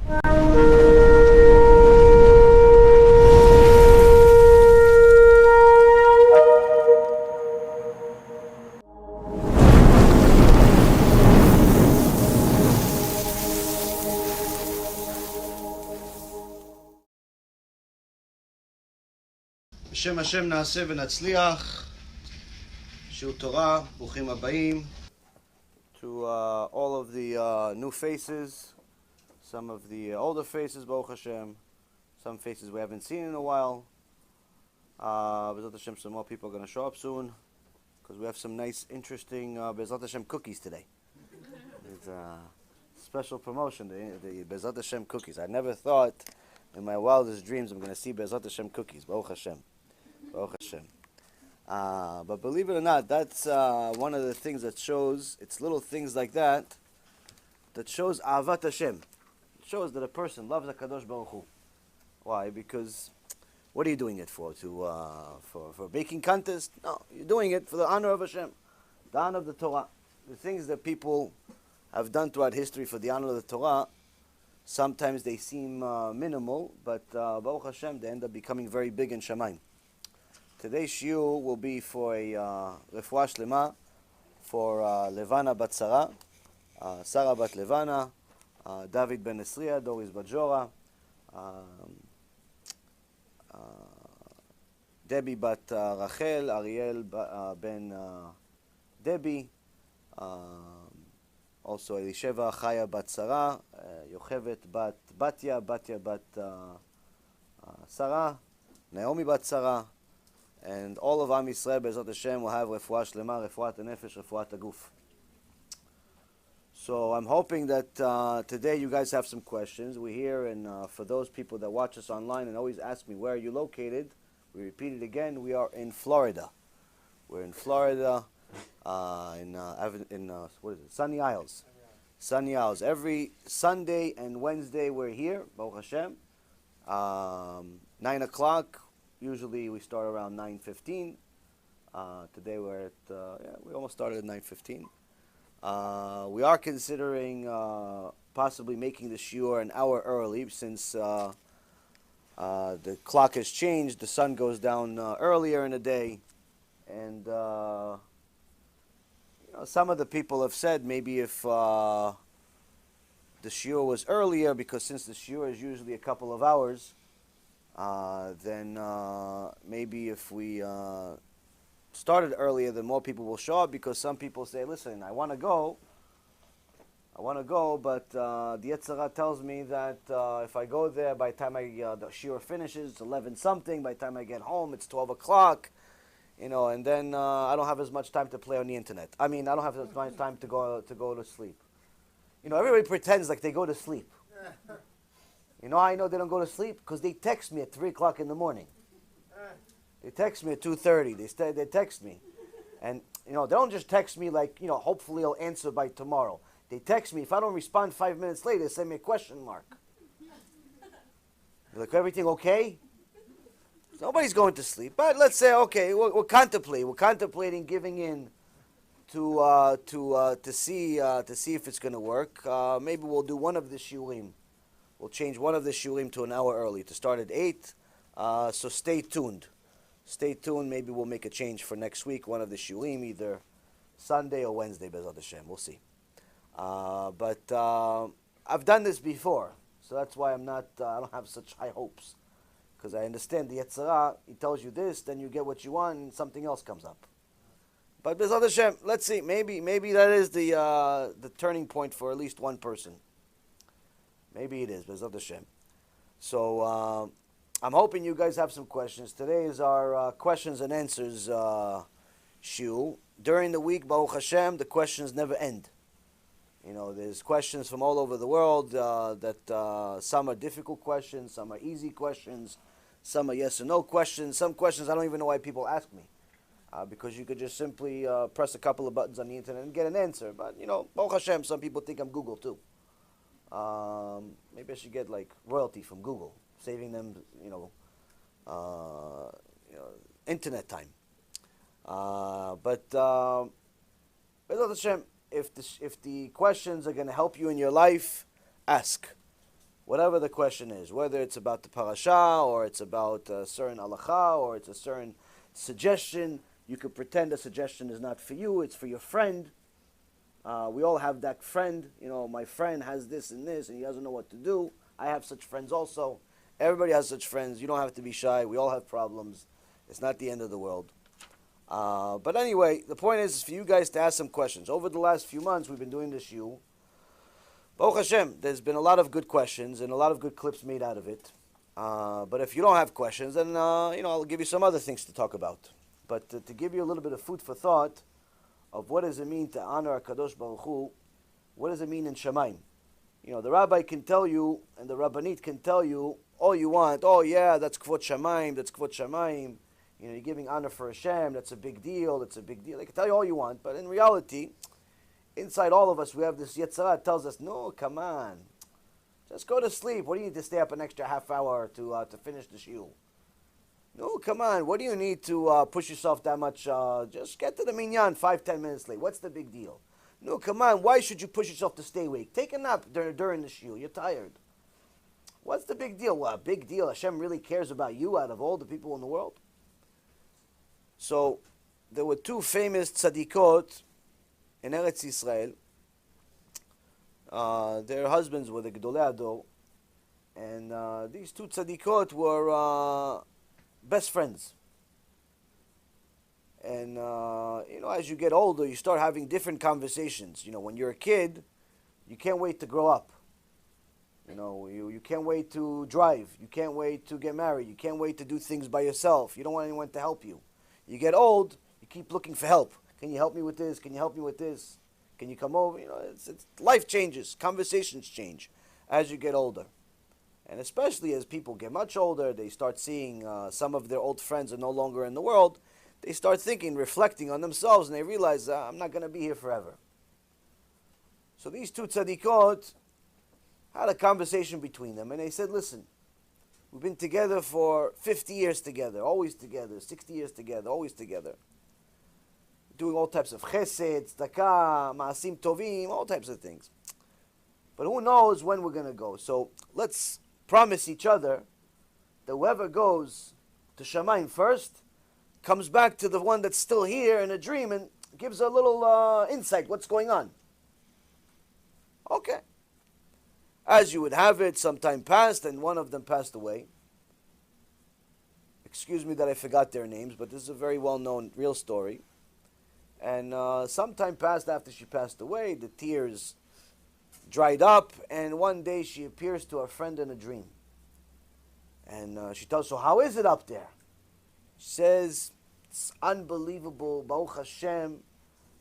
בשם השם נעשה ונצליח. שיעור תורה, ברוכים הבאים. To all of the new faces, some of the older faces, Baruch Hashem, some faces we haven't seen in a while. B'ezrat Hashem, some more people are going to show up soon, because we have some nice, interesting B'ezrat Hashem cookies today. It's a special promotion, the B'ezrat Hashem cookies. I never thought in my wildest dreams I'm going to see B'ezrat Hashem cookies, Baruch Hashem. Baruch Hashem. But believe it or not, that's one of the things that shows, it's little things like that, that shows Ahavat Hashem. It shows that a person loves HaKadosh Baruch Hu. Why? Because, what are you doing it for? For a baking contest? No, you're doing it for the honor of Hashem, the honor of the Torah. The things that people have done throughout history for the honor of the Torah, sometimes they seem minimal, but Baruch Hashem, they end up becoming very big in Shamayim. Today's shiur will be for a refuah shlema for Levana bat Sarah, Sarah bat Levana, David ben Esriya, Doris bat Jora, Debbie bat Rachel, Ariel ben Debbie, also Elisheva Chaya bat Sarah, Yochevet bat Batya, Batya bat Sarah, Naomi bat Sarah. And all of Am Yisrael, B'ezrat Hashem, will have refuah shlema, refuat nefesh, refuat aguf. So I'm hoping that today you guys have some questions. We're here, and for those people that watch us online and always ask me, where are you located? We repeat it again, we are in Florida. We're in Florida, in what is it? Sunny Isles. Sunny Isles. Every Sunday and Wednesday we're here, Baruch Hashem. 9 o'clock. Usually we start around 9:15. Today we're at, we almost started at 9:15. We are considering possibly making the shiur an hour early, since the clock has changed. The sun goes down earlier in the day. And some of the people have said maybe if the shiur was earlier, because since the shiur is usually a couple of hours, then maybe if we started earlier, then more people will show up, because some people say, listen, I want to go, but the Yetzer Hara tells me that if I go there, by the time the shiur finishes, it's 11 something, by the time I get home, it's 12 o'clock, and then I don't have as much time to play on the internet. I mean, I don't have as much time to go to sleep. Everybody pretends like they go to sleep. I know they don't go to sleep because they text me at 3 o'clock in the morning. They text me at 2:30. They text me. And, they don't just text me like, hopefully I'll answer by tomorrow. They text me. If I don't respond 5 minutes later, they send me a question mark. They're like, everything okay? Nobody's going to sleep. But let's say, okay, we'll contemplate. We're contemplating giving in to see if it's going to work. Maybe we'll do one of the shiurim. We'll change one of the shiurim to an hour early, to start at 8. So stay tuned. Stay tuned. Maybe we'll make a change for next week. One of the shiurim, either Sunday or Wednesday, B'ezrat Hashem. We'll see. But I've done this before, so that's why I don't have such high hopes. Because I understand the Yetzer Hara, he tells you this, then you get what you want, and something else comes up. But B'ezrat Hashem, let's see. Maybe that is the turning point for at least one person. Maybe it is, B'ezrat Hashem. So I'm hoping you guys have some questions. Today is our questions and answers shiur. During the week, Baruch Hashem, the questions never end. There's questions from all over the world that some are difficult questions, some are easy questions, some are yes or no questions. Some questions I don't even know why people ask me. Because you could just simply press a couple of buttons on the internet and get an answer. But, Baruch Hashem, some people think I'm Google too. Maybe I should get royalty from Google, saving them, internet time. But B'ezrat Hashem, if the questions are going to help you in your life, ask. whatever the question is, whether it's about the parasha, or it's about a certain halacha, or it's a certain suggestion. You could pretend the suggestion is not for you, it's for your friend. We all have that friend. You know, my friend has this and this, and he doesn't know what to do. I have such friends also. Everybody has such friends. You don't have to be shy. We all have problems. It's not the end of the world. But anyway, the point is for you guys to ask some questions. Over the last few months, we've been doing this shiur. Baruch Hashem, there's been a lot of good questions and a lot of good clips made out of it. But if you don't have questions, then I'll give you some other things to talk about. But to give you a little bit of food for thought of what does it mean to honor HaKadosh Baruch Hu, what does it mean in Shamayim? You know, the rabbi can tell you, and the rabbanit can tell you all you want. Oh yeah, that's Kvod Shamayim, that's Kvod Shamayim. You know, you're giving honor for Hashem, that's a big deal, that's a big deal. They can tell you all you want, but in reality, inside all of us, we have this Yetzirah that tells us, no, come on. Just go to sleep. What do you need to stay up an extra half hour to finish the shiur? No, come on. What do you need to push yourself that much? Just get to the minyan 5-10 minutes late. What's the big deal? No, come on. Why should you push yourself to stay awake? Take a nap during the shiur. You're tired. What's the big deal? Well, big deal. Hashem really cares about you out of all the people in the world. So, there were two famous tzadikot in Eretz Israel. Their husbands were the Gedolei Ador. And these two tzadikot were best friends. And, as you get older, you start having different conversations. You know, when you're a kid, you can't wait to grow up. You know, you can't wait to drive. You can't wait to get married. You can't wait to do things by yourself. You don't want anyone to help you. You get old, you keep looking for help. Can you help me with this? Can you help me with this? Can you come over? You know, it's life changes. Conversations change as you get older. And especially as people get much older, they start seeing some of their old friends are no longer in the world. They start thinking, reflecting on themselves, and they realize, I'm not going to be here forever. So these two tzadikot had a conversation between them, and they said, listen, we've been together for 50 years together, always together, 60 years together, always together. Doing all types of chesed, tzedakah, ma'asim tovim, all types of things. But who knows when we're going to go. So let's promise each other that whoever goes to Shamayim first comes back to the one that's still here in a dream and gives a little insight, what's going on. Okay. As you would have it, some time passed, and one of them passed away. Excuse me that I forgot their names, but this is a very well-known real story. And some time passed after she passed away, the tears dried up, and one day she appears to her friend in a dream. And she tells her, how is it up there? She says, it's unbelievable, Baruch Hashem,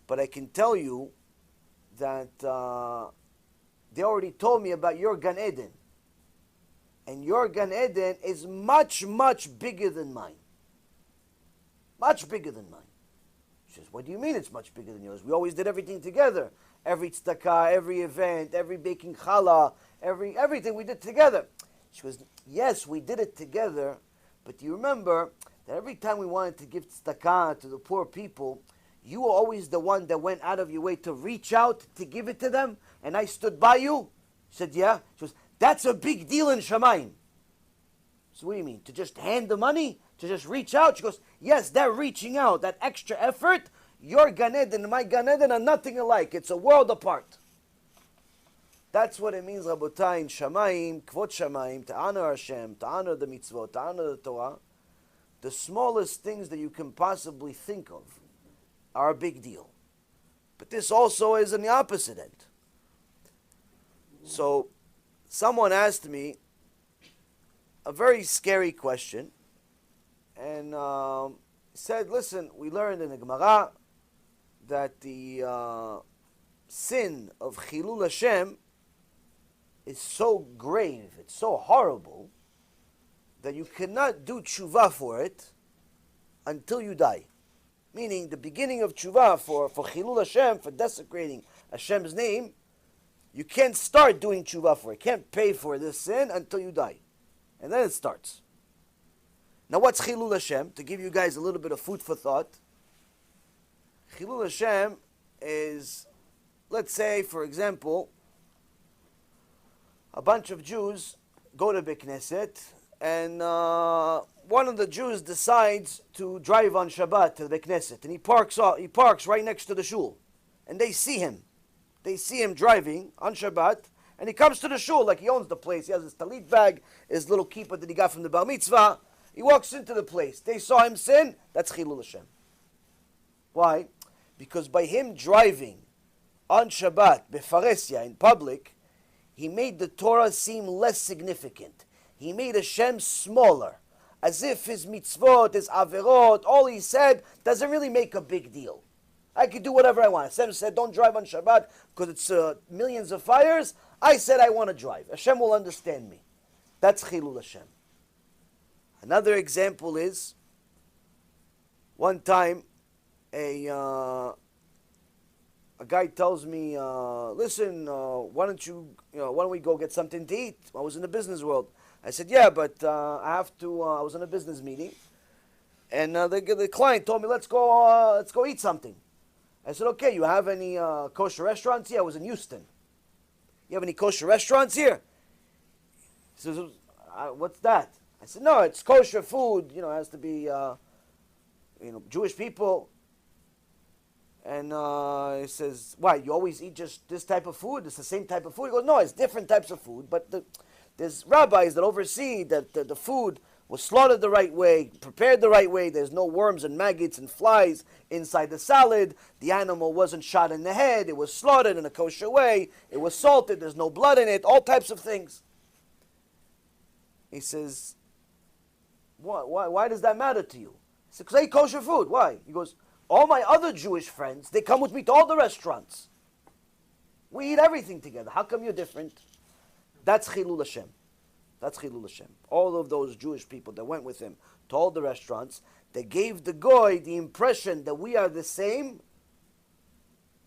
but I can tell you that they already told me about your Gan Eden. And your Gan Eden is much, much bigger than mine. Much bigger than mine. She says, what do you mean it's much bigger than yours? We always did everything together. Every tzedakah, every event, every baking challah, everything we did together. She goes, yes, we did it together, but do you remember that every time we wanted to give tzedakah to the poor people, you were always the one that went out of your way to reach out to give it to them, and I stood by you? She said, yeah. She goes, that's a big deal in Shamayim. So what do you mean? To just hand the money? To just reach out? She goes, yes, that reaching out, that extra effort, your Gan Eden and my Gan Eden are nothing alike. It's a world apart. That's what it means, Rabotai, in Shamayim, Kvod Shamayim, to honor Hashem, to honor the mitzvot, to honor the Torah. The smallest things that you can possibly think of are a big deal. But this also is on the opposite end. So, someone asked me a very scary question, and said, listen, we learned in the Gemara that the sin of Chillul HaShem is so grave, it's so horrible, that you cannot do tshuva for it until you die. Meaning, the beginning of tshuva for Chillul HaShem, for desecrating Hashem's name, you can't start doing tshuva for it. You can't pay for this sin until you die. And then it starts. Now what's Chillul HaShem? To give you guys a little bit of food for thought. Chillul HaShem is, let's say, for example, a bunch of Jews go to Beit Knesset, and one of the Jews decides to drive on Shabbat to the Beit Knesset, and he parks right next to the shul, and they see him. They see him driving on Shabbat, and he comes to the shul like he owns the place. He has his talit bag, his little kippah that he got from the Bar Mitzvah. He walks into the place. They saw him sin. That's Chillul HaShem. Why? Because by him driving on Shabbat, befaresya, in public, he made the Torah seem less significant. He made Hashem smaller. As if his mitzvot, his averot, all he said doesn't really make a big deal. I could do whatever I want. Hashem said, don't drive on Shabbat because it's millions of fires. I said I want to drive. Hashem will understand me. That's Chillul Hashem. Another example is, one time, a guy tells me, listen, why don't we go get something to eat? I was in the business world. I said, yeah, but I was in a business meeting, and the client told me, let's go eat something. I said, okay, you have any kosher restaurants? Yeah, I was in Houston. You have any kosher restaurants here? He says, what's that? I said, no, it's kosher food, it has to be, Jewish people. And he says, why, you always eat just this type of food? It's the same type of food? He goes, no, it's different types of food, but there's rabbis that oversee that the food was slaughtered the right way, prepared the right way. There's no worms and maggots and flies inside the salad. The animal wasn't shot in the head. It was slaughtered in a kosher way. It was salted. There's no blood in it. All types of things. He says, why does that matter to you? I said, because I eat kosher food. Why? He goes, all my other Jewish friends, they come with me to all the restaurants. We eat everything together. How come you're different? That's Chillul Hashem. That's Chillul Hashem. All of those Jewish people that went with him to all the restaurants, they gave the goy the impression that we are the same.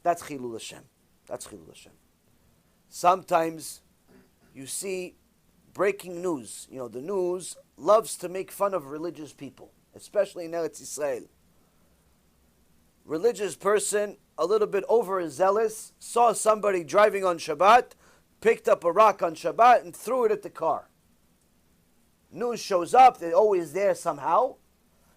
That's Chillul Hashem. That's Chillul Hashem. Sometimes you see breaking news. The news loves to make fun of religious people, especially in Eretz Yisrael. Religious person, a little bit overzealous, saw somebody driving on Shabbat, picked up a rock on Shabbat and threw it at the car. News shows up, they're always there somehow,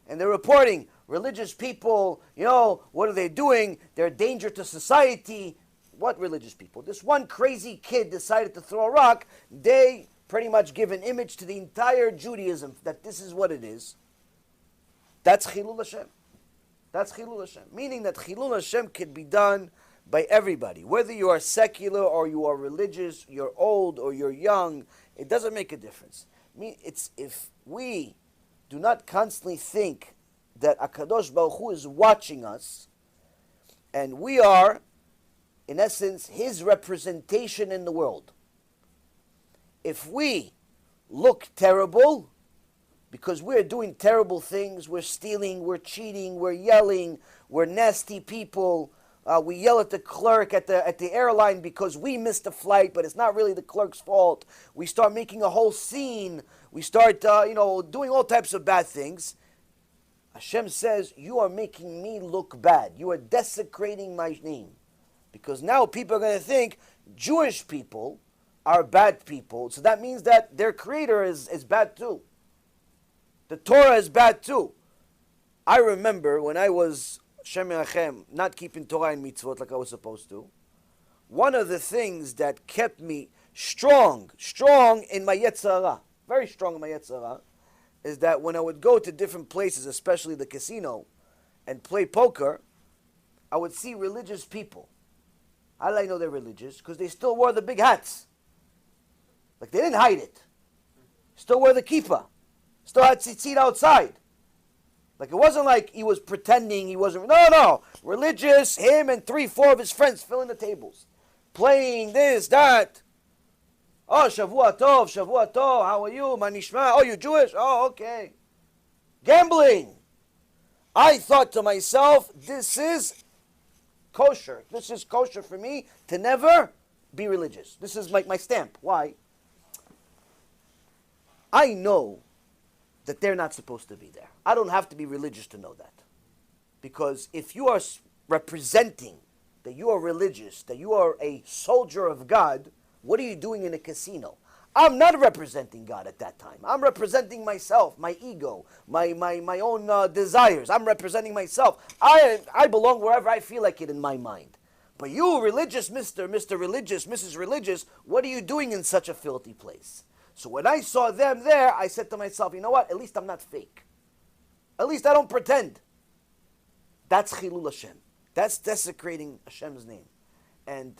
and they're reporting, religious people, what are they doing? They're a danger to society. What religious people? This one crazy kid decided to throw a rock. They pretty much give an image to the entire Judaism that this is what it is. That's Chillul Hashem. That's Chillul Hashem. Meaning that Chillul Hashem can be done by everybody. Whether you are secular or you are religious, you're old or you're young, it doesn't make a difference. If we do not constantly think that HaKadosh Baruch Hu is watching us, and we are, in essence, His representation in the world. If we look terrible, because we're doing terrible things, we're stealing, we're cheating, we're yelling, we're nasty people, we yell at the clerk at the airline because we missed a flight, but it's not really the clerk's fault. We start making a whole scene. We start, doing all types of bad things. Hashem says, you are making me look bad. You are desecrating my name. Because now people are going to think Jewish people are bad people. So that means that their creator is bad too. The Torah is bad too. I remember when I was Shem Yachem, not keeping Torah and mitzvot like I was supposed to, one of the things that kept me strong in my Yetzer Hara, very strong in my Yetzer Hara, is that when I would go to different places, especially the casino, and play poker, I would see religious people. How did I know they're religious? Because they still wore the big hats. Like they didn't hide it. Still wore the kippah. Still had tzitzit outside. Like it wasn't like he was pretending he wasn't. No. Religious, him and 3-4 of his friends filling the tables. Playing this, that. Oh, Shavua Tov, how are you? Ma nishma? Oh, you Jewish? Oh, okay. Gambling. I thought to myself, this is kosher. This is kosher for me to never be religious. This is like my stamp. Why? I know that they're not supposed to be there. I don't have to be religious to know that. Because if you are representing that you are religious, that you are a soldier of God, What are you doing in a casino? I'm not representing God at that time. I'm representing myself, my ego, my own desires. I'm representing myself. I belong wherever I feel like it in my mind. But you, religious Mr. Religious, Mrs. Religious, what are you doing in such a filthy place? So when I saw them there, I said to myself, you know what? At least I'm not fake. At least I don't pretend. That's Chillul HaShem. That's desecrating Hashem's name. And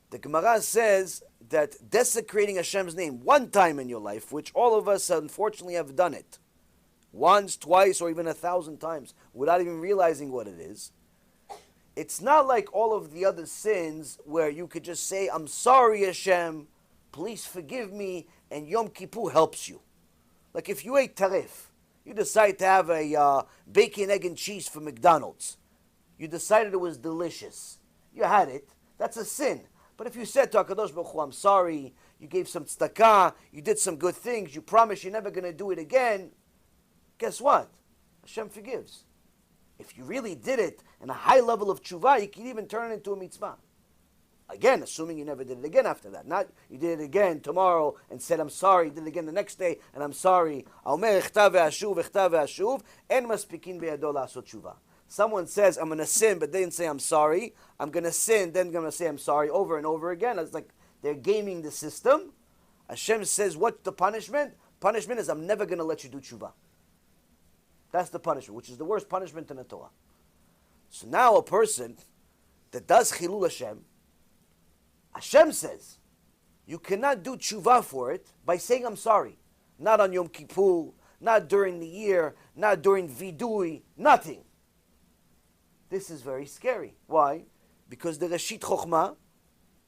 the Gemara says that desecrating Hashem's name one time in your life, which all of us unfortunately have done it, once, twice, or even 1,000 times, without even realizing what it is, it's not like all of the other sins where you could just say, I'm sorry Hashem, please forgive me, and Yom Kippur helps you. Like if you ate tarif, you decide to have a bacon, egg, and cheese from McDonald's. You decided it was delicious. You had it. That's a sin. But if you said to HaKadosh Baruch Hu, I'm sorry, you gave some tzedakah, you did some good things, you promise you're never going to do it again, guess what? Hashem forgives. If you really did it in a high level of tshuva, you can even turn it into a mitzvah. Again, assuming you never did it again after that. Not you did it again tomorrow and said, I'm sorry, did it again the next day, and I'm sorry. Someone says, I'm going to sin, but they didn't say I'm sorry. I'm going to sin, then I'm going to say I'm sorry over and over again. It's like they're gaming the system. Hashem says, what's the punishment? Punishment is, I'm never going to let you do tshuva. That's the punishment, which is the worst punishment in the Torah. So now a person that does Chillul HaShem, Hashem says, you cannot do tshuva for it by saying I'm sorry. Not on Yom Kippur, not during the year, not during Vidui, nothing. This is very scary. Why? Because the Reshit Chochmah,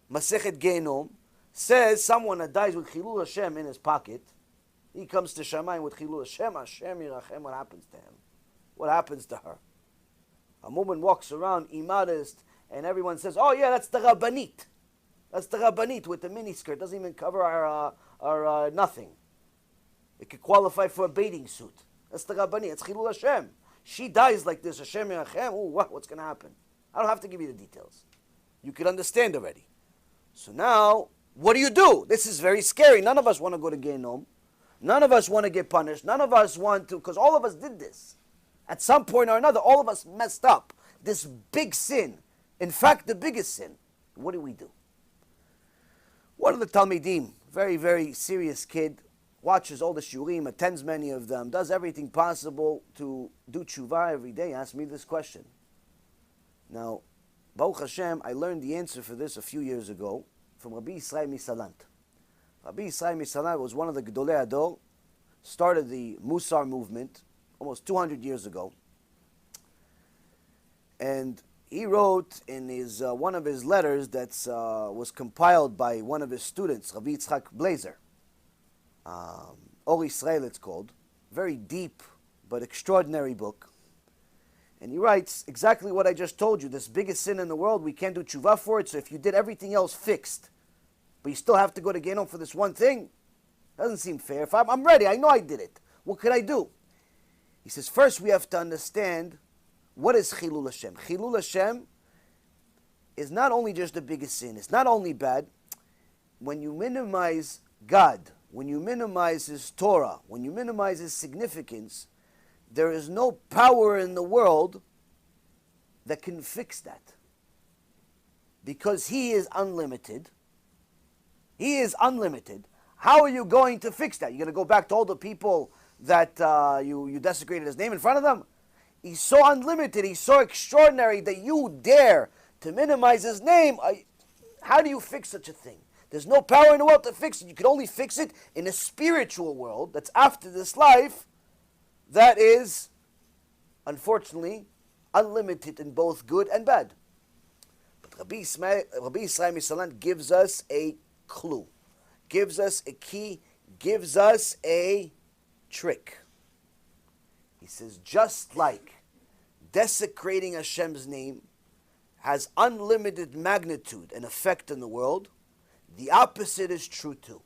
Masechet Gehenom, says someone that dies with Chillul HaShem in his pocket, he comes to Shamayim with Chillul HaShem, Hashem Yirachem, what happens to him? What happens to her? A woman walks around immodest, and everyone says, oh yeah, that's the Rabbanit. That's the Rabbanit with the miniskirt. Doesn't even cover our nothing. It could qualify for a bathing suit. That's the Rabbanit. It's Chillul HaShem. She dies like this, Hashem Yirachem, what's going to happen? I don't have to give you the details. You could understand already. So now, what do? This is very scary. None of us want to go to Gehenom. None of us want to get punished. None of us want to, because all of us did this. At some point or another, all of us messed up. This big sin. In fact, the biggest sin. What do? One of the Talmidim, very, very serious kid, watches all the shurim, attends many of them, does everything possible to do tshuva every day, asked me this question. Now, Baruch Hashem, I learned the answer for this a few years ago from Rabbi Israel Salanter. Rabbi Israel Salanter was one of the Gedolei Ador, started the Musar movement almost 200 years ago. And he wrote in his one of his letters that was compiled by one of his students, Rabbi Isaac Blaser. Ohr Israel it's called. Very deep but extraordinary book. And he writes exactly what I just told you. This biggest sin in the world, we can't do tshuva for it, so if you did everything else fixed, but you still have to go to Gehenom for this one thing, doesn't seem fair. If I'm ready, I know I did it. What could I do? He says, first we have to understand what is Chillul HaShem. Chillul HaShem is not only just the biggest sin, it's not only bad. When you minimize God, when you minimize His Torah, when you minimize His significance, there is no power in the world that can fix that. Because He is unlimited. He is unlimited. How are you going to fix that? You're going to go back to all the people that you desecrated His name in front of them? He's so unlimited, He's so extraordinary that you dare to minimize His name. How do you fix such a thing? There's no power in the world to fix it. You can only fix it in a spiritual world that's after this life that is, unfortunately, unlimited in both good and bad. But Rabbi Israel Salanter gives us a clue, gives us a key, gives us a trick. He says, just like desecrating Hashem's name has unlimited magnitude and effect in the world, the opposite is true too.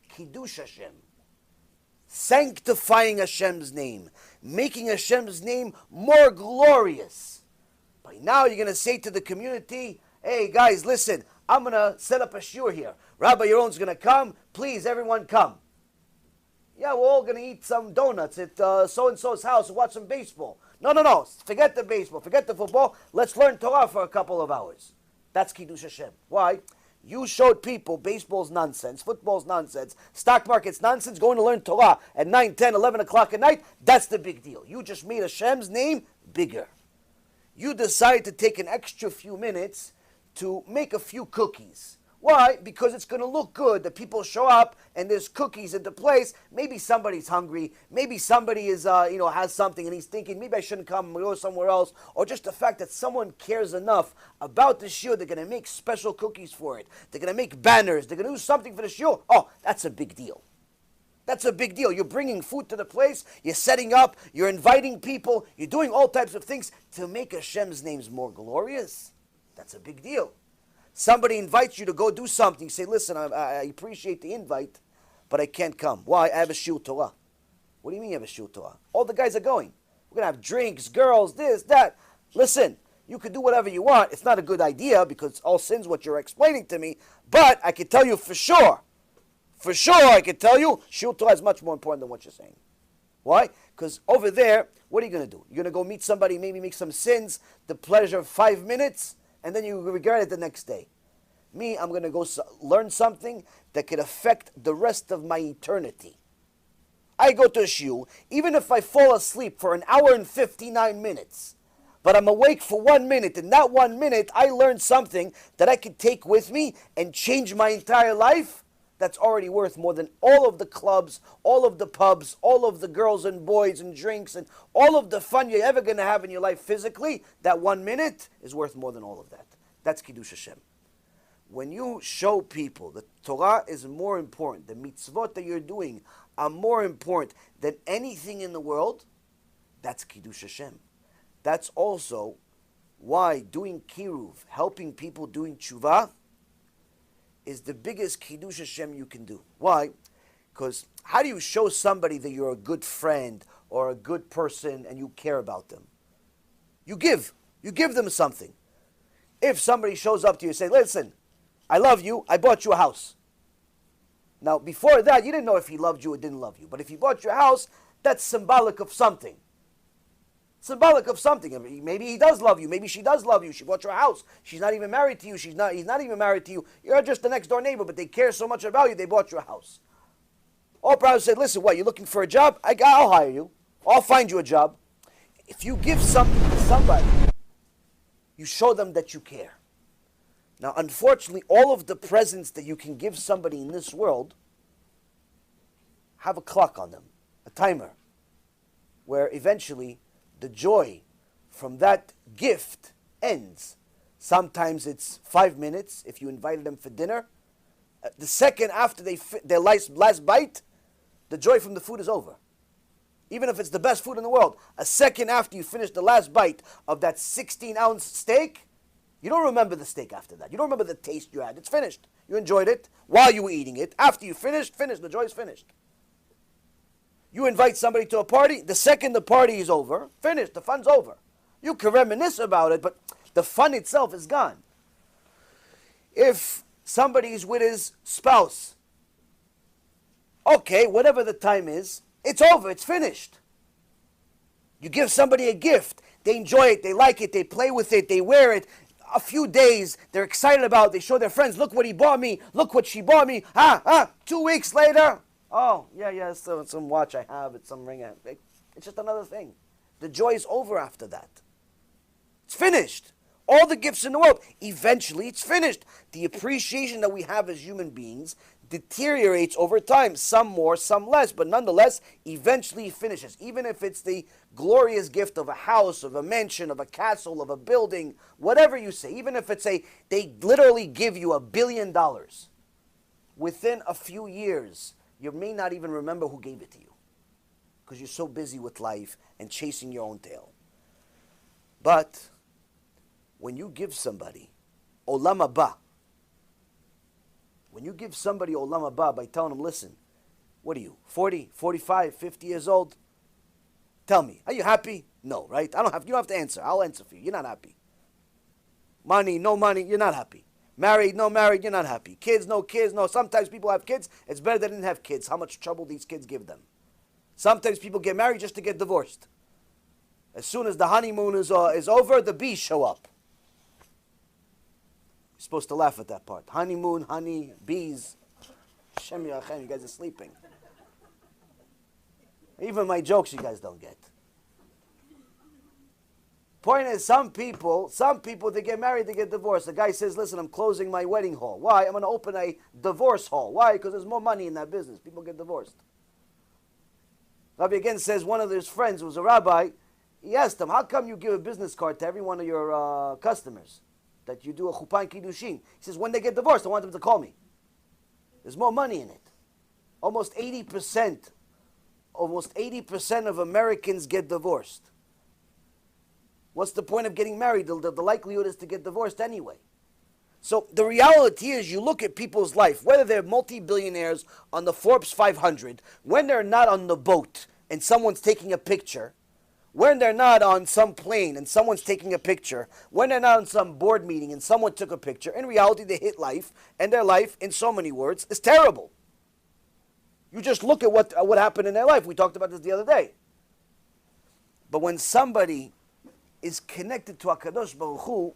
Kiddush HaShem. Sanctifying Hashem's name. Making Hashem's name more glorious. By now you're going to say to the community, hey guys, listen, I'm going to set up a shiur here. Rabbi Yaron's going to come. Please, everyone come. Yeah, we're all going to eat some donuts at so-and-so's house and watch some baseball. No. Forget the baseball. Forget the football. Let's learn Torah for a couple of hours. That's Kiddush HaShem. Why? You showed people baseball's nonsense, football's nonsense, stock market's nonsense, going to learn Torah at 9, 10, 11 o'clock at night. That's the big deal. You just made Hashem's name bigger. You decide to take an extra few minutes to make a few cookies. Why? Because it's going to look good that people show up and there's cookies at the place. Maybe somebody's hungry. Maybe somebody is, has something and he's thinking, maybe I shouldn't come, go somewhere else. Or just the fact that someone cares enough about the shiur, they're going to make special cookies for it. They're going to make banners. They're going to do something for the shiur. Oh, that's a big deal. That's a big deal. You're bringing food to the place. You're setting up. You're inviting people. You're doing all types of things to make Hashem's names more glorious. That's a big deal. Somebody invites you to go do something. You say, listen, I appreciate the invite, but I can't come. Why? I have a shiur Torah. What do you mean you have a shiur Torah? All the guys are going. We're going to have drinks, girls, this, that. Listen, you can do whatever you want. It's not a good idea because all sin's what you're explaining to me. But I can tell you for sure, I can tell you, shiur Torah is much more important than what you're saying. Why? Because over there, what are you going to do? You're going to go meet somebody, maybe make some sins, the pleasure of 5 minutes, and then you regret it the next day. Me, I'm going to go learn something that could affect the rest of my eternity. I go to a shiur, even if I fall asleep for an hour and 59 minutes, but I'm awake for 1 minute. In that 1 minute, I learned something that I could take with me and change my entire life. That's already worth more than all of the clubs, all of the pubs, all of the girls and boys and drinks, and all of the fun you're ever going to have in your life physically. That 1 minute is worth more than all of that. That's Kiddush HaShem. When you show people that Torah is more important, the mitzvot that you're doing are more important than anything in the world, that's Kiddush HaShem. That's also why doing Kiruv, helping people doing Teshuva, is the biggest Kiddush HaShem you can do. Why? Because how do you show somebody that you're a good friend or a good person and you care about them? You give them something. If somebody shows up to you and say, listen, I love you, I bought you a house. Now, before that, you didn't know if he loved you or didn't love you. But if he bought you a house, that's symbolic of something. Symbolic of something. Maybe he does love you. Maybe she does love you. She bought you a house. She's not even married to you. He's not even married to you. You're just the next door neighbor, but they care so much about you, they bought you a house. Or probably said, listen, what, you're looking for a job? I'll hire you. I'll find you a job. If you give something to somebody, you show them that you care. Now, unfortunately, all of the presents that you can give somebody in this world have a clock on them, a timer, where eventually the joy from that gift ends. Sometimes it's 5 minutes if you invited them for dinner. The second after their last bite, the joy from the food is over. Even if it's the best food in the world, a second after you finish the last bite of that 16-ounce steak, you don't remember the steak after that. You don't remember the taste you had. It's finished. You enjoyed it while you were eating it. After you finished, the joy is finished. You invite somebody to a party, the second the party is over, finished, the fun's over. You can reminisce about it, but the fun itself is gone. If somebody is with his spouse, okay, whatever the time is, it's over, it's finished. You give somebody a gift, they enjoy it, they like it, they play with it, they wear it. A few days, they're excited about it, they show their friends, look what he bought me, look what she bought me. 2 weeks later, oh, yeah, so it's some watch I have, it's some ring I have. It's just another thing. The joy is over after that. It's finished. All the gifts in the world, eventually it's finished. The appreciation that we have as human beings deteriorates over time, some more, some less, but nonetheless, eventually it finishes. Even if it's the glorious gift of a house, of a mansion, of a castle, of a building, whatever you say, even if it's they literally give you $1 billion, within a few years, you may not even remember who gave it to you because you're so busy with life and chasing your own tail. But when you give somebody olam haba, when you give somebody olam haba by telling them, listen, what are you, 40, 45, 50 years old? Tell me, are you happy? No, right? You don't have to answer. I'll answer for you. You're not happy. Money, no money, you're not happy. Married, no married, you're not happy. Kids, no kids, no. Sometimes people have kids. It's better they didn't have kids. How much trouble these kids give them. Sometimes people get married just to get divorced. As soon as the honeymoon is over, the bees show up. You're supposed to laugh at that part. Honeymoon, honey, bees. Hashem Yirachem, you guys are sleeping. Even my jokes you guys don't get. Point is, some people, they get married, they get divorced. The guy says, listen, I'm closing my wedding hall. Why? I'm going to open a divorce hall. Why? Because there's more money in that business. People get divorced. Rabbi again says, one of his friends who was a rabbi, he asked him, how come you give a business card to every one of your customers? That you do a chuppah and kiddushin. He says, when they get divorced, I want them to call me. There's more money in it. Almost 80% of Americans get divorced. What's the point of getting married? The likelihood is to get divorced anyway. So the reality is, you look at people's life, whether they're multi-billionaires on the Forbes 500, when they're not on the boat and someone's taking a picture, when they're not on some plane and someone's taking a picture, when they're not on some board meeting and someone took a picture, in reality they hit life, and their life, in so many words, is terrible. You just look at what happened in their life. We talked about this the other day. But when somebody is connected to HaKadosh Baruch Hu,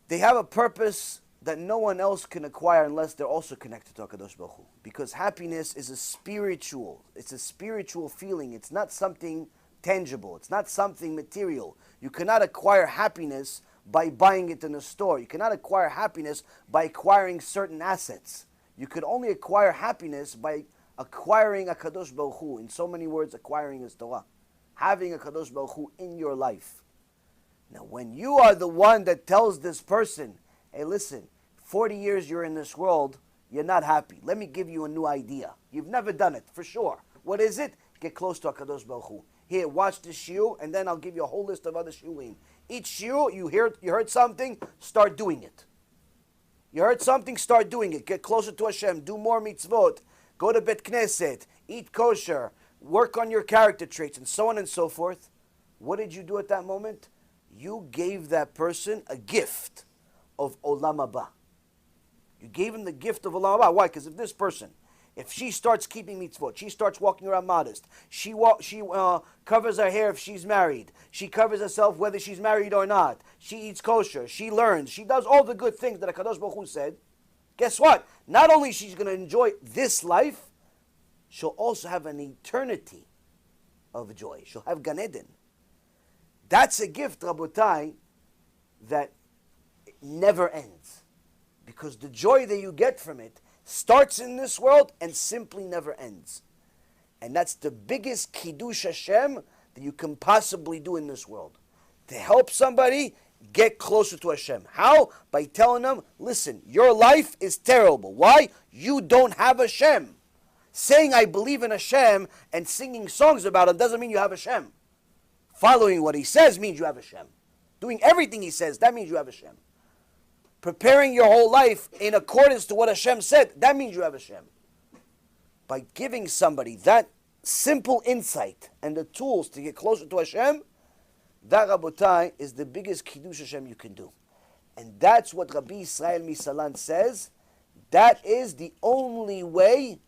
they have a purpose that no one else can acquire unless they're also connected to HaKadosh Baruch Hu. Because happiness is it's a spiritual feeling. It's not something tangible. It's not something material. You cannot acquire happiness by buying it in a store. You cannot acquire happiness by acquiring certain assets. You could only acquire happiness by acquiring HaKadosh Baruch Hu. In so many words, acquiring His Torah. Having HaKadosh Baruch Hu in your life. Now, when you are the one that tells this person, hey, listen, 40 years you're in this world, you're not happy. Let me give you a new idea. You've never done it, for sure. What is it? Get close to HaKadosh Baruch Hu. Here, watch this shiur, and then I'll give you a whole list of other shiurim. Each shiur, you heard something, start doing it. You heard something, start doing it. Get closer to Hashem. Do more mitzvot. Go to Bet Knesset. Eat kosher. Work on your character traits, and so on and so forth. What did you do at that moment? You gave that person a gift of Olam Haba. You gave him the gift of Olam Haba. Why? Because if this person, if she starts keeping mitzvot, she starts walking around modest, she covers her hair if she's married, she covers herself whether she's married or not, she eats kosher, she learns, she does all the good things that HaKadosh Baruch Hu said, guess what? Not only she's going to enjoy this life, she'll also have an eternity of joy. She'll have Gan Eden. That's a gift, Rabotai, that never ends. Because the joy that you get from it starts in this world and simply never ends. And that's the biggest Kiddush HaShem that you can possibly do in this world. To help somebody get closer to Hashem. How? By telling them, listen, your life is terrible. Why? You don't have Hashem. Saying I believe in Hashem and singing songs about Him doesn't mean you have Hashem. Following what He says means you have Hashem. Doing everything He says, that means you have Hashem. Preparing your whole life in accordance to what Hashem said, that means you have Hashem. By giving somebody that simple insight and the tools to get closer to Hashem, that, Rabotai, is the biggest Kiddush Hashem you can do. And that's what Rabbi Israel Salanter says. That is the only way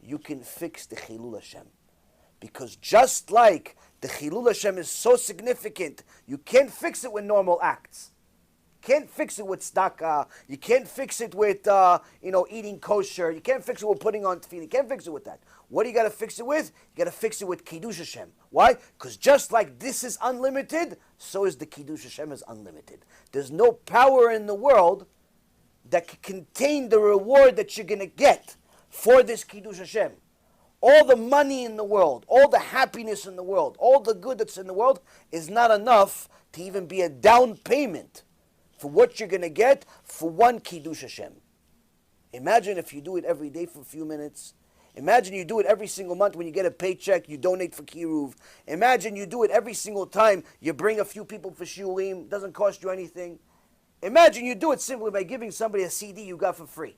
you can fix the Chillul HaShem. Because just like the Chillul HaShem is so significant, you can't fix it with normal acts. You can't fix it with tzedakah. You can't fix it with eating kosher. You can't fix it with putting on tefillin. You can't fix it with that. What do you got to fix it with? You got to fix it with Kiddush Hashem. Why? Because just like this is unlimited, so is the Kiddush Hashem is unlimited. There's no power in the world that can contain the reward that you're going to get for this Kiddush Hashem. All the money in the world, all the happiness in the world, all the good that's in the world is not enough to even be a down payment for what you're going to get for one Kiddush Hashem. Imagine if you do it every day for a few minutes. Imagine you do it every single month when you get a paycheck, you donate for Kiruv. Imagine you do it every single time you bring a few people for shiurim, doesn't cost you anything. Imagine you do it simply by giving somebody a CD you got for free.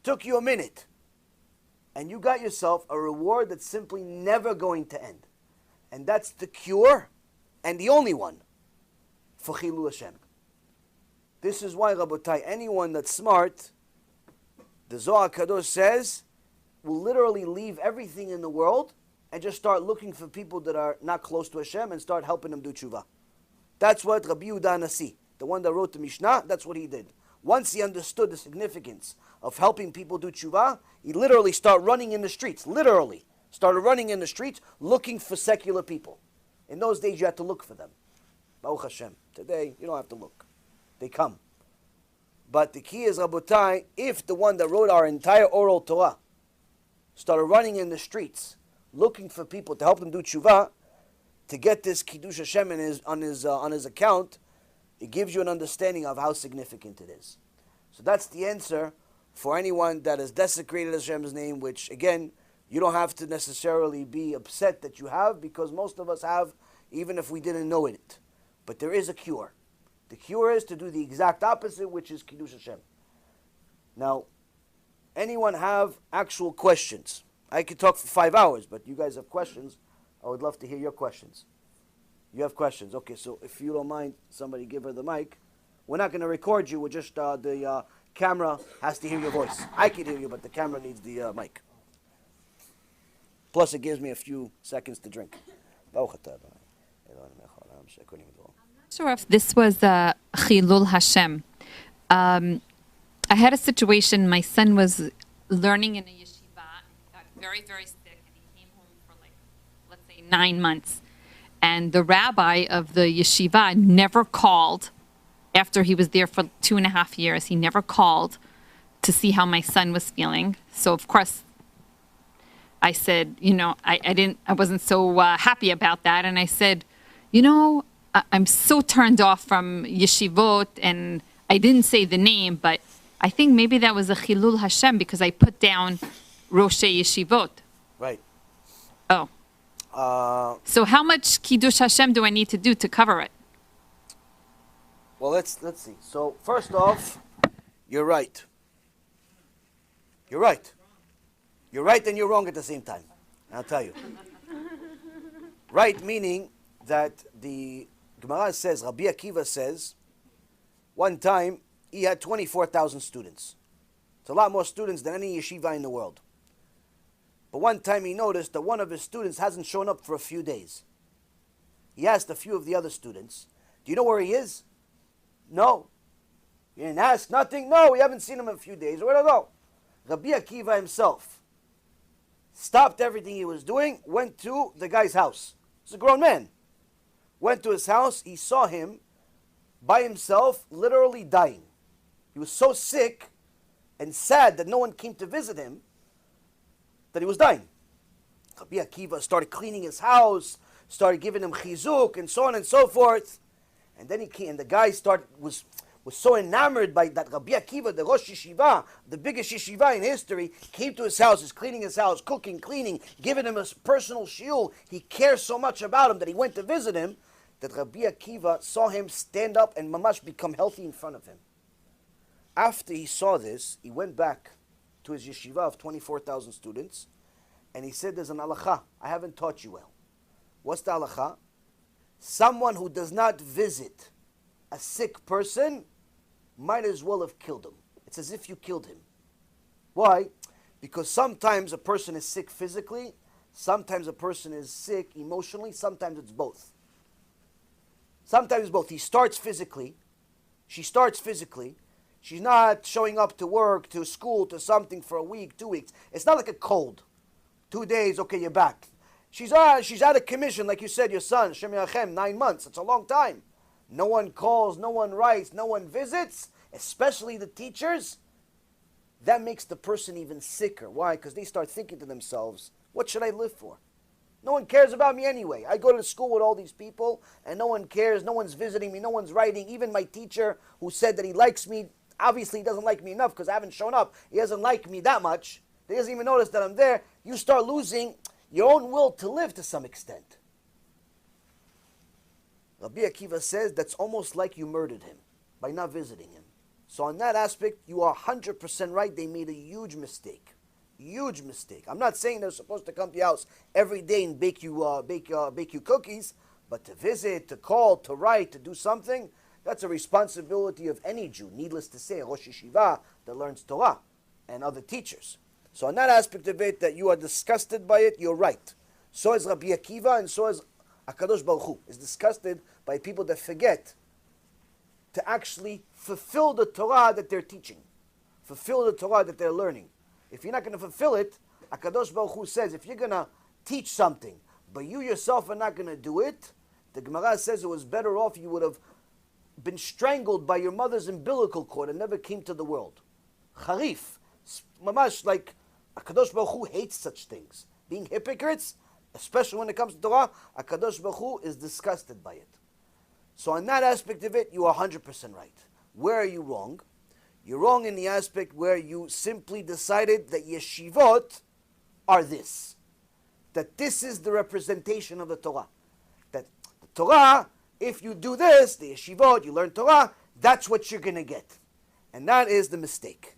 Took you a minute. And you got yourself a reward that's simply never going to end. And that's the cure and the only one for Chillul HaShem. This is why, Rabotai, anyone that's smart, the Zohar Kadosh says, will literally leave everything in the world and just start looking for people that are not close to Hashem and start helping them do tshuva. That's what Rabbi Yehuda HaNasi, the one that wrote the Mishnah, that's what he did. Once he understood the significance of helping people do tshuva, he literally started running in the streets, looking for secular people. In those days, you had to look for them. Baruch Hashem. Today, you don't have to look. They come. But the key is, Rabotai, if the one that wrote our entire oral Torah started running in the streets, looking for people to help him do tshuva, to get this Kiddush HaShem on his account, it gives you an understanding of how significant it is. So that's the answer for anyone that has desecrated Hashem's name, which, again, you don't have to necessarily be upset that you have, because most of us have, even if we didn't know it. But there is a cure. The cure is to do the exact opposite, which is Kiddush HaShem. Now, anyone have actual questions? I could talk for 5 hours, but you guys have questions. I would love to hear your questions. You have questions. Okay, so if you don't mind, somebody give her the mic. We're not going to record you. We're just, the camera has to hear your voice. I can hear you, but the camera needs the mic. Plus, it gives me a few seconds to drink. I'm not sure if this was Chillul HaShem. I had a situation, my son was learning in a yeshiva, and got very, very sick, and he came home for let's say 9 months. And the rabbi of the yeshiva never called after he was there for 2.5 years. He never called to see how my son was feeling. So, of course, I said, I wasn't so happy about that. And I said, I'm so turned off from yeshivot, and I didn't say the name, but I think maybe that was a Chillul HaShem because I put down Rosh Yeshivot. Right. Oh. So how much Kiddush HaShem do I need to do to cover it? Well, let's see. So first off, you're right. You're right. You're right and you're wrong at the same time. I'll tell you. Right meaning that the Gemara says, Rabbi Akiva says, one time he had 24,000 students. It's a lot more students than any yeshiva in the world. But one time he noticed that one of his students hasn't shown up for a few days. He asked a few of the other students, do you know where he is? No. You didn't ask? Nothing? No, we haven't seen him in a few days. Where to go? Rabbi Akiva himself stopped everything he was doing, went to the guy's house. He's a grown man. Went to his house, he saw him by himself, literally dying. He was so sick and sad that no one came to visit him that he was dying. Rabbi Akiva started cleaning his house, started giving him chizuk, and so on and so forth. And then he came, and the guy was so enamored by that Rabbi Akiva, the Rosh Yeshiva, the biggest yeshiva in history, came to his house, is cleaning his house, cooking, cleaning, giving him a personal shiur. He cares so much about him that he went to visit him, that Rabbi Akiva saw him stand up and mamash become healthy in front of him. After he saw this, he went back to his yeshiva of 24,000 students, and he said, there's an halacha I haven't taught you well. What's the halacha? Someone who does not visit a sick person might as well have killed him. It's as if you killed him. Why? Because sometimes a person is sick physically, sometimes a person is sick emotionally, sometimes it's both. Sometimes it's both. He starts physically, she starts physically, she's not showing up to work, to school, to something for a week, 2 weeks. It's not like a cold. 2 days, okay, you're back. She's out of commission, like you said, your son, Shem Yachem, 9 months. It's a long time. No one calls, no one writes, no one visits, especially the teachers. That makes the person even sicker. Why? Because they start thinking to themselves, what should I live for? No one cares about me anyway. I go to school with all these people, and no one cares, no one's visiting me, no one's writing. Even my teacher who said that he likes me, obviously he doesn't like me enough because I haven't shown up. He doesn't like me that much. He doesn't even notice that I'm there. You start losing your own will to live to some extent. Rabbi Akiva says that's almost like you murdered him by not visiting him. So on that aspect, you are 100% right. They made a huge mistake. Huge mistake. I'm not saying they're supposed to come to your house every day and bake you cookies, but to visit, to call, to write, to do something, That's a responsibility of any Jew, needless to say, Rosh Yeshivot that learns Torah and other teachers. So on that aspect of it, that you are disgusted by it, you're right. So is Rabbi Akiva, and so is HaKadosh Baruch Hu, is disgusted by people that forget to actually fulfill the Torah that they're teaching, fulfill the Torah that they're learning. If you're not going to fulfill it, HaKadosh Baruch Hu says, if you're going to teach something, but you yourself are not going to do it, the Gemara says it was better off you would have been strangled by your mother's umbilical cord and never came to the world. Charif, mamash, like HaKadosh Baruch Hu hates such things. Being hypocrites, especially when it comes to Torah, HaKadosh Baruch Hu is disgusted by it. So on that aspect of it, you are 100% right. Where are you wrong? You're wrong in the aspect where you simply decided that yeshivot are this. That this is the representation of the Torah. That the Torah, if you do this, the yeshivot, you learn Torah, that's what you're going to get. And that is the mistake.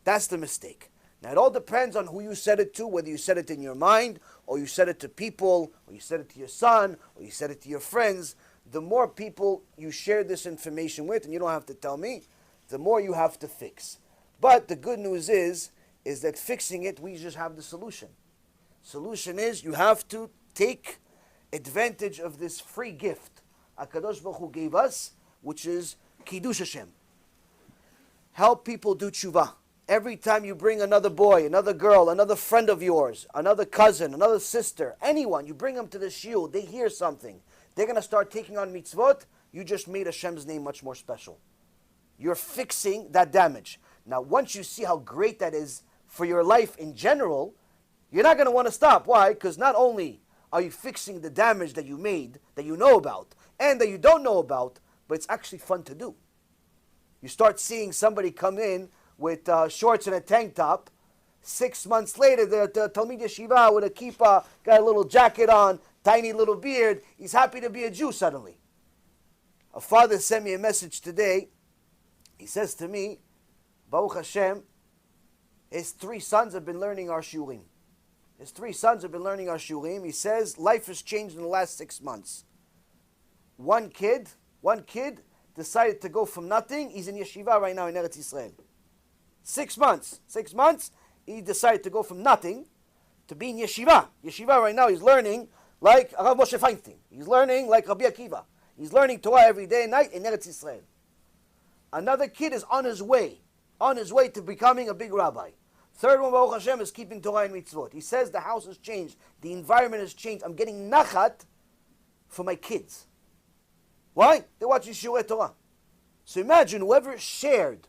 That's the mistake. Now it all depends on who you said it to, whether you said it in your mind, or you said it to people, or you said it to your son, or you said it to your friends. The more people you share this information with, and you don't have to tell me, the more you have to fix. But the good news is that fixing it, we just have the solution. Solution is you have to take advantage of this free gift HaKadosh Baruch Hu gave us, which is Kiddush HaShem. Help people do tshuva. Every time you bring another boy, another girl, another friend of yours, another cousin, another sister, anyone, you bring them to the shiur, they hear something. They're going to start taking on mitzvot. You just made Hashem's name much more special. You're fixing that damage. Now, once you see how great that is for your life in general, you're not going to want to stop. Why? Because not only are you fixing the damage that you made, that you know about, and that you don't know about, but it's actually fun to do. You start seeing somebody come in with shorts and a tank top. 6 months later, the Talmid Yeshiva with a kippah, got a little jacket on, tiny little beard. He's happy to be a Jew suddenly. A father sent me a message today. He says to me, Baruch Hashem, his 3 sons have been learning our shurim. His 3 sons have been learning our shurim. He says life has changed in the last 6 months. One kid decided to go from nothing. He's in yeshiva right now in Eretz Israel. 6 months. 6 months, he decided to go from nothing to be in yeshiva. Yeshiva right now, he's learning like Rav Moshe Feinstein. He's learning like Rabbi Akiva. He's learning Torah every day and night in Eretz Israel. Another kid is on his way to becoming a big rabbi. Third one, Baruch Hashem, is keeping Torah and mitzvot. He says the house has changed, the environment has changed. I'm getting nachat for my kids. Why? They're watching Shiurei Torah. So imagine whoever shared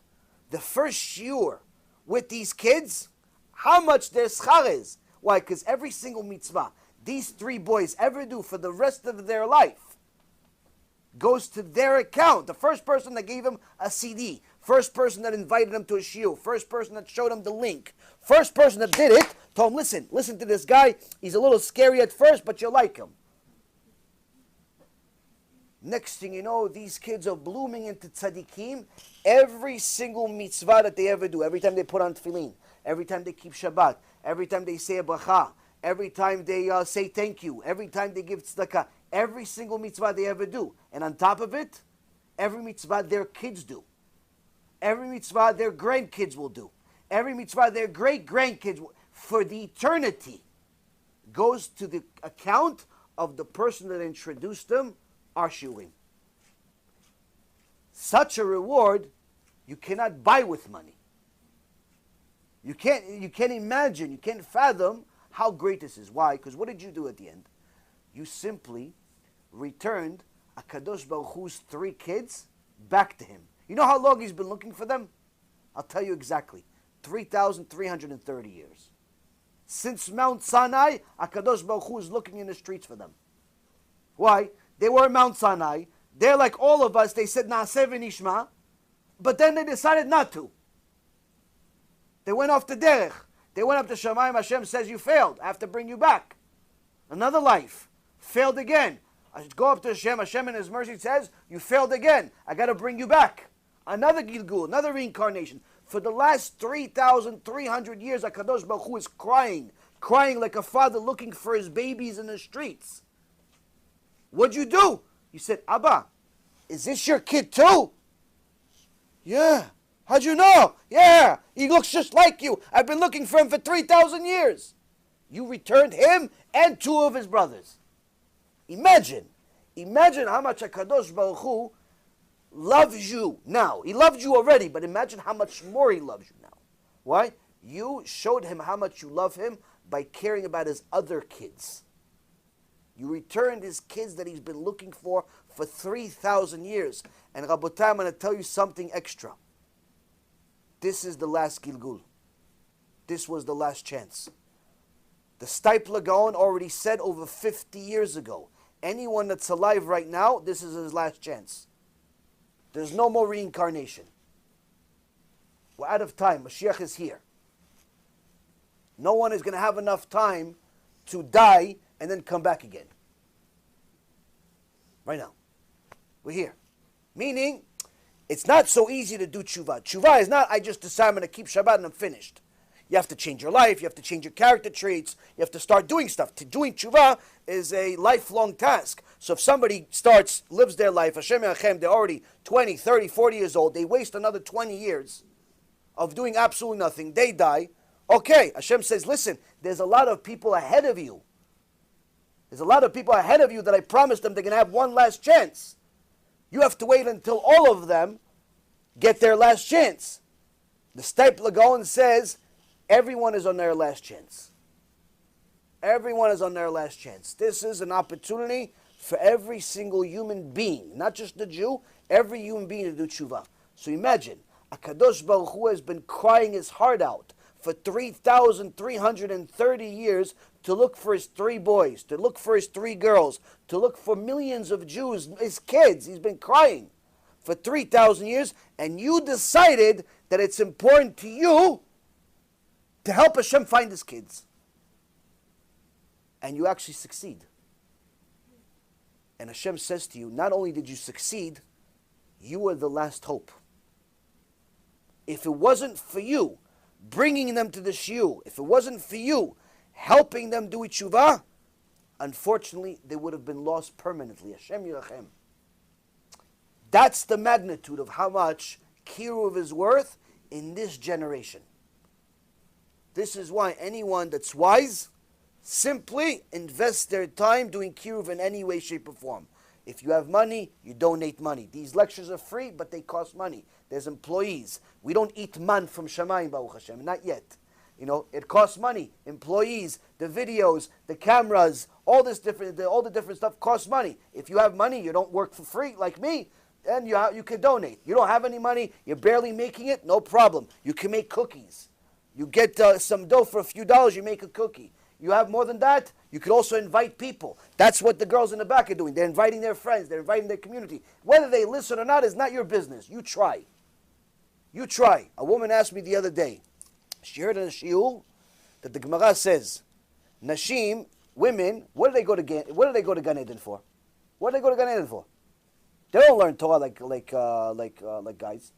the first shiur with these kids, how much their schar is. Why? Because every single mitzvah these 3 boys ever do for the rest of their life goes to their account. The first person that gave him a CD, first person that invited him to a shiur, first person that showed him the link, first person that did it, told him, listen to this guy. He's a little scary at first, but you'll like him. Next thing you know, these kids are blooming into tzaddikim. Every single mitzvah that they ever do, every time they put on tefillin, every time they keep Shabbat, every time they say a bracha, every time they say thank you, every time they give tzedakah, every single mitzvah they ever do. And on top of it, every mitzvah their kids do. Every mitzvah their grandkids will do. Every mitzvah their great-grandkids will, for the eternity, goes to the account of the person that introduced them, our shurim. Such a reward you cannot buy with money. You can't imagine, you can't fathom how great this is. Why? Because what did you do at the end? You simply returned HaKadosh Baruch Hu's 3 kids back to him. You know how long he's been looking for them? I'll tell you exactly. 3,330 years. Since Mount Sinai, HaKadosh Baruch Hu is looking in the streets for them. Why? They were Mount Sinai. They're like all of us. They said, Na'aseh v'nishma. But then they decided not to. They went off the derech. They went up to Shamayim. Hashem says, you failed. I have to bring you back. Another life. Failed again. I go up to Hashem. Hashem in His mercy says, you failed again. I got to bring you back. Another Gilgul, another reincarnation. For the last 3,300 years, HaKadosh Baruch Hu is crying like a father looking for his babies in the streets. What'd you do? You said, Abba, is this your kid too? Yeah. How'd you know? Yeah, he looks just like you. I've been looking for him for 3,000 years. You returned him and 2 of his brothers. Imagine how much HaKadosh Baruch Hu loves you now. He loved you already, but imagine how much more he loves you now. Why? You showed him how much you love him by caring about his other kids. You returned his kids that he's been looking for 3,000 years. And Rabotai, I'm going to tell you something extra. This is the last Gilgul. This was the last chance. The Stipler Gaon already said over 50 years ago, anyone that's alive right now, this is his last chance. There's no more reincarnation. We're out of time. Mashiach is here. No one is going to have enough time to die and then come back again. Right now. We're here. Meaning, it's not so easy to do tshuva. Tshuva is not, I just decide I'm going to keep Shabbat and I'm finished. You have to change your life. You have to change your character traits. You have to start doing stuff. Doing tshuva is a lifelong task. So if somebody lives their life, Hashem Yachem, they're already 20, 30, 40 years old. They waste another 20 years of doing absolutely nothing. They die. Okay, Hashem says, listen, there's a lot of people ahead of you. There's a lot of people ahead of you that I promised them they're going to have one last chance. You have to wait until all of them get their last chance. The Stipler Gaon says, everyone is on their last chance. Everyone is on their last chance. This is an opportunity for every single human being, not just the Jew, every human being to do tshuva. So imagine, HaKadosh Baruch Hu has been crying his heart out for 3,330 years to look for his 3 boys, to look for his 3 girls, to look for millions of Jews, his kids. He's been crying for 3,000 years, and you decided that it's important to you to help Hashem find his kids. And you actually succeed. And Hashem says to you, not only did you succeed, you are the last hope. If it wasn't for you bringing them to the shiur, if it wasn't for you helping them do tshuva, unfortunately, they would have been lost permanently. Hashem Yirachem. That's the magnitude of how much Kiruv is worth in this generation. This is why anyone that's wise simply invests their time doing Kiruv in any way, shape, or form. If you have money, you donate money. These lectures are free, but they cost money. There's employees. We don't eat man from Shamayim, Baruch Hashem, not yet. You know, it costs money. Employees, the videos, the cameras, all the different stuff costs money. If you have money, you don't work for free like me, then you can donate. You don't have any money, you're barely making it, no problem. You can make cookies. You get some dough for a few dollars, you make a cookie. You have more than that, you could also invite people. That's what the girls in the back are doing. They're inviting their friends, they're inviting their community. Whether they listen or not is not your business. You try. You try. A woman asked me the other day, she heard in a shiur that the Gemara says, Nashim, women, what do they go to Gan Eden for? What do they go to Gan Eden for? They don't learn Torah like guys.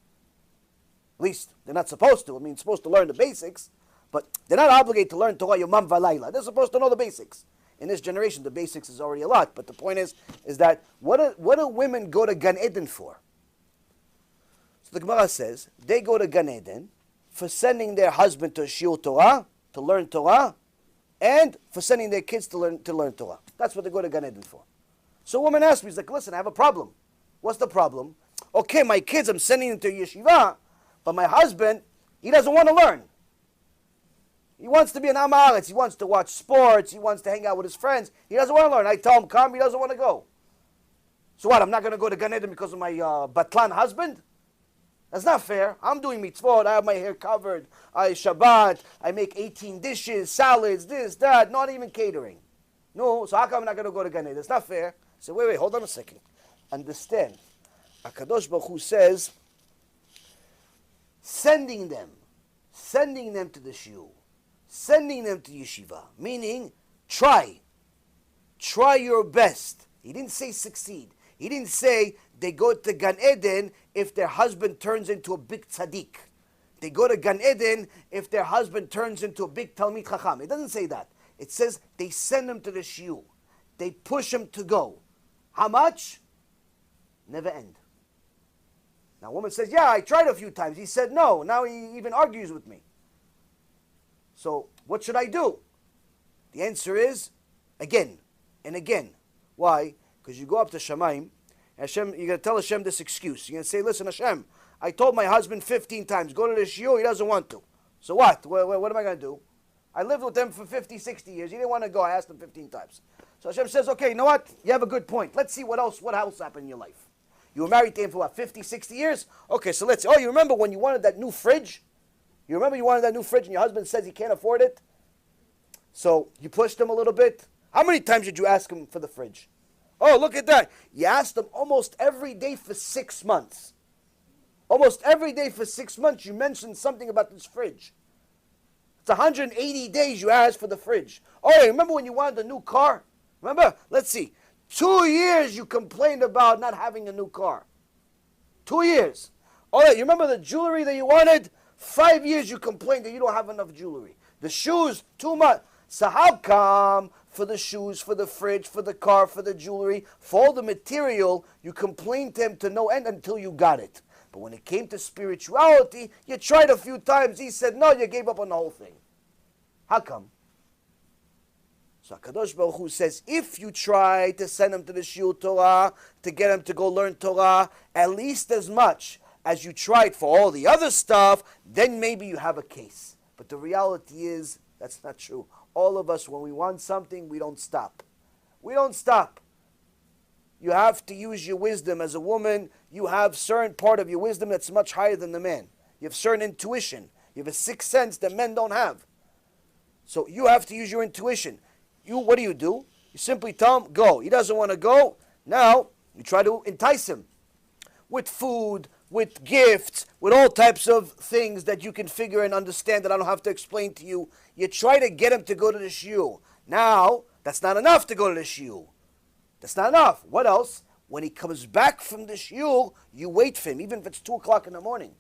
At least they're not supposed to. I mean, supposed to learn the basics, but they're not obligated to learn Torah Yomam Valayla. They're supposed to know the basics. In this generation, the basics is already a lot. But the point is that what do women go to Gan Eden for? So the Gemara says they go to Gan Eden for sending their husband to shiur Torah, to learn Torah, and for sending their kids to learn Torah. That's what they go to Gan Eden for. So a woman asked me, she's like, listen, I have a problem. What's the problem? Okay, my kids, I'm sending them to yeshiva, but my husband, he doesn't want to learn. He wants to be an Am Haaretz. He wants to watch sports. He wants to hang out with his friends. He doesn't want to learn. I tell him, come, he doesn't want to go. So what, I'm not going to go to Gan Eden because of my Batlan husband? That's not fair. I'm doing mitzvot. I have my hair covered. I Shabbat. I make 18 dishes, salads, this, that, not even catering. No, so how come I'm not going to go to Gan Eden? It's not fair. I said, wait, hold on a second. Understand. HaKadosh Baruch Hu says, sending them to the shiur, sending them to yeshiva, meaning try your best. He didn't say succeed. He didn't say they go to Gan Eden if their husband turns into a big tzaddik. They go to Gan Eden if their husband turns into a big Talmid Chacham. It doesn't say that. It says they send them to the shiur. They push them to go. How much? Never end. Now, a woman says, yeah, I tried a few times. He said no. Now he even argues with me. So, what should I do? The answer is, again and again. Why? Because you go up to Shamayim, Hashem, you're going to tell Hashem this excuse. You're going to say, listen, Hashem, I told my husband 15 times, go to the shiur, he doesn't want to. So what? What am I going to do? I lived with him for 50, 60 years. He didn't want to go. I asked him 15 times. So Hashem says, okay, you know what? You have a good point. Let's see what else happened in your life. You were married to him for what, 50, 60 years? Okay, so let's see. Oh, you remember when you wanted that new fridge? You remember you wanted that new fridge and your husband says he can't afford it? So you pushed him a little bit. How many times did you ask him for the fridge? Oh, look at that. You asked him almost every day for 6 months. Almost every day for 6 months you mentioned something about this fridge. It's 180 days you asked for the fridge. Oh, yeah, remember when you wanted a new car? Remember? Let's see. 2 years you complained about not having a new car. 2 years. Oh, yeah, you remember the jewelry that you wanted? 5 years you complained that you don't have enough jewelry. The shoes, 2 months. So how come for the shoes, for the fridge, for the car, for the jewelry, for all the material, you complained to him to no end until you got it? But when it came to spirituality, you tried a few times. He said, no, you gave up on the whole thing. How come? So HaKadosh Baruch Hu says, if you try to send him to the Shiur Torah, to get him to go learn Torah, at least as much as you tried for all the other stuff, then maybe you have a case. But the reality is, that's not true. All of us, when we want something, we don't stop. We don't stop. You have to use your wisdom. As a woman, you have certain part of your wisdom that's much higher than the man. You have certain intuition. You have a sixth sense that men don't have. So you have to use your intuition. What do? You simply tell him, go. He doesn't want to go. Now, you try to entice him with food, with gifts, with all types of things that you can figure and understand that I don't have to explain to you. You try to get him to go to the shiur. Now, that's not enough to go to the shiur. That's not enough. What else? When he comes back from the shiur, you wait for him, even if it's 2 o'clock in the morning.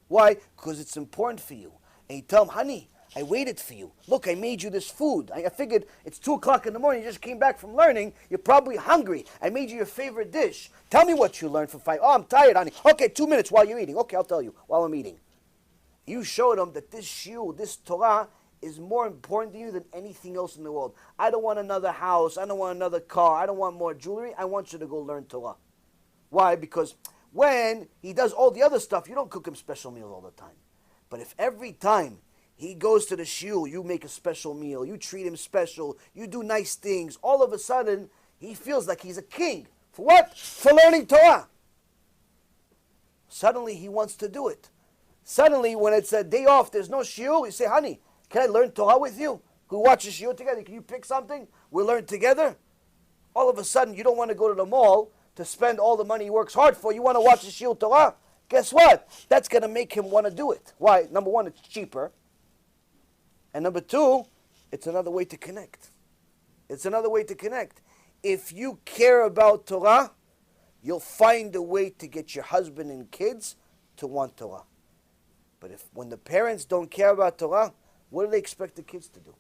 Why? Because it's important for you. And you tell him, honey, I waited for you. Look, I made you this food. I figured it's 2 o'clock in the morning. You just came back from learning. You're probably hungry. I made you your favorite dish. Tell me what you learned for 5. Oh, I'm tired, honey. Okay, 2 minutes while you're eating. Okay, I'll tell you while I'm eating. You showed them that this shiur, this Torah, is more important to you than anything else in the world. I don't want another house. I don't want another car. I don't want more jewelry. I want you to go learn Torah. Why? Because when he does all the other stuff, you don't cook him special meals all the time. But if every time he goes to the shiur, you make a special meal, you treat him special, you do nice things, all of a sudden, he feels like he's a king. For what? For learning Torah. Suddenly, he wants to do it. Suddenly, when it's a day off, there's no shiur, you say, honey, can I learn Torah with you? Can we watch a shiur together? Can you pick something? We'll learn together. All of a sudden, you don't want to go to the mall to spend all the money he works hard for. You want to watch a shiur Torah? Guess what? That's going to make him want to do it. Why? Number one, it's cheaper. And number two, it's another way to connect. It's another way to connect. If you care about Torah, you'll find a way to get your husband and kids to want Torah. But when the parents don't care about Torah, what do they expect the kids to do?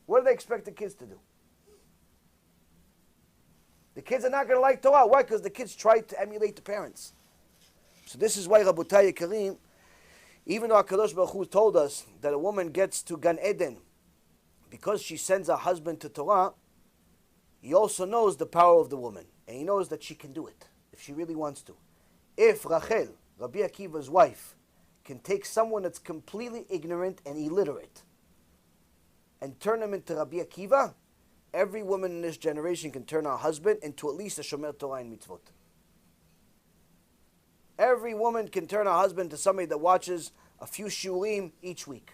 What do they expect the kids to do? The kids are not going to like Torah. Why? Because the kids try to emulate the parents. So this is why Rabotai Karim, even though HaKadosh Baruch Hu told us that a woman gets to Gan Eden because she sends her husband to Torah, he also knows the power of the woman. And he knows that she can do it if she really wants to. If Rachel, Rabbi Akiva's wife, can take someone that's completely ignorant and illiterate and turn him into Rabbi Akiva, every woman in this generation can turn her husband into at least a Shomer Torah and Mitzvot. Every woman can turn her husband to somebody that watches a few shiurim each week.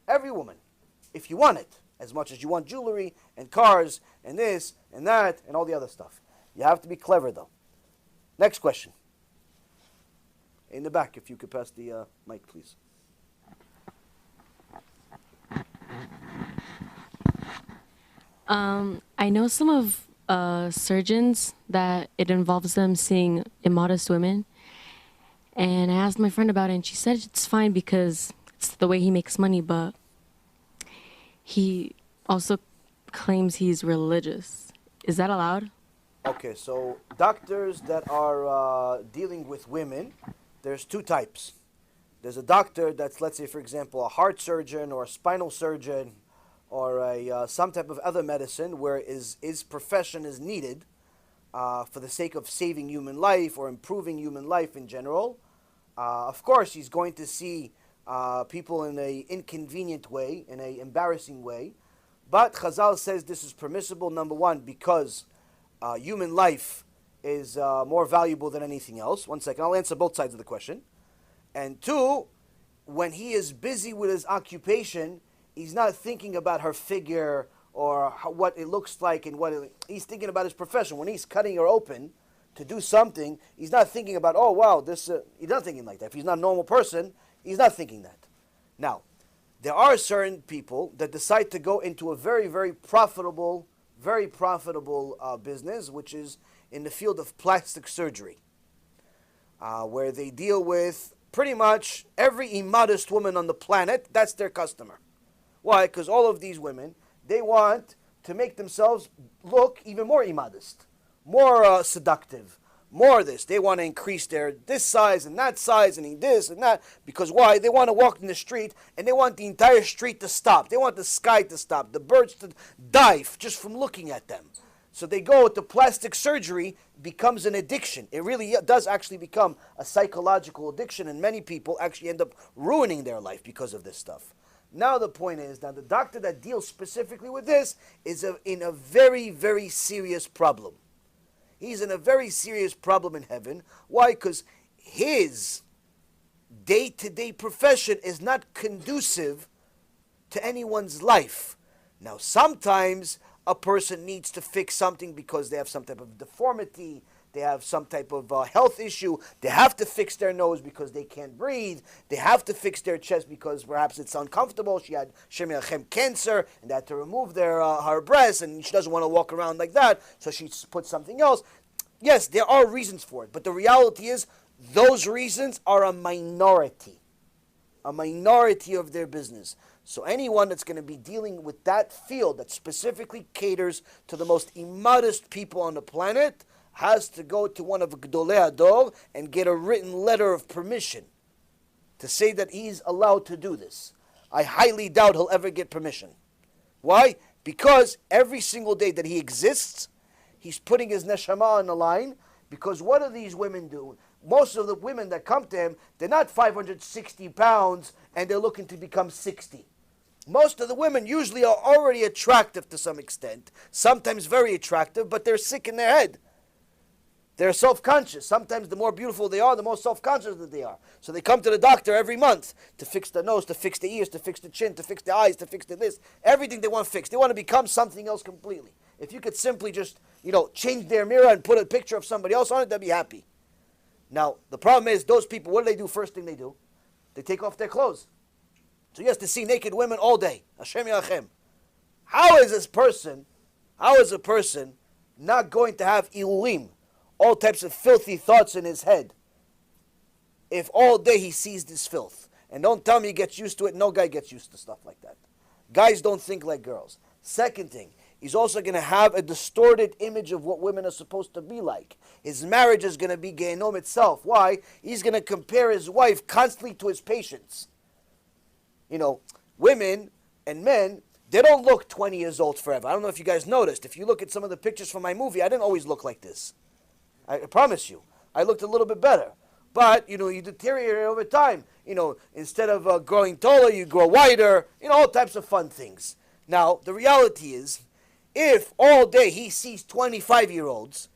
Every woman, if you want it, as much as you want jewelry and cars and this and that and all the other stuff. You have to be clever, though. Next question. In the back, if you could pass the mic, please. I know some of surgeons that it involves them seeing immodest women. And I asked my friend about it, and she said it's fine because it's the way he makes money, but he also claims he's religious. Is that allowed? Okay, so doctors that are dealing with women, there's two types. There's a doctor that's, let's say, for example, a heart surgeon or a spinal surgeon or some type of other medicine where his profession is needed for the sake of saving human life or improving human life in general. Of course, he's going to see people in an inconvenient way, in an embarrassing way. But Chazal says this is permissible, number one, because human life is more valuable than anything else. One second, I'll answer both sides of the question. And two, when he is busy with his occupation, he's not thinking about her figure or what it looks like and he's thinking about his profession. When he's cutting her open to do something, he's not thinking about, oh wow, this. He's not thinking like that. If he's not a normal person, he's not thinking that. Now, there are certain people that decide to go into a very, very profitable business, which is in the field of plastic surgery, where they deal with pretty much every immodest woman on the planet. That's their customer. Why? Because all of these women, they want to make themselves look even more immodest, more seductive, more this. They want to increase their this size and this and that. Because why? They want to walk in the street and they want the entire street to stop. They want the sky to stop, the birds to die just from looking at them. So they go with the plastic surgery, becomes an addiction. It really does actually become a psychological addiction, and many people actually end up ruining their life because of this stuff. Now the point is, now the doctor that deals specifically with this is in a very, very serious problem. He's in a very serious problem in heaven. Why? Because his day-to-day profession is not conducive to anyone's life. Now sometimes a person needs to fix something because they have some type of deformity, they have some type of health issue, they have to fix their nose because they can't breathe, they have to fix their chest because perhaps it's uncomfortable, she had cancer, and they had to remove her breast, and she doesn't want to walk around like that, so she put something else. Yes, there are reasons for it, but the reality is, those reasons are a minority of their business. So anyone that's going to be dealing with that field that specifically caters to the most immodest people on the planet has to go to one of Gdolei Ador and get a written letter of permission to say that he's allowed to do this. I highly doubt he'll ever get permission. Why? Because every single day that he exists, he's putting his neshama on the line, because what do these women do? Most of the women that come to him, they're not 560 pounds and they're looking to become 60. Most of the women usually are already attractive to some extent, sometimes very attractive, but they're sick in their head. They're self-conscious. Sometimes the more beautiful they are, the more self-conscious that they are. So they come to the doctor every month to fix the nose, to fix the ears, to fix the chin, to fix the eyes, to fix the this. Everything they want fixed. They want to become something else completely. If you could simply just, change their mirror and put a picture of somebody else on it, they'd be happy. Now, the problem is, those people, what do they do? First thing they do, they take off their clothes. So he has to see naked women all day. Hashem Yachem. How is a person not going to have ilulim, all types of filthy thoughts in his head, if all day he sees this filth? And don't tell me he gets used to it. No guy gets used to stuff like that. Guys don't think like girls. Second thing, he's also going to have a distorted image of what women are supposed to be like. His marriage is going to be Gehenom itself. Why? He's going to compare his wife constantly to his patients. Women and men, they don't look 20 years old forever. I don't know if you guys noticed. If you look at some of the pictures from my movie, I didn't always look like this. I promise you. I looked a little bit better. But, you deteriorate over time. Instead of growing taller, you grow wider. All types of fun things. Now, the reality is, if all day he sees 25-year-olds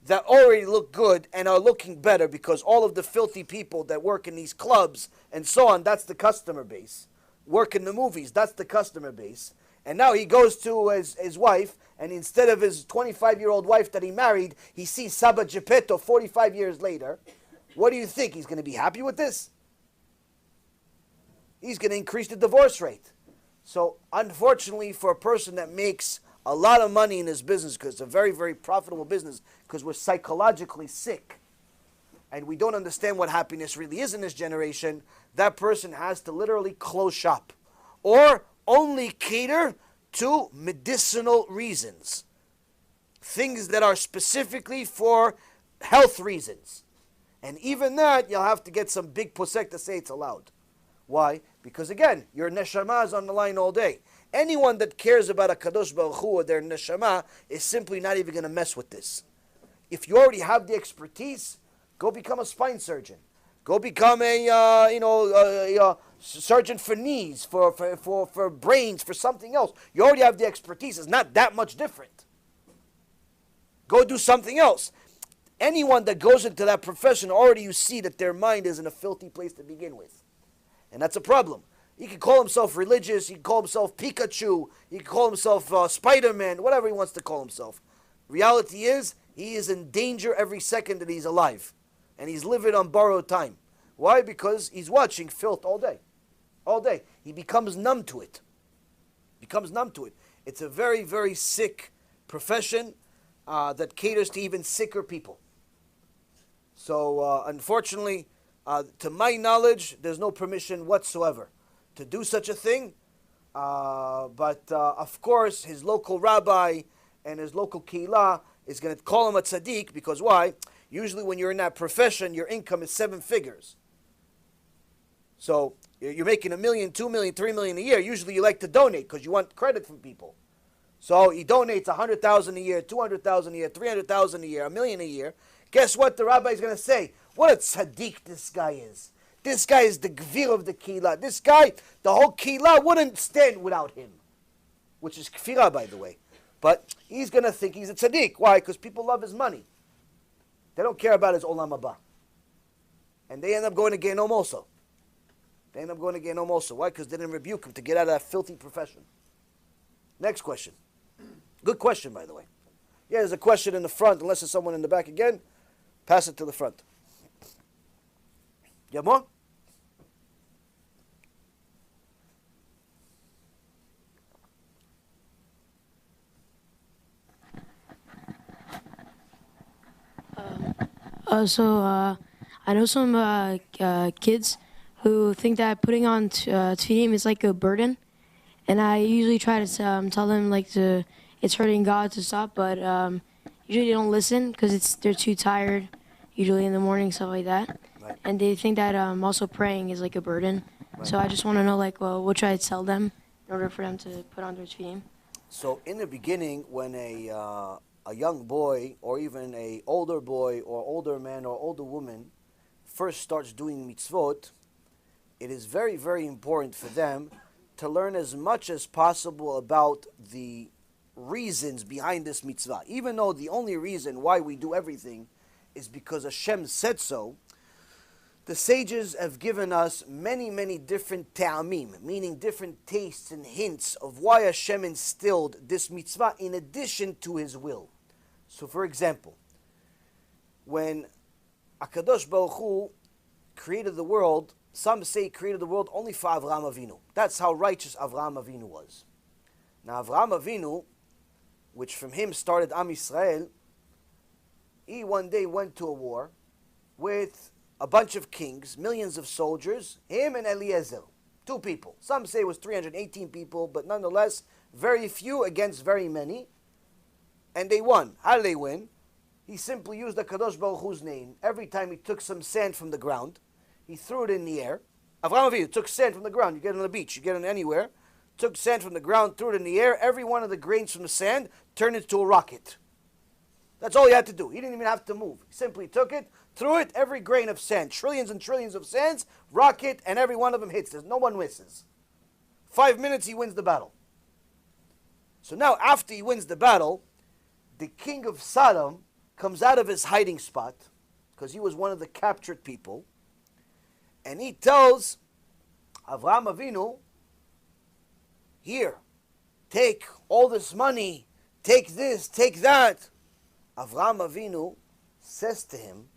that already look good and are looking better because all of the filthy people that work in these clubs and so on, that's the customer base. Work in the movies, that's the customer base. And now he goes to his wife, and instead of his 25-year-old wife that he married, he sees Saba Geppetto 45 years later. What do you think? He's going to be happy with this? He's going to increase the divorce rate. So, unfortunately, for a person that makes a lot of money in his business, because it's a very, very profitable business, because we're psychologically sick, and we don't understand what happiness really is in this generation, that person has to literally close shop or only cater to medicinal reasons. things that are specifically for health reasons. And even that, you'll have to get some big posek to say it's allowed. Why? Because again, your neshama is on the line all day. Anyone that cares about a Kadosh Baruch Hu or their neshama is simply not even going to mess with this. If you already have the expertise, go become a spine surgeon. Go become a surgeon for knees, for brains, for something else. You already have the expertise. It's not that much different. Go do something else. Anyone that goes into that profession, already you see that their mind is in a filthy place to begin with. And that's a problem. He can call himself religious, he can call himself Pikachu, he can call himself Spider-Man, whatever he wants to call himself. Reality is, he is in danger every second that he's alive. And he's living on borrowed time. Why? Because he's watching filth all day. All day. He becomes numb to it. It's a very, very sick profession that caters to even sicker people. So, unfortunately, to my knowledge, there's no permission whatsoever to do such a thing. But of course, his local rabbi and his local keilah is going to call him a tzaddik because why? Usually when you're in that profession, your income is 7 figures. So you're making $1 million, $2 million, $3 million a year. Usually you like to donate because you want credit from people. So he donates $100,000 a year, $200,000 a year, $300,000 a year, $1 million a year. Guess what the rabbi is going to say? What a tzaddik this guy is. This guy is the gvir of the keilah. This guy, the whole keilah wouldn't stand without him. Which is kfirah, by the way. But he's going to think he's a tzaddik. Why? Because people love his money. They don't care about his olam haba. And they end up going to Gehinom also. Why? Because they didn't rebuke him to get out of that filthy profession. Next question. Good question, by the way. Yeah, there's a question in the front. Unless there's someone in the back again, pass it to the front. You have more? I know some kids who think that putting on tefillin is like a burden, and I usually try to tell them it's hurting God to stop, but usually they don't listen because they're too tired, usually in the morning, stuff like that, Right. and they think that also praying is like a burden. Right. So I just want to know what should I tell them in order for them to put on their tefillin? So in the beginning, when a young boy or even a older boy or older man or older woman first starts doing mitzvot, it is very, very important for them to learn as much as possible about the reasons behind this mitzvah. Even though the only reason why we do everything is because Hashem said so, the sages have given us many, many different ta'amim, meaning different tastes and hints of why Hashem instilled this mitzvah in addition to His will. So, for example, when HaKadosh Baruch Hu created the world, some say He created the world only for Avraham Avinu. That's how righteous Avraham Avinu was. Now, Avraham Avinu, which from him started Am Yisrael, he one day went to a war with a bunch of kings, millions of soldiers, him and Eliezer, 2 people. Some say it was 318 people, but nonetheless, very few against very many. And they won. How did they win? He simply used the Kadosh Baruch Hu's name. Every time he took some sand from the ground, he threw it in the air. Avraham Avinu took sand from the ground. You get it on the beach, you get it anywhere. Took sand from the ground, threw it in the air. Every one of the grains from the sand turned into a rocket. That's all he had to do. He didn't even have to move. He simply took it, threw it, every grain of sand, trillions and trillions of sands, rocket, and every one of them hits. There's no one misses. 5 minutes, he wins the battle. So now, after he wins the battle, the king of Sodom comes out of his hiding spot, because he was one of the captured people, and he tells Avraham Avinu, here, take all this money, take this, take that. Avraham Avinu says to him,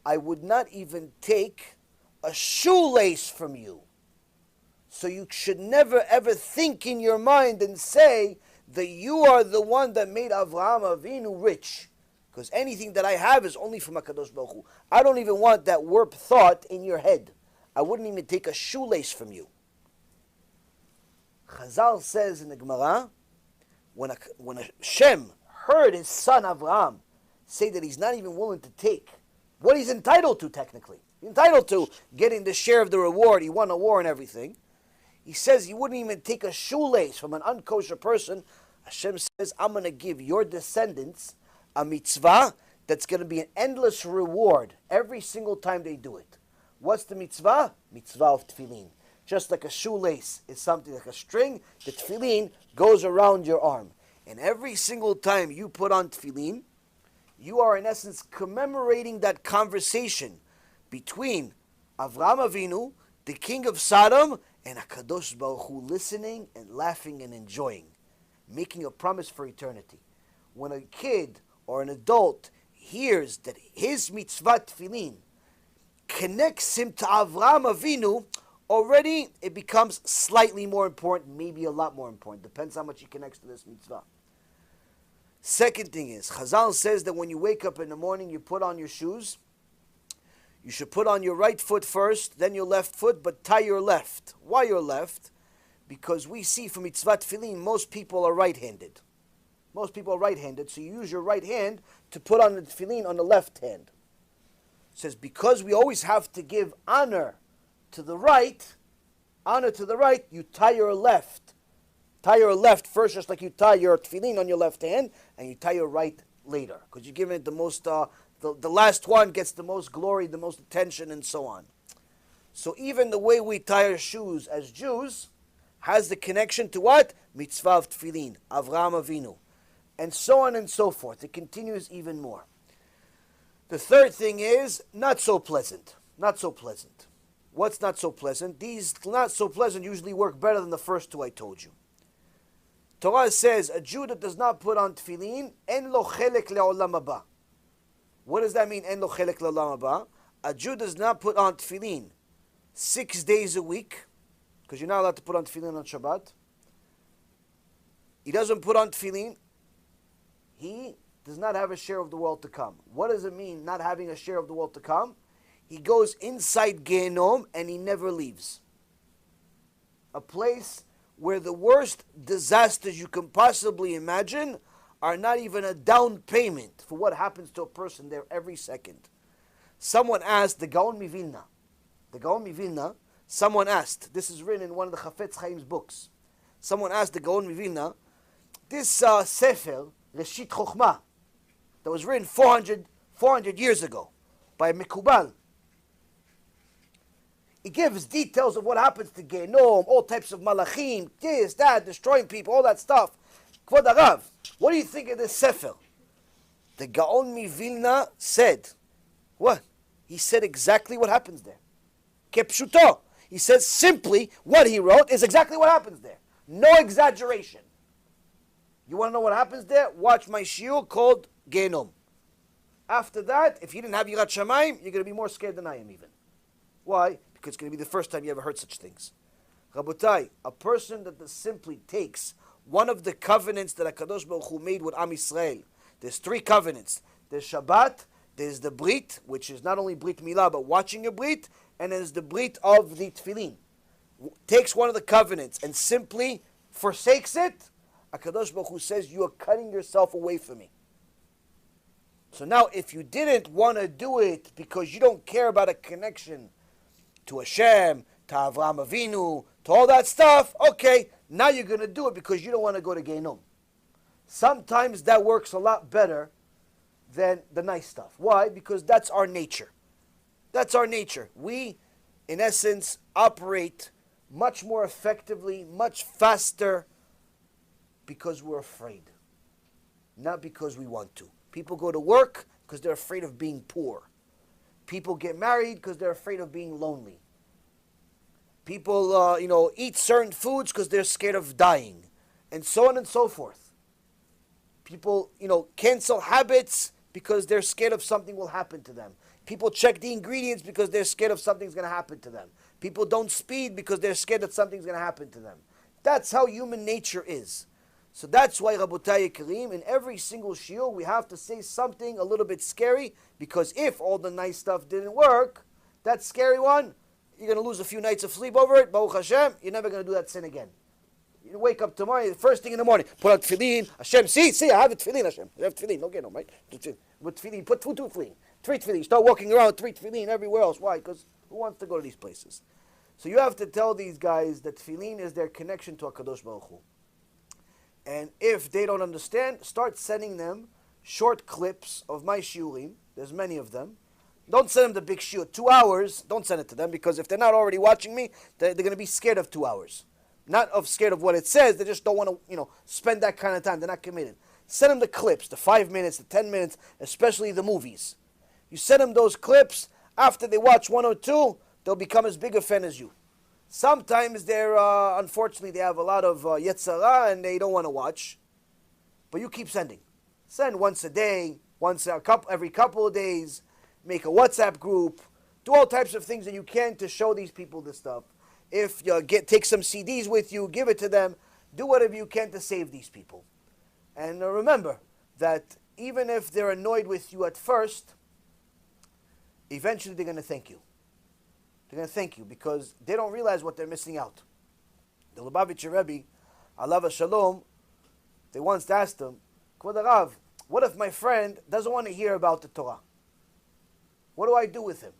I would not even take a shoelace from you. So you should never ever think in your mind and say that you are the one that made Avraham Avinu rich. Because anything that I have is only from HaKadosh Baruch Hu. I don't even want that warped thought in your head. I wouldn't even take a shoelace from Chazal says in the Gemara, when Hashem heard his son Avraham say that he's not even willing to take what he's entitled to technically. He's entitled to getting the share of the reward. He won a war and everything. He says he wouldn't even take a shoelace from an unkosher person. Hashem says, I'm going to give your descendants a mitzvah that's going to be an endless reward every single time they do it. What's the mitzvah? Mitzvah of tefillin. Just like a shoelace is something like a string, the tefillin goes around your arm. And every single time you put on tefillin, you are in essence commemorating that conversation between Avraham Avinu, the king of Sodom, and HaKadosh Baruch Hu, listening and laughing and enjoying, making a promise for eternity. When a kid or an adult hears that his mitzvah tefillin connects him to Avraham Avinu, already it becomes slightly more important, maybe a lot more important. Depends how much he connects to this mitzvah. Second thing is, Chazal says that when you wake up in the morning, you put on your shoes. You should put on your right foot first, then your left foot, but tie your left. Why your left? Because we see from mitzvah tefillin, most people are right-handed. Most people are right-handed, so you use your right hand to put on the tefillin on the left hand. It says, because we always have to give honor to the right, you tie your left. Tie your left first, just like you tie your tefillin on your left hand, and you tie your right later. Because you're giving it the most, the last one gets the most glory, the most attention, and so on. So even the way we tie our shoes as Jews has the connection to what? Mitzvah of tefillin, Avraham Avinu. And so on and so forth. It continues even more. The third thing is not so pleasant. Not so pleasant. What's not so pleasant? These not so pleasant usually work better than the first two I told you. Torah says a Jew that does not put on tefillin, en lo chelek le'olam haba. What does that mean, en lo chelek le'olam haba? A Jew does not put on tefillin 6 days a week, because you're not allowed to put on tefillin on Shabbat. He doesn't put on tefillin. He does not have a share of the world to come. What does it mean, not having a share of the world to come? He goes inside Gehenom and he never leaves. A place where the worst disasters you can possibly imagine are not even a down payment for what happens to a person there every second. Someone asked the Gaon Mivilna, someone asked, this is written in one of the Chafetz Chaim's books, someone asked the Gaon Mivilna, this Sefer, Reshit Chochmah, that was written 400 years ago by Mekubal, it gives details of what happens to Gehenom, all types of malachim, this, that, destroying people, all that stuff. Kvod Arav, what do you think of this Sefer? The Gaon Mivilna said, what? He said exactly what happens there. Kepshuto. He says simply what he wrote is exactly what happens there. No exaggeration. You want to know what happens there? Watch my shiur called Gehenom. After that, if you didn't have Yirat Shamayim, you're going to be more scared than I am even. Why? Because it's going to be the first time you ever heard such things. Rabotai, a person that simply takes one of the covenants that HaKadosh Baruch Hu made with Am Yisrael. There's 3 covenants. There's Shabbat, there's the Brit, which is not only Brit Milah, but watching a Brit, and there's the Brit of the Tefillin. Takes one of the covenants and simply forsakes it, HaKadosh Baruch Hu says, you are cutting yourself away from me. So now, if you didn't want to do it because you don't care about a connection to Hashem, to Avraham Avinu, to all that stuff, okay, now you're going to do it because you don't want to go to Gehenom. Sometimes that works a lot better than the nice stuff. Why? Because that's our nature. That's our nature. We, in essence, operate much more effectively, much faster, because we're afraid, not because we want to. People go to work because they're afraid of being poor. People get married because they're afraid of being lonely. People, eat certain foods because they're scared of dying, and so on and so forth. People, cancel habits because they're scared of something will happen to them. People check the ingredients because they're scared of something's going to happen to them. People don't speed because they're scared that something's going to happen to them. That's how human nature is. So that's why, Rabotai Kareem, in every single shiur, we have to say something a little bit scary, because if all the nice stuff didn't work, that scary one, you're going to lose a few nights of sleep over it, Baruch Hashem, you're never going to do that sin again. You wake up tomorrow, first thing in the morning, put out tefillin. Hashem, see, I have a tefillin, Hashem. I have tefillin, don't get them, right? With tefillin, put two tefillin. 3 tefillin. Start walking around 3 tefillin everywhere else. Why? Because who wants to go to these places? So you have to tell these guys that tefillin is their connection to HaKadosh Baruch Hu. And if they don't understand, start sending them short clips of my shiurim. There's many of them. Don't send them the big shiur. 2 hours, don't send it to them, because if they're not already watching me, they're going to be scared of 2 hours. Not scared of what it says, they just don't want to, spend that kind of time. They're not committed. Send them the clips, the 5 minutes, the 10 minutes, especially the movies. You send them those clips. After they watch 1 or 2, they'll become as big a fan as you. Sometimes they're, unfortunately, they have a lot of yetzara and they don't want to watch. But you keep sending. Send once a day, every couple of days. Make a WhatsApp group. Do all types of things that you can to show these people this stuff. If you take some CDs with you, give it to them. Do whatever you can to save these people. And remember that even if they're annoyed with you at first, eventually they're going to thank you. They're going to thank you because they don't realize what they're missing out. The Lubavitcher Rebbe, Alav Shalom, they once asked him, Kvod Rav, what if my friend doesn't want to hear about the Torah? What do I do with him?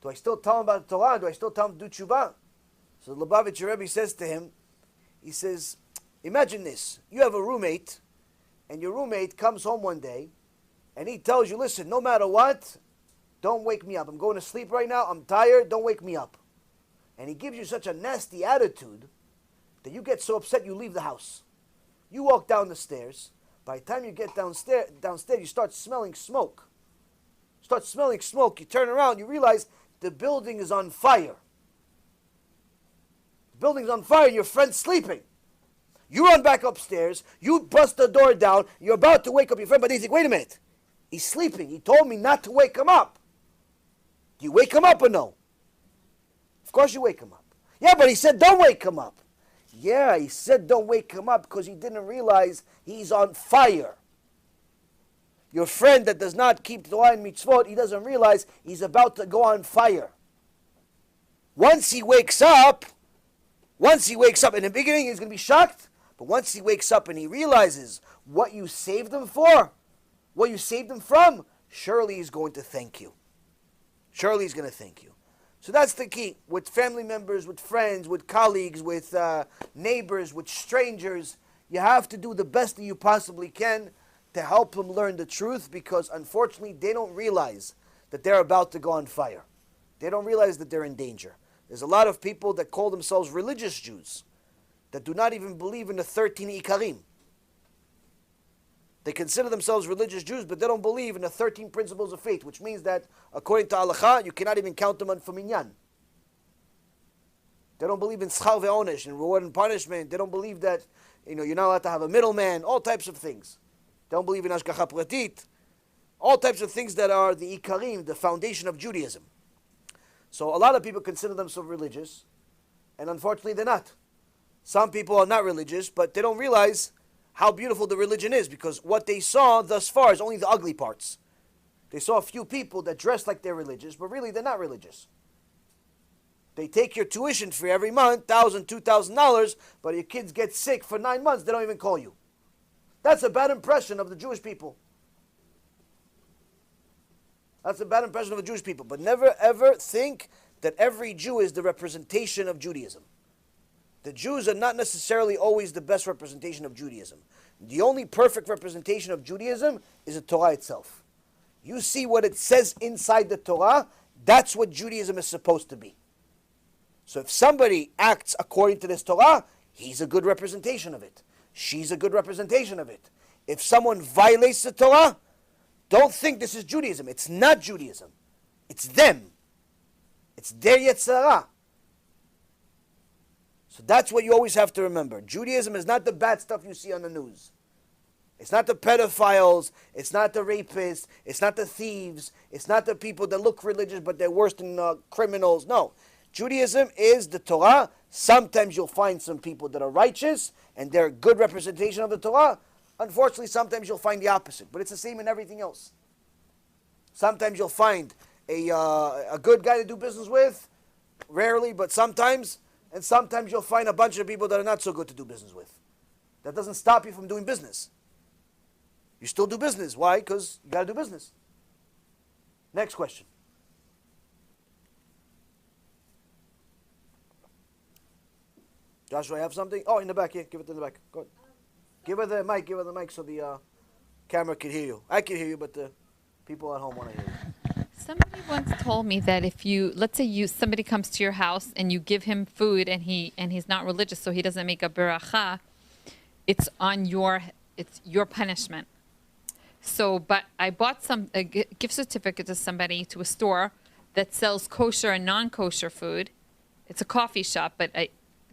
Do I still tell him about the Torah? Do I still tell him to do tshuva? So the Lubavitcher Rebbe says to him, he says, imagine this. You have a roommate, and your roommate comes home one day, and he tells you, listen, no matter what, don't wake me up. I'm going to sleep right now. I'm tired. Don't wake me up. And he gives you such a nasty attitude that you get so upset you leave the house. You walk down the stairs. By the time you get downstairs, you start smelling smoke. You turn around. You realize the building is on fire. The building's on fire and your friend's sleeping. You run back upstairs. You bust the door down. You're about to wake up your friend, but you think, wait a minute. He's sleeping. He told me not to wake him up. Do you wake him up or no? Of course you wake him up. Yeah, but he said don't wake him up. Yeah, he said don't wake him up because he didn't realize he's on fire. Your friend that does not keep Torah and mitzvot, he doesn't realize he's about to go on fire. Once he wakes up, in the beginning he's going to be shocked, but once he wakes up and he realizes what you saved him for, what you saved him from, surely he's going to thank you. Surely he's going to thank you. So that's the key. With family members, with friends, with colleagues, with neighbors, with strangers, you have to do the best that you possibly can to help them learn the truth, because unfortunately they don't realize that they're about to go on fire. They don't realize that they're in danger. There's a lot of people that call themselves religious Jews that do not even believe in the 13 Ikarim. They consider themselves religious Jews, but they don't believe in the 13 principles of faith, which means that, according to Halacha, you cannot even count them on for minyan. They don't believe in schar ve'onesh, in reward and punishment. They don't believe that you're not allowed to have a middleman, all types of things. They don't believe in hashgacha pratit, all types of things that are the ikarim, the foundation of Judaism. So a lot of people consider themselves religious, and unfortunately they're not. Some people are not religious, but they don't realize how beautiful the religion is, because what they saw thus far is only the ugly parts. They saw a few people that dress like they're religious, but really they're not religious. They take your tuition fee every month, $1,000, $2,000, but your kids get sick for 9 months, they don't even call you. That's a bad impression of the Jewish people. That's a bad impression of the Jewish people. But never ever think that every Jew is the representation of Judaism. The Jews are not necessarily always the best representation of Judaism. The only perfect representation of Judaism is the Torah itself. You see what it says inside the Torah, that's what Judaism is supposed to be. So if somebody acts according to this Torah, he's a good representation of it. She's a good representation of it. If someone violates the Torah, don't think this is Judaism. It's not Judaism. It's them. It's their Yetzirah. So that's what you always have to remember. Judaism is not the bad stuff you see on the news. It's not the pedophiles. It's not the rapists. It's not the thieves. It's not the people that look religious but they're worse than criminals. No. Judaism is the Torah. Sometimes you'll find some people that are righteous and they're a good representation of the Torah. Unfortunately, sometimes you'll find the opposite. But it's the same in everything else. Sometimes you'll find a good guy to do business with. Rarely, but sometimes And sometimes you'll find a bunch of people that are not so good to do business with. That doesn't stop you from doing business. You still do business. Why? Because you got to do business. Next question. Joshua, I have something? Oh, in the back. Yeah, give it in the back. Go ahead. Give her the mic. Give her the mic so the camera can hear you. I can hear you, but the people at home want to hear you. Somebody once told me that if you, let's say somebody comes to your house and you give him food and he's not religious, so he doesn't make a beracha, it's your punishment. So, but I bought a gift certificate to somebody, to a store that sells kosher and non-kosher food. It's a coffee shop, but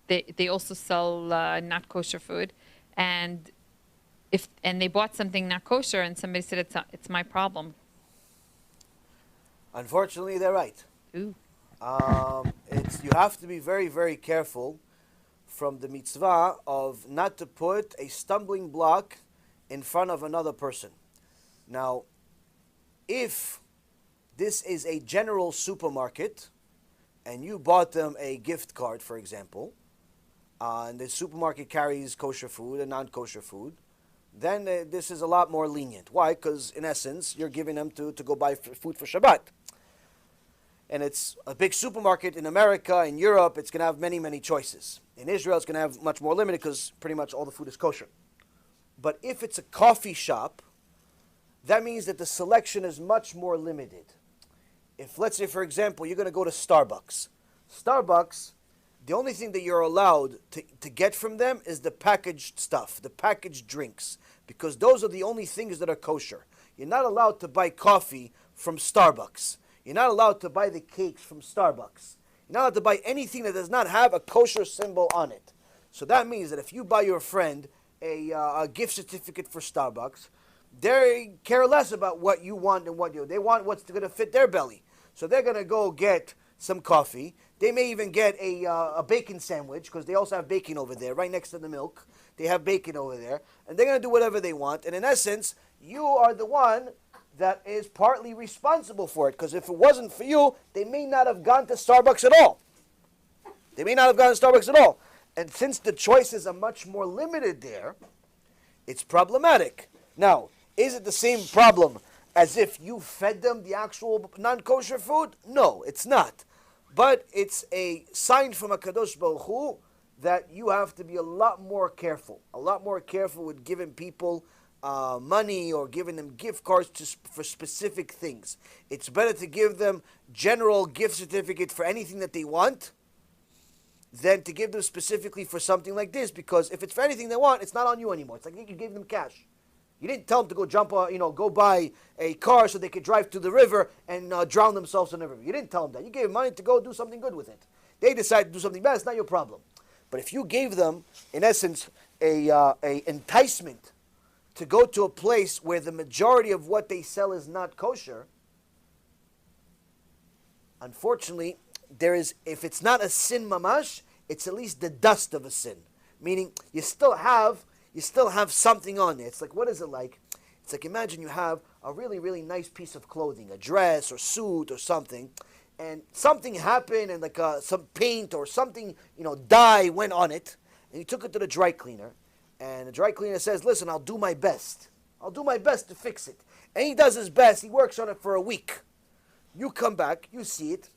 they also sell not kosher food, and they bought something not kosher, and somebody said it's my problem. Unfortunately, they're right. Ooh. You have to be very, very careful from the mitzvah of not to put a stumbling block in front of another person. Now, if this is a general supermarket and you bought them a gift card, for example, and the supermarket carries kosher food and non-kosher food, then this is a lot more lenient. Why? Because in essence, you're giving them to go buy food for Shabbat. And it's a big supermarket in America, in Europe, it's going to have many, many choices. In Israel, it's going to have much more limited because pretty much all the food is kosher. But if it's a coffee shop, that means that the selection is much more limited. If, let's say, for example, you're going to go to Starbucks. Starbucks, the only thing that you're allowed to get from them is the packaged stuff, the packaged drinks, because those are the only things that are kosher. You're not allowed to buy coffee from Starbucks. You're not allowed to buy the cakes from Starbucks. You're not allowed to buy anything that does not have a kosher symbol on it. So that means that if you buy your friend a gift certificate for Starbucks, they care less about what you want and what you. They want what's going to fit their belly. So they're going to go get some coffee. They may even get a bacon sandwich, because they also have bacon over there, right next to the milk. They have bacon over there. And they're going to do whatever they want. And in essence, you are the one that is partly responsible for it. Because if it wasn't for you, they may not have gone to Starbucks at all. They may not have gone to Starbucks at all. And since the choices are much more limited there, it's problematic. Now, is it the same problem as if you fed them the actual non-kosher food? No, it's not. But it's a sign from HaKadosh Baruch Hu that you have to be a lot more careful with giving people money or giving them gift cards for specific things. It's better to give them general gift certificate for anything that they want than to give them specifically for something like this, because if it's for anything they want, it's not on you anymore. It's like you gave them cash. You didn't tell them to go buy a car so they could drive to the river and drown themselves in the river. You didn't tell them that. You gave them money to go do something good with it. They decided to do something bad. It's not your problem. But if you gave them, in essence, a enticement to go to a place where the majority of what they sell is not kosher, unfortunately, if it's not a sin mamash, it's at least the dust of a sin. Meaning, you still have something on there. It's like, what is it like? It's like, imagine you have a really, really nice piece of clothing, a dress or suit or something, and something happened and like some paint or something, dye went on it, and you took it to the dry cleaner, and the dry cleaner says, listen, I'll do my best. I'll do my best to fix it. And he does his best. He works on it for a week. You come back, you see it,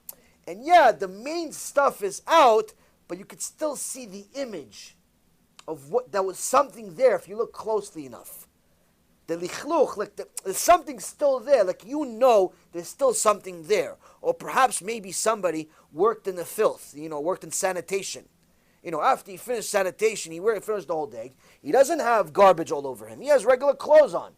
and yeah, the main stuff is out, but you could still see the image of what there was something there if you look closely enough. The lichluch, there's something still there, there's still something there. Or perhaps maybe somebody worked in the filth, worked in sanitation. After he finished sanitation, he finished the whole day. He doesn't have garbage all over him. He has regular clothes on.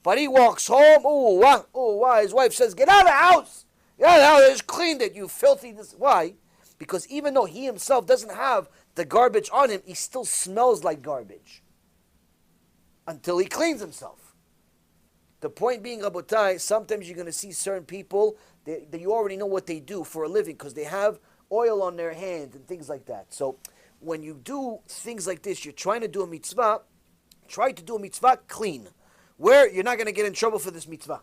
But he walks home, why? His wife says, get out of the house! Get out of the house, just cleaned it, you filthy, why? Because even though he himself doesn't have the garbage on him, he still smells like garbage until he cleans himself. The point being, Rabotai, sometimes you're going to see certain people that you already know what they do for a living because they have oil on their hands and things like that. So when you do things like this, you're trying to do a mitzvah, try to do a mitzvah clean, where you're not going to get in trouble for this mitzvah.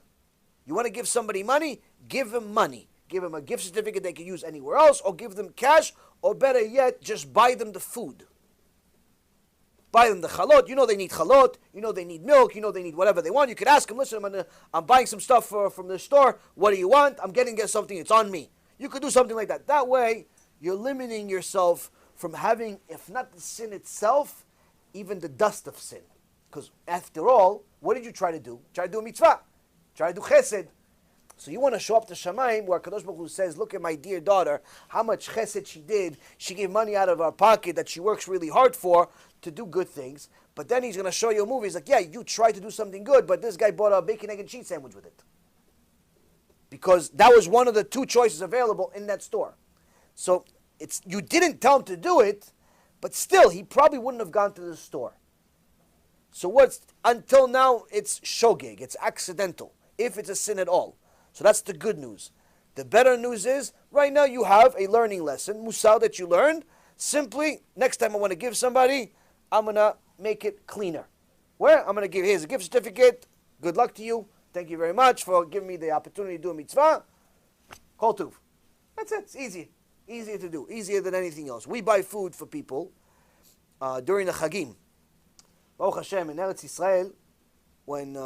You want to give somebody money? Give them money. Give them a gift certificate they can use anywhere else, or give them cash, or better yet, just buy them the food. Buy them the chalot. You know they need chalot. You know they need milk. You know they need whatever they want. You could ask them, listen, I'm buying some stuff from the store. What do you want? I'm getting something. It's on me. You could do something like that. That way, you're limiting yourself from having, if not the sin itself, even the dust of sin. Because after all, what did you try to do? Try to do a mitzvah. Try to do chesed. So you want to show up to Shamayim where Kadosh Baruch Hu says, look at my dear daughter, how much chesed she did. She gave money out of her pocket that she works really hard for to do good things. But then he's going to show you a movie. He's like, yeah, you tried to do something good, but this guy bought a bacon, egg, and cheese sandwich with it. Because that was one of the two choices available in that store. So you didn't tell him to do it, but still, he probably wouldn't have gone to the store. So until now, it's shogeg, it's accidental, if it's a sin at all. So that's the good news. The better news is, right now you have a learning lesson, musar that you learned. Simply, next time I want to give somebody, I'm going to make it cleaner. Where? I'm going to give, here's a gift certificate. Good luck to you. Thank you very much for giving me the opportunity to do a mitzvah. Kol tuv. That's it. It's easy. Easier to do. Easier than anything else. We buy food for people during the Chagim. Baruch Hashem, in Eretz Israel, when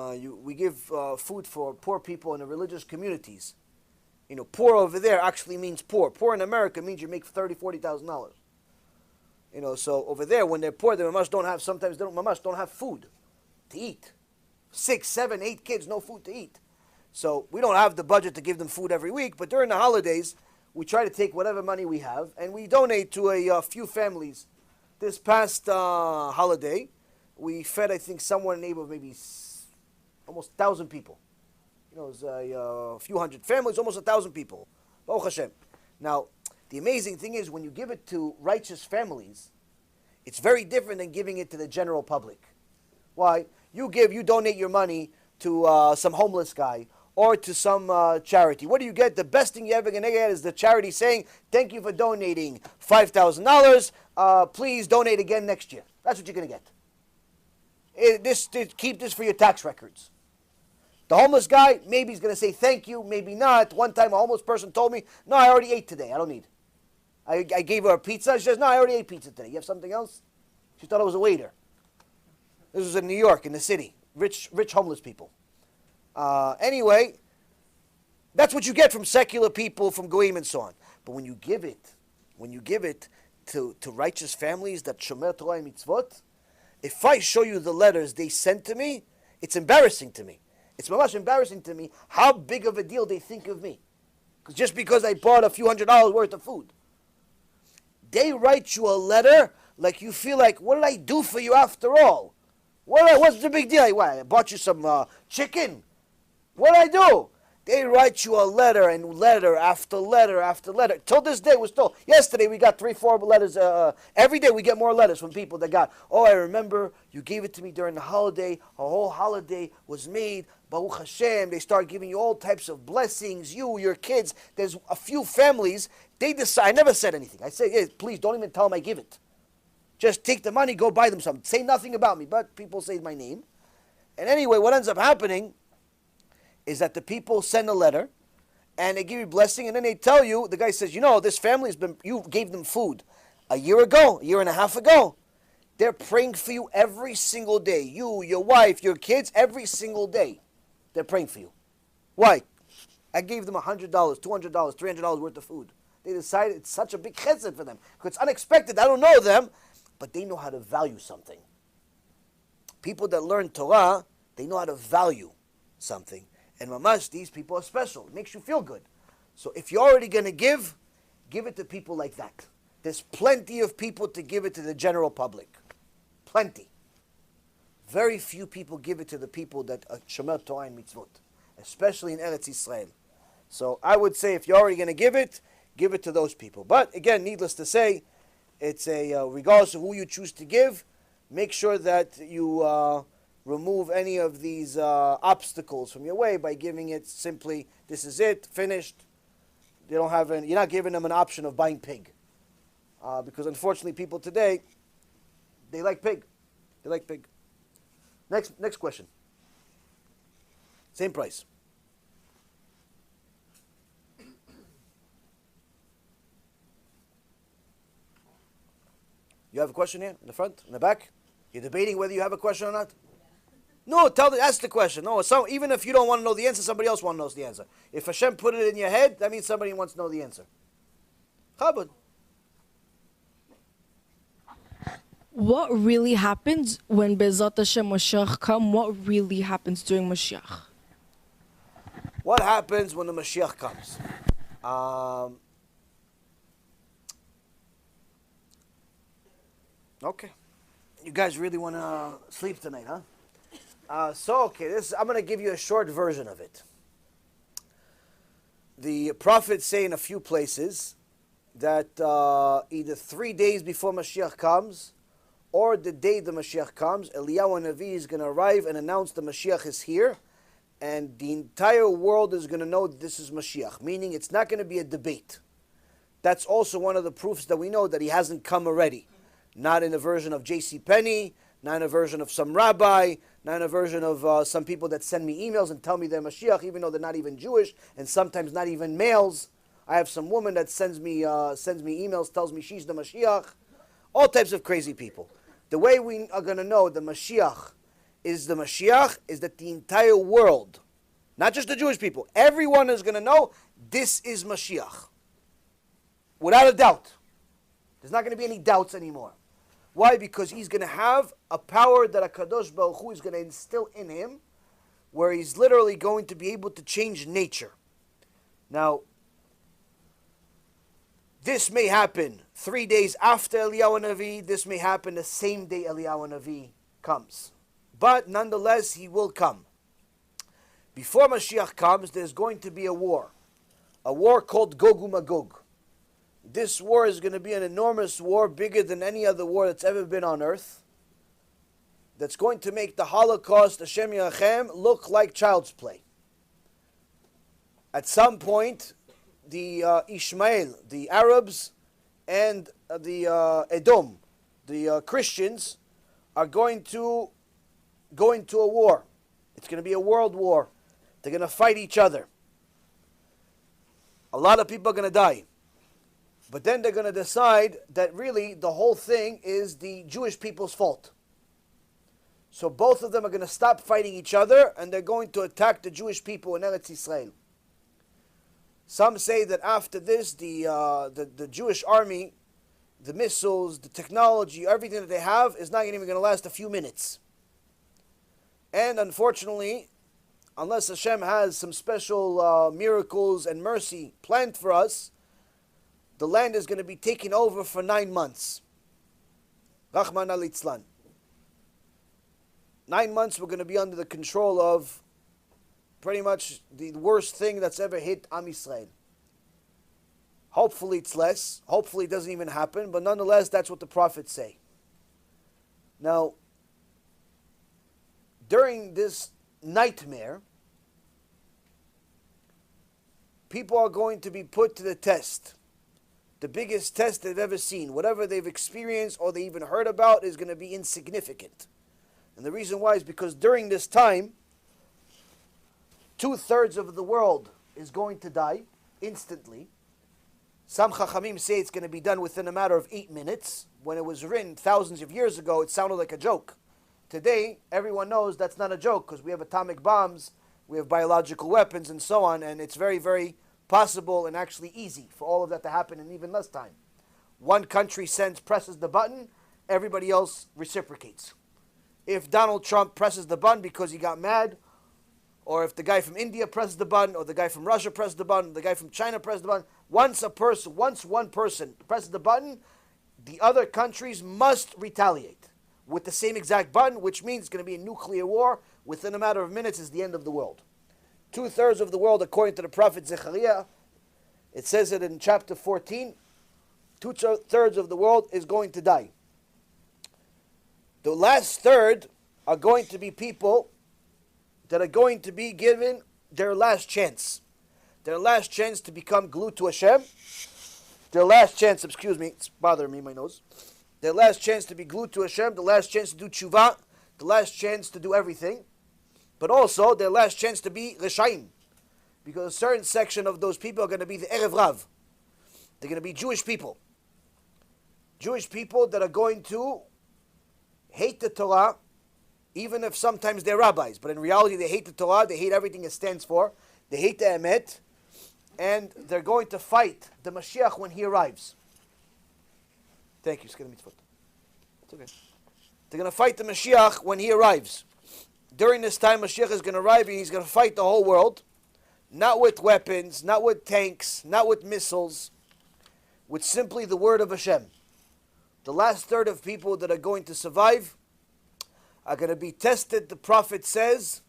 we give food for poor people in the religious communities. You know, poor over there actually means poor. Poor in America means you make $30,000, $40,000. You know, so over there, when they're poor, they sometimes they don't have food to eat. 6, 7, 8 kids, no food to eat. So we don't have the budget to give them food every week, but during the holidays, we try to take whatever money we have, and we donate to a few families. This past holiday, we fed, I think, somewhere in the neighborhood of maybe almost 1,000 people. You know, it was a few hundred families, almost 1,000 people. Baruch Hashem. Now, the amazing thing is, when you give it to righteous families, it's very different than giving it to the general public. Why? You donate your money to some homeless guy or to some charity. What do you get? The best thing you're ever going to get is the charity saying, thank you for donating $5,000. Please donate again next year. That's what you're going to get. Keep this for your tax records. The homeless guy, maybe he's going to say thank you, maybe not. One time a homeless person told me, no, I already ate today. I don't need. I gave her a pizza. She says, no, I already ate pizza today. You have something else? She thought I was a waiter. This was in New York, in the city. Rich homeless people. Anyway, that's what you get from secular people, from goyim and so on. But when you give it to righteous families that shomer Torah and mitzvot, if I show you the letters they sent to me, it's embarrassing to me. It's mamash embarrassing to me how big of a deal they think of me. Just because I bought a few $100s worth of food. They write you a letter like you feel like, what did I do for you after all? What's the big deal? Why, I bought you some chicken. What did I do? They write you a letter and letter after letter after letter. Till this day, we're still. Yesterday, we got 3-4 letters. Every day, we get more letters from people that got, oh, I remember you gave it to me during the holiday. A whole holiday was made. Baruch Hashem. They start giving you all types of blessings. You, your kids. There's a few families. They decide. I never said anything. I said, hey, please don't even tell them I give it. Just take the money, go buy them something. Say nothing about me, but people say my name. And anyway, what ends up happening is that the people send a letter, and they give you blessing, and then they tell you, the guy says, you know, this family you gave them food a year and a half ago. They're praying for you every single day. You, your wife, your kids, every single day. They're praying for you. Why? I gave them $100, $200, $300 worth of food. They decided it's such a big chesed for them. Because it's unexpected. I don't know them, but they know how to value something. People that learn Torah, they know how to value something. And mamash, these people are special. It makes you feel good. So if you're already going to give it to people like that. There's plenty of people to give it to the general public. Plenty. Very few people give it to the people that are shomer Torah and mitzvot. Especially in Eretz Israel. So I would say if you're already going to give it to those people. But again, needless to say, it's regardless of who you choose to give, make sure that you remove any of these obstacles from your way by giving it simply, this is it, finished. They don't have you're not giving them an option of buying pig. Because unfortunately people today, they like pig. They like pig. Next question. Same price. You have a question here in the front, in the back? You're debating whether you have a question or not? No, ask the question. No, even if you don't want to know the answer, somebody else knows the answer. If Hashem put it in your head, that means somebody wants to know the answer. Chabad. What really happens when Bezat Hashem Mashiach come? What really happens during Mashiach? What happens when the Mashiach comes? Okay. You guys really want to sleep tonight, huh? I'm going to give you a short version of it. The prophets say in a few places that either 3 days before Mashiach comes or the day the Mashiach comes, Eliyahu Navi is going to arrive and announce the Mashiach is here, and the entire world is going to know this is Mashiach, meaning it's not going to be a debate. That's also one of the proofs that we know that he hasn't come already. Not in a version of J.C. Penney, not in a version of some rabbi, not in a version of some people that send me emails and tell me they're Mashiach, even though they're not even Jewish, and sometimes not even males. I have some woman that sends me emails, tells me she's the Mashiach. All types of crazy people. The way we are going to know the Mashiach is that the entire world, not just the Jewish people, everyone is going to know this is Mashiach. Without a doubt. There's not going to be any doubts anymore. Why? Because he's going to have a power that HaKadosh Baruch Hu is going to instill in him, where he's literally going to be able to change nature. Now, this may happen 3 days after Eliyahu Navi. This may happen the same day Eliyahu Navi comes. But nonetheless, he will come. Before Mashiach comes, there's going to be a war called Gog uMagog. This war is going to be an enormous war, bigger than any other war that's ever been on earth, that's going to make the Holocaust, Hashem Yirachem, look like child's play. At some point, the Ishmael, the Arabs, and the Edom, the Christians, are going to go into a war. It's going to be a world war. They're going to fight each other. A lot of people are going to die. But then they're going to decide that really the whole thing is the Jewish people's fault. So both of them are going to stop fighting each other, and they're going to attack the Jewish people in Eretz Israel. Some say that after this, the Jewish army, the missiles, the technology, everything that they have is not even going to last a few minutes. And unfortunately, unless Hashem has some special miracles and mercy planned for us, the land is going to be taken over for 9 months. Rahman al-Itzlan. 9 months we're going to be under the control of pretty much the worst thing that's ever hit Am Yisrael. Hopefully it's less. Hopefully it doesn't even happen. But nonetheless, that's what the prophets say. Now, during this nightmare, people are going to be put to the test. The biggest test they've ever seen. Whatever they've experienced or they even heard about is going to be insignificant. And the reason why is because during this time, 2/3 of the world is going to die instantly. Some Chachamim say it's going to be done within a matter of 8 minutes. When it was written thousands of years ago, it sounded like a joke. Today, everyone knows that's not a joke because we have atomic bombs, we have biological weapons and so on, and it's very, very possible and actually easy for all of that to happen in even less time. One country presses the button, everybody else reciprocates. If Donald Trump presses the button because he got mad, or if the guy from India presses the button, or the guy from Russia presses the button, the guy from China presses the button, once one person presses the button, the other countries must retaliate with the same exact button, which means it's going to be a nuclear war. Within a matter of minutes is the end of the world. 2/3 of the world, according to the prophet Zechariah, it says it in chapter 14, 2/3 of the world is going to die. The last third are going to be people that are going to be given their last chance. Their last chance to become glued to Hashem. Their last chance, it's bothering me, my nose. Their last chance to be glued to Hashem, the last chance to do tshuva, the last chance to do everything. But also their last chance to be Reshaim. Because a certain section of those people are going to be the Erev Rav. They're going to be Jewish people. Jewish people that are going to hate the Torah, even if sometimes they're rabbis. But in reality, they hate the Torah. They hate everything it stands for. They hate the Emet. And they're going to fight the Mashiach when he arrives. Thank you. It's okay. They're going to fight the Mashiach when he arrives. During this time, Mashiach is going to arrive and he's going to fight the whole world. Not with weapons, not with tanks, not with missiles. With simply the word of Hashem. The last third of people that are going to survive are going to be tested, the prophet says,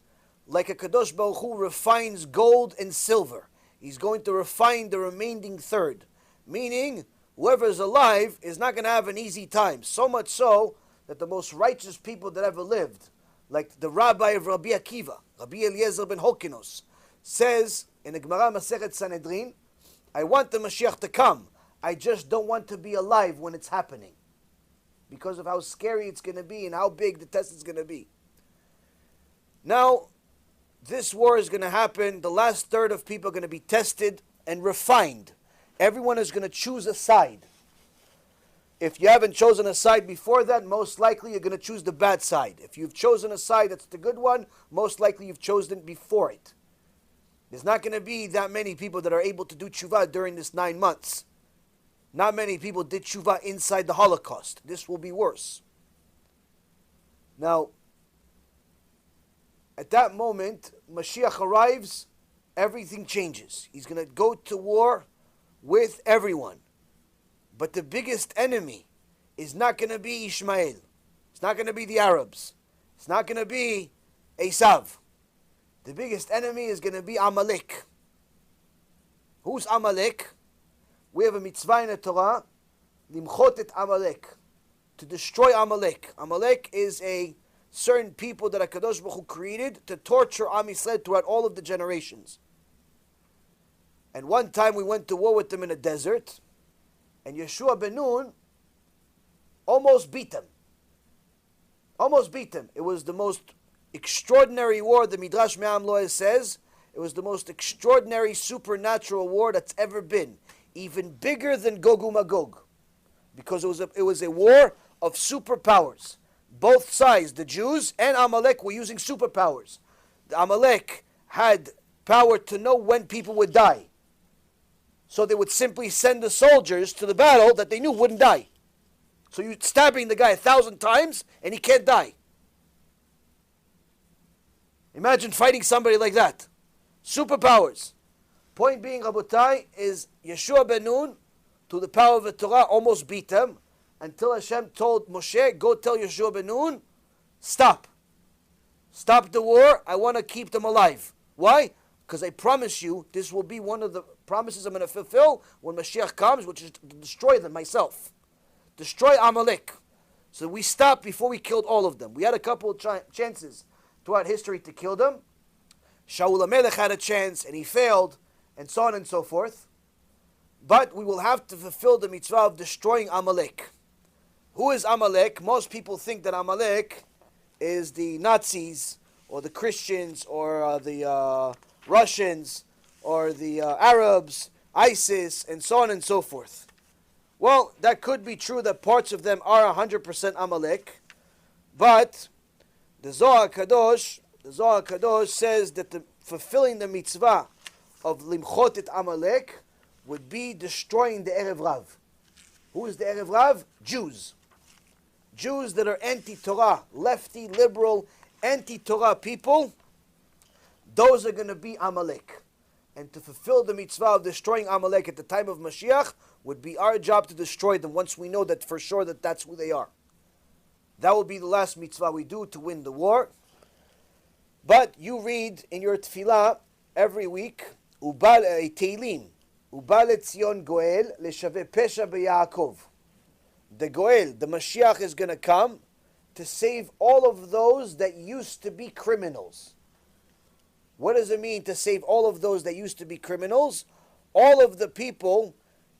like a Kadosh Baruch Hu refines gold and silver. He's going to refine the remaining third. Meaning, whoever is alive is not going to have an easy time. So much so that the most righteous people that ever lived, like the rabbi of Rabbi Akiva, Rabbi Eliezer ben Hokinos, says in the Gemara Masechet Sanhedrin, I want the Mashiach to come. I just don't want to be alive when it's happening. Because of how scary it's going to be and how big the test is going to be. Now, this war is going to happen. The last third of people are going to be tested and refined. Everyone is going to choose a side. If you haven't chosen a side before that, most likely you're going to choose the bad side. If you've chosen a side that's the good one, most likely you've chosen it before it. There's not going to be that many people that are able to do tshuva during this 9 months. Not many people did tshuva inside the Holocaust. This will be worse. Now, at that moment, Mashiach arrives, everything changes. He's going to go to war with everyone. But the biggest enemy is not going to be Ishmael. It's not going to be the Arabs. It's not going to be Esav. The biggest enemy is going to be Amalek. Who's Amalek? We have a mitzvah in the Torah, limchot et Amalek, to destroy Amalek. Amalek is a certain people that HaKadosh Baruch Hu created to torture Am Yisrael throughout all of the generations. And one time we went to war with them in a desert, and Yeshua ben Nun almost beat them. Almost beat them. It was the most extraordinary war, the Midrash Me'am Loeh says. It was the most extraordinary supernatural war that's ever been. Even bigger than Gog Magog, because it was a war of superpowers. Both sides, the Jews and Amalek, were using superpowers. The Amalek had power to know when people would die. So they would simply send the soldiers to the battle that they knew wouldn't die. So you're stabbing the guy 1,000 times and he can't die. Imagine fighting somebody like that. Superpowers. Point being, Rabotai, is Yeshua ben Nun, to the power of the Torah, almost beat them, until Hashem told Moshe, go tell Yeshua ben Nun, stop. Stop the war, I want to keep them alive. Why? Because I promise you, this will be one of the promises I'm going to fulfill when Mashiach comes, which is to destroy them myself. Destroy Amalek. So we stopped before we killed all of them. We had a couple of chances throughout history to kill them. Shaul HaMelech had a chance, and he failed, and so on and so forth. But we will have to fulfill the mitzvah of destroying Amalek. Who is Amalek? Most people think that Amalek is the Nazis, or the Christians, or the Russians, or the Arabs, ISIS, and so on and so forth. Well, that could be true that parts of them are 100% Amalek, but the Zohar Kadosh says that fulfilling the mitzvah of limchot et Amalek would be destroying the Erev Rav. Who is the Erev Rav? Jews. Jews that are anti-Torah, lefty, liberal, anti-Torah people, those are going to be Amalek. And to fulfill the mitzvah of destroying Amalek at the time of Mashiach would be our job to destroy them once we know that for sure that that's who they are. That will be the last mitzvah we do to win the war. But you read in your tefillah every week, Ubal Teilim, Ubal Etzion Goel Leshaveh Pesha BeYaakov. The Goel, the Mashiach, is going to come to save all of those that used to be criminals. What does it mean to save all of those that used to be criminals? All of the people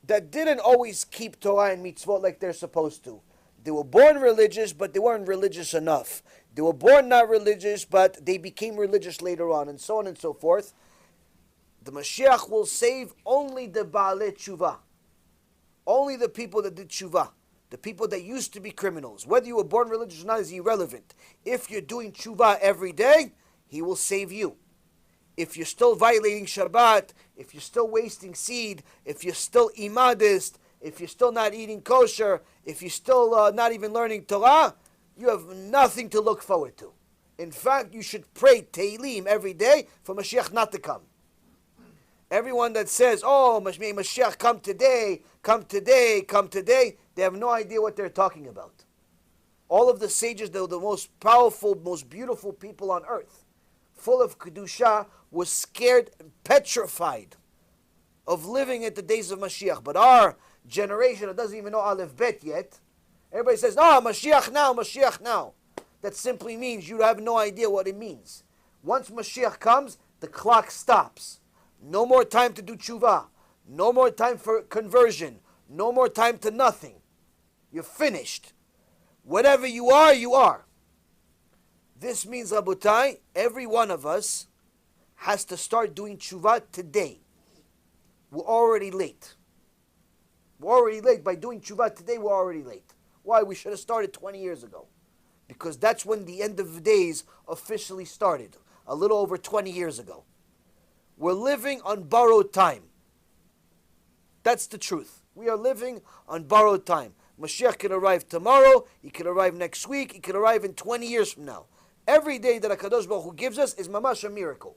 that didn't always keep Torah and mitzvot like they're supposed to. They were born religious, but they weren't religious enough. They were born not religious, but they became religious later on, and so on and so forth. The Mashiach will save only the Baalei Tshuva. Only the people that did Tshuva. the people that used to be criminals, whether you were born religious or not is irrelevant. If you're doing tshuva every day, He will save you. If you're still violating Shabbat, if you're still wasting seed, if you're still immodest, if you're still not eating kosher, if you're still not even learning Torah, you have nothing to look forward to. In fact, you should pray Tehillim every day for Mashiach not to come. Everyone that says, oh, may Mashiach come today, come today, come today, they have no idea what they're talking about. All of the sages, they were the most powerful, most beautiful people on earth, full of Kedusha, were scared and petrified of living at the days of Mashiach. But our generation that doesn't even know Aleph Bet yet, everybody says, no, Mashiach now, Mashiach now. That simply means you have no idea what it means. Once Mashiach comes, the clock stops. No more time to do tshuva. No more time for conversion. No more time to nothing. You're finished. Whatever you are, you are. This means, Rabotai, every one of us has to start doing tshuva today. We're already late. We're already late. By doing tshuva today, we're already late. Why? We should have started 20 years ago. Because that's when the end of the days officially started. A little over 20 years ago. We're living on borrowed time. That's the truth. We are living on borrowed time. Mashiach can arrive tomorrow. He can arrive next week. He can arrive in 20 years from now. Every day that HaKadosh Baruch Hu gives us is mamash a miracle.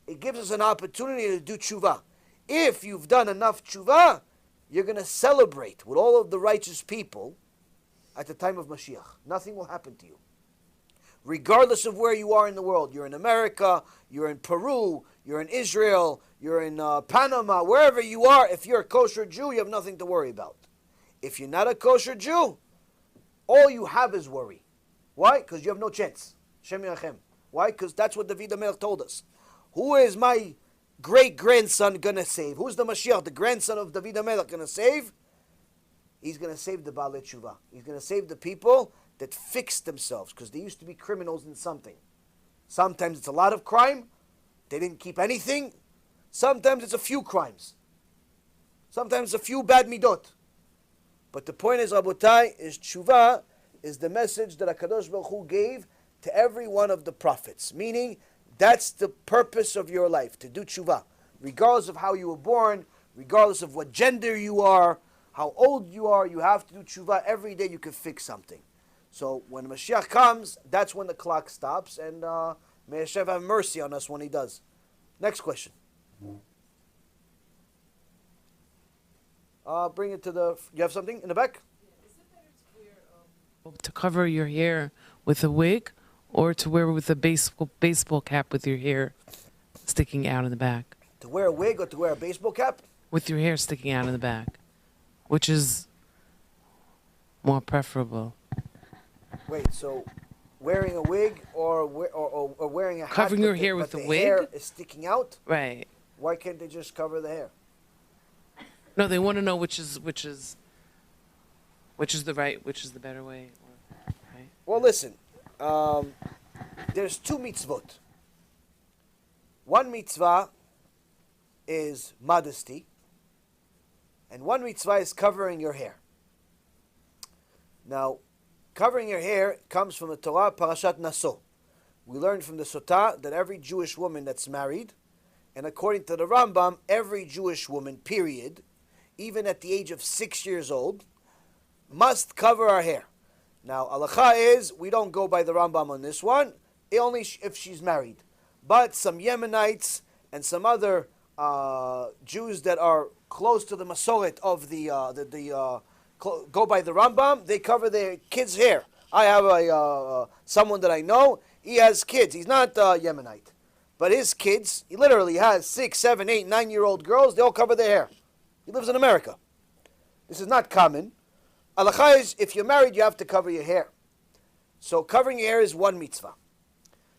It gives us an opportunity to do tshuva. If you've done enough tshuva, you're going to celebrate with all of the righteous people at the time of Mashiach. Nothing will happen to you. Regardless of where you are in the world. You're in America, you're in Peru, you're in Israel, you're in Panama, wherever you are, if you're a kosher Jew, you have nothing to worry about. If you're not a kosher Jew, all you have is worry. Why? Because you have no chance. Shem Yachem. Why? Because that's what David HaMelech told us. Who is my great-grandson going to save? Who's the Mashiach, the grandson of David HaMelech, going to save? He's going to save the Baalei Tshuva. He's going to save the people that fixed themselves, because they used to be criminals in something. Sometimes it's a lot of crime. They didn't keep anything. Sometimes it's a few crimes. Sometimes it's a few bad midot. But the point is, Rabotai, is tshuva is the message that HaKadosh Baruch Hu gave to every one of the prophets. Meaning, that's the purpose of your life, to do tshuva. Regardless of how you were born, regardless of what gender you are, how old you are, you have to do tshuva. Every day you can fix something. So when Mashiach comes, that's when the clock stops, and may Hashem have mercy on us when He does. Next question. Bring it to the... You have something in the back? Is it better to cover your hair with a wig, or to wear with a baseball cap with your hair sticking out in the back? To wear a wig or to wear a baseball cap? With your hair sticking out in the back. Which is more preferable? Wait, so wearing a wig or wearing a hat, covering your hair with a wig? Hair is sticking out? Right. Why can't they just cover the hair? No, they want to know which is the better way. Right? Well, listen. There's two mitzvot. One mitzvah is modesty, and one mitzvah is covering your hair. Now, covering your hair comes from the Torah, Parashat Naso. We learned from the Sotah that every Jewish woman that's married, and according to the Rambam, every Jewish woman, period, even at the age of 6 years old, must cover her hair. Now, halacha is, we don't go by the Rambam on this one, only if she's married. But some Yemenites and some other Jews that are close to the Masoret of go by the Rambam, they cover their kids' hair. I have someone that I know, he has kids. He's not Yemenite. But his kids, he literally has 6, 7, 8, 9-year-old girls, they all cover their hair. He lives in America. This is not common. Halakha is, if you're married, you have to cover your hair. So covering your hair is one mitzvah.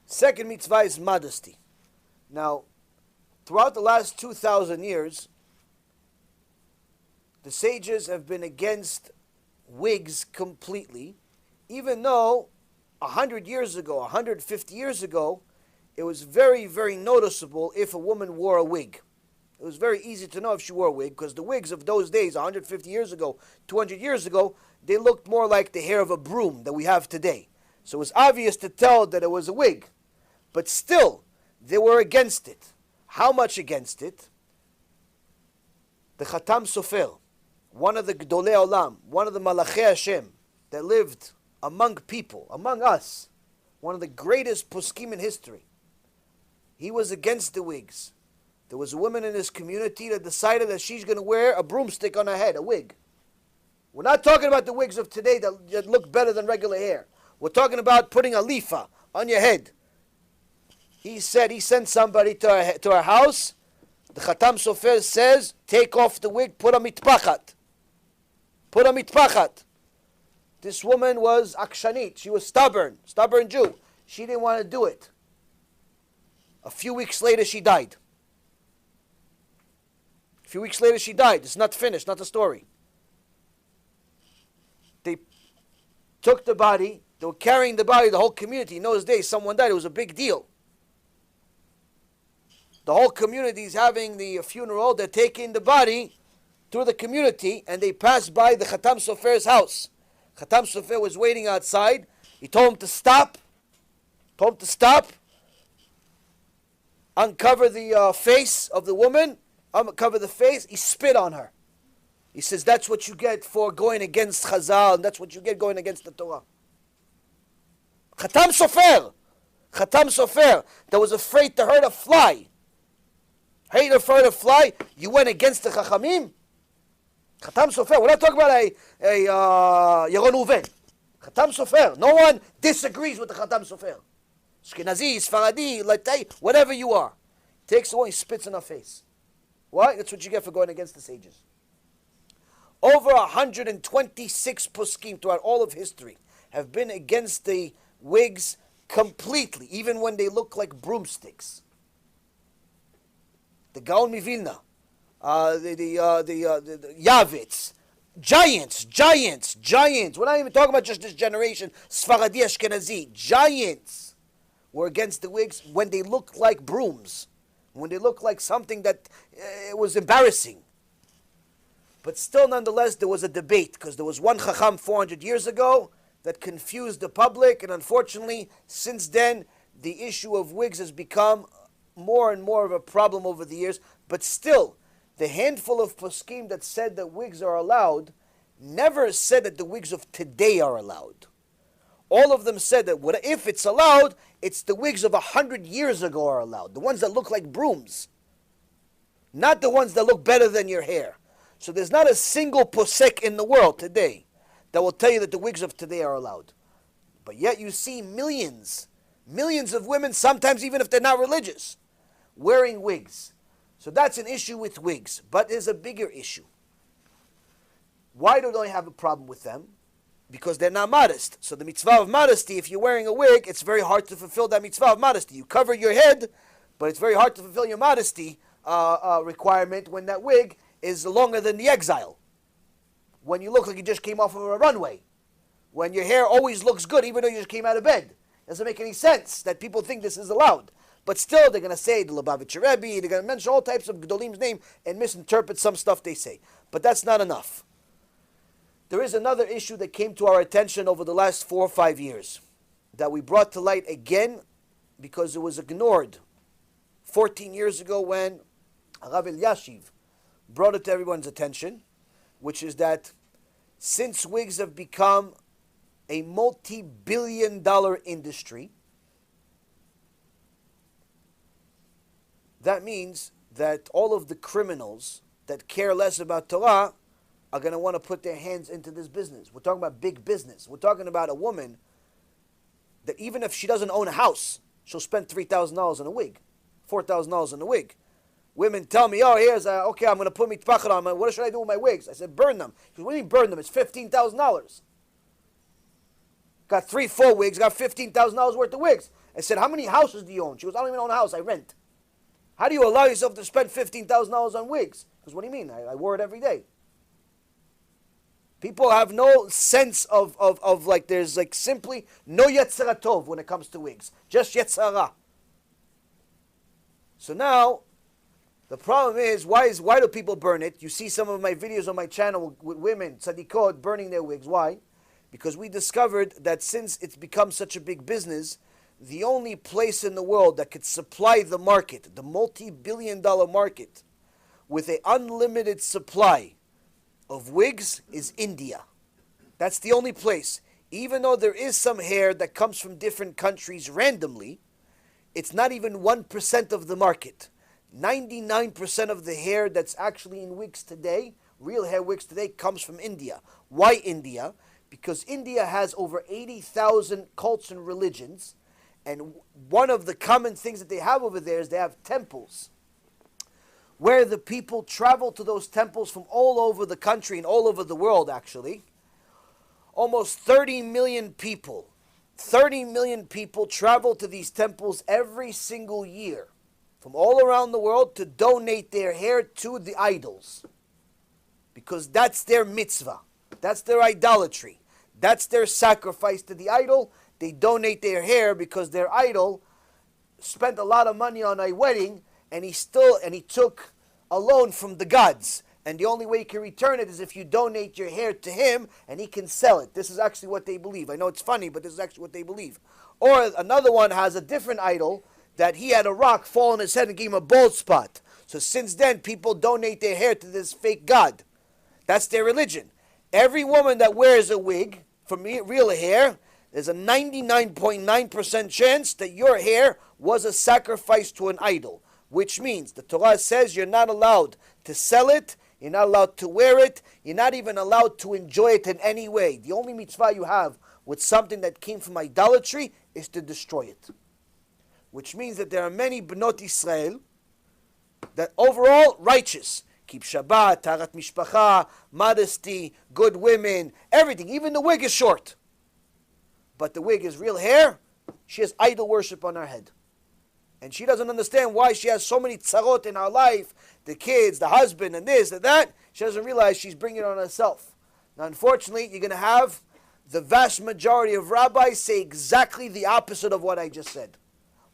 Second mitzvah is modesty. Now, throughout the last 2,000 years, the sages have been against wigs completely, even though 100 years ago, 150 years ago, it was very, very noticeable if a woman wore a wig. It It was very easy to know if she wore a wig, because the wigs of those days, 150 years ago, 200 years ago, they looked more like the hair of a broom that we have today. So it was obvious to tell that it was a wig. But still, they were against it. How much against it? The Khatam Sofer, one of the Gdolei Olam, one of the Malachei Hashem that lived among people, among us, one of the greatest poskim in history. He was against the wigs. There was a woman in his community that decided that she's going to wear a broomstick on her head, a wig. We're not talking about the wigs of today that look better than regular hair. We're talking about putting a lifa on your head. He said he sent somebody to our house. The Khatam Sofer says, take off the wig, put a mitpachat. Put a mitpachat. This woman was akshanit. She was stubborn Jew. She didn't want to do it. A few weeks later, she died. It's not finished, not the story. They took the body. They were carrying the body, the whole community. In those days, someone died. It was a big deal. The whole community is having the funeral. They're taking the body through the community, and they passed by the Khatam Sofer's house. Khatam Sofer was waiting outside. He told him to stop. Uncover the face of the woman. Uncover the face. He spit on her. He says, that's what you get for going against Chazal, and that's what you get going against the Torah. Khatam Sofer, that was afraid to hurt a fly. You went against the Chachamim? Khatam Sofer, we're not talking about a Yaron Reuven. Khatam Sofer, no one disagrees with the Khatam Sofer. Ashkenazi, Sfaradi, Latai, whatever you are. Takes the one, he spits in her face. Why? That's what you get for going against the sages. Over 126 poskim throughout all of history have been against the wigs completely, even when they look like broomsticks. The Gaon Mivilna, the Yavitz, giants. We're not even talking about just this generation, Sfaradi, Ashkenazi. Giants were against the wigs when they looked like brooms, when they looked like something that was embarrassing. But still, nonetheless, there was a debate, because there was one Chacham 400 years ago that confused the public, and unfortunately, since then, the issue of wigs has become more and more of a problem over the years. But still, the handful of poskim that said that wigs are allowed never said that the wigs of today are allowed. All of them said that if it's allowed, it's the wigs of 100 years ago are allowed, the ones that look like brooms, not the ones that look better than your hair. So there's not a single posek in the world today that will tell you that the wigs of today are allowed. But yet you see millions of women, sometimes even if they're not religious, wearing wigs. So that's an issue with wigs. But there's a bigger issue. Why do I have a problem with them? Because they're not modest. So the mitzvah of modesty, if you're wearing a wig, it's very hard to fulfill that mitzvah of modesty. You cover your head, but it's very hard to fulfill your modesty requirement when that wig is longer than the exile. When you look like you just came off of a runway. When your hair always looks good even though you just came out of bed. Doesn't make any sense that people think this is allowed. But still, they're going to say the Lubavitcher Rebbe, they're going to mention all types of Gedolim's name and misinterpret some stuff they say. But that's not enough. There is another issue that came to our attention over the last 4 or 5 years that we brought to light again because it was ignored 14 years ago when Rav Elyashiv brought it to everyone's attention, which is that since wigs have become a multi-billion-dollar industry, that means that all of the criminals that care less about Torah are going to want to put their hands into this business. We're talking about big business. We're talking about a woman that even if she doesn't own a house, she'll spend $3,000 on a wig, $4,000 on a wig. Women tell me, oh, okay, I'm going to put mitpachat on. What should I do with my wigs? I said, burn them. She goes, what do you mean burn them? It's $15,000. Got 3 full wigs, got $15,000 worth of wigs. I said, how many houses do you own? She goes, I don't even own a house, I rent. How do you allow yourself to spend $15,000 on wigs? Because what do you mean? I wore it every day. People have no sense of like, there's like simply no Yetzirah Tov when it comes to wigs. Just Yetzirah. So now, The problem is, why do people burn it? You see some of my videos on my channel with women, Tzadikot, burning their wigs. Why? Because we discovered that since it's become such a big business, the only place in the world that could supply the market, the multi-billion-dollar market, with an unlimited supply of wigs is India. That's the only place. Even though there is some hair that comes from different countries randomly, it's not even 1% of the market. 99% of the hair that's actually in wigs today, real hair wigs today, comes from India. Why India? Because India has over 80,000 cults and religions, and one of the common things that they have over there is they have temples, where the people travel to those temples from all over the country and all over the world, actually. Almost 30 million people travel to these temples every single year from all around the world to donate their hair to the idols. Because that's their mitzvah. That's their idolatry. That's their sacrifice to the idol. They donate their hair because their idol spent a lot of money on a wedding, and he took a loan from the gods. And the only way you can return it is if you donate your hair to him and he can sell it. This is actually what they believe. I know it's funny, but this is actually what they believe. Or another one has a different idol that he had a rock fall on his head and gave him a bald spot. So since then, people donate their hair to this fake god. That's their religion. Every woman that wears a wig from real hair, there's a 99.9% chance that your hair was a sacrifice to an idol. Which means the Torah says you're not allowed to sell it, you're not allowed to wear it, you're not even allowed to enjoy it in any way. The only mitzvah you have with something that came from idolatry is to destroy it. Which means that there are many Bnot Israel that overall righteous. Keep Shabbat, Tarat Mishpacha, modesty, good women, everything. Even the wig is short. But the wig is real hair. She has idol worship on her head. And she doesn't understand why she has so many tzarot in her life, the kids, the husband, and this and that. She doesn't realize she's bringing it on herself. Now, unfortunately, you're going to have the vast majority of rabbis say exactly the opposite of what I just said.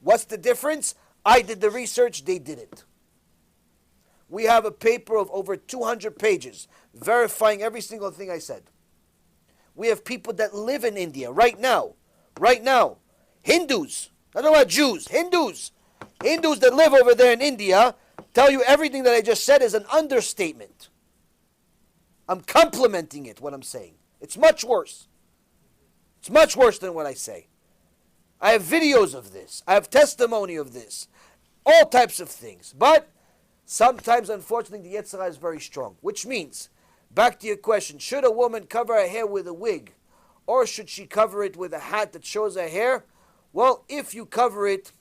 What's the difference? I did the research, they didn't. We have a paper of over 200 pages verifying every single thing I said. We have people that live in India right now. Hindus, not about Jews, Hindus that live over there in India tell you everything that I just said is an understatement. I'm complimenting it, what I'm saying. It's much worse. It's much worse than what I say. I have videos of this. I have testimony of this. All types of things. But sometimes, unfortunately, the Yetzer Hara is very strong. Which means, back to your question, should a woman cover her hair with a wig? Or should she cover it with a hat that shows her hair? Well, if you cover it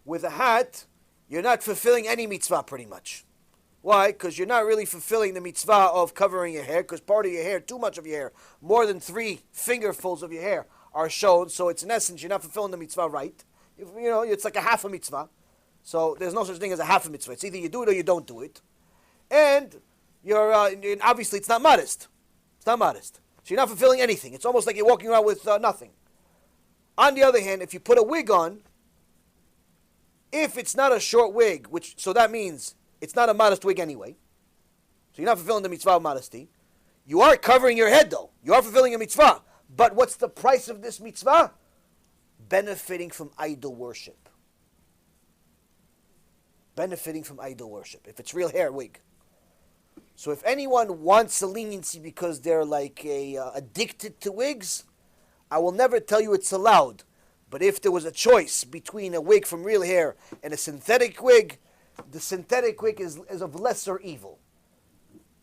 with a hat, you're not fulfilling any mitzvah pretty much. Why? Because you're not really fulfilling the mitzvah of covering your hair, because part of your hair, too much of your hair, more than 3 fingerfuls of your hair are shown, so it's in essence, you're not fulfilling the mitzvah right. It's like a half a mitzvah. So there's no such thing as a half a mitzvah. It's either you do it or you don't do it. And and obviously it's not modest. It's not modest. So you're not fulfilling anything. It's almost like you're walking around with nothing. On the other hand, if you put a wig on, if it's not a short wig, so that means it's not a modest wig anyway. So you're not fulfilling the mitzvah of modesty. You are covering your head though. You are fulfilling a mitzvah. But what's the price of this mitzvah? Benefiting from idol worship. Benefiting from idol worship. If it's real hair wig. So if anyone wants a leniency because they're like addicted to wigs, I will never tell you it's allowed. But if there was a choice between a wig from real hair and a synthetic wig, the synthetic wig is of lesser evil.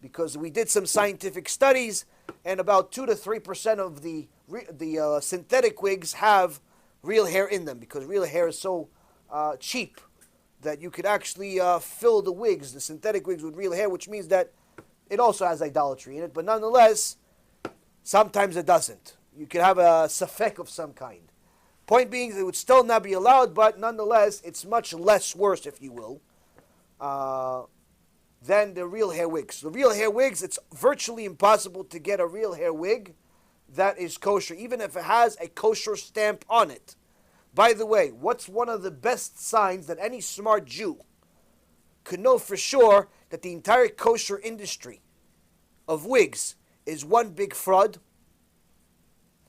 Because we did some scientific studies, and about 2 to 3% of the synthetic wigs have real hair in them, because real hair is so cheap that you could actually fill the wigs, the synthetic wigs, with real hair, which means that it also has idolatry in it. But nonetheless, sometimes it doesn't. You could have a safek of some kind. Point being, it would still not be allowed, but nonetheless, it's much less worse, if you will, than the real hair wigs. The real hair wigs, it's virtually impossible to get a real hair wig that is kosher, even if it has a kosher stamp on it. By the way, what's one of the best signs that any smart Jew could know for sure that the entire kosher industry of wigs is one big fraud?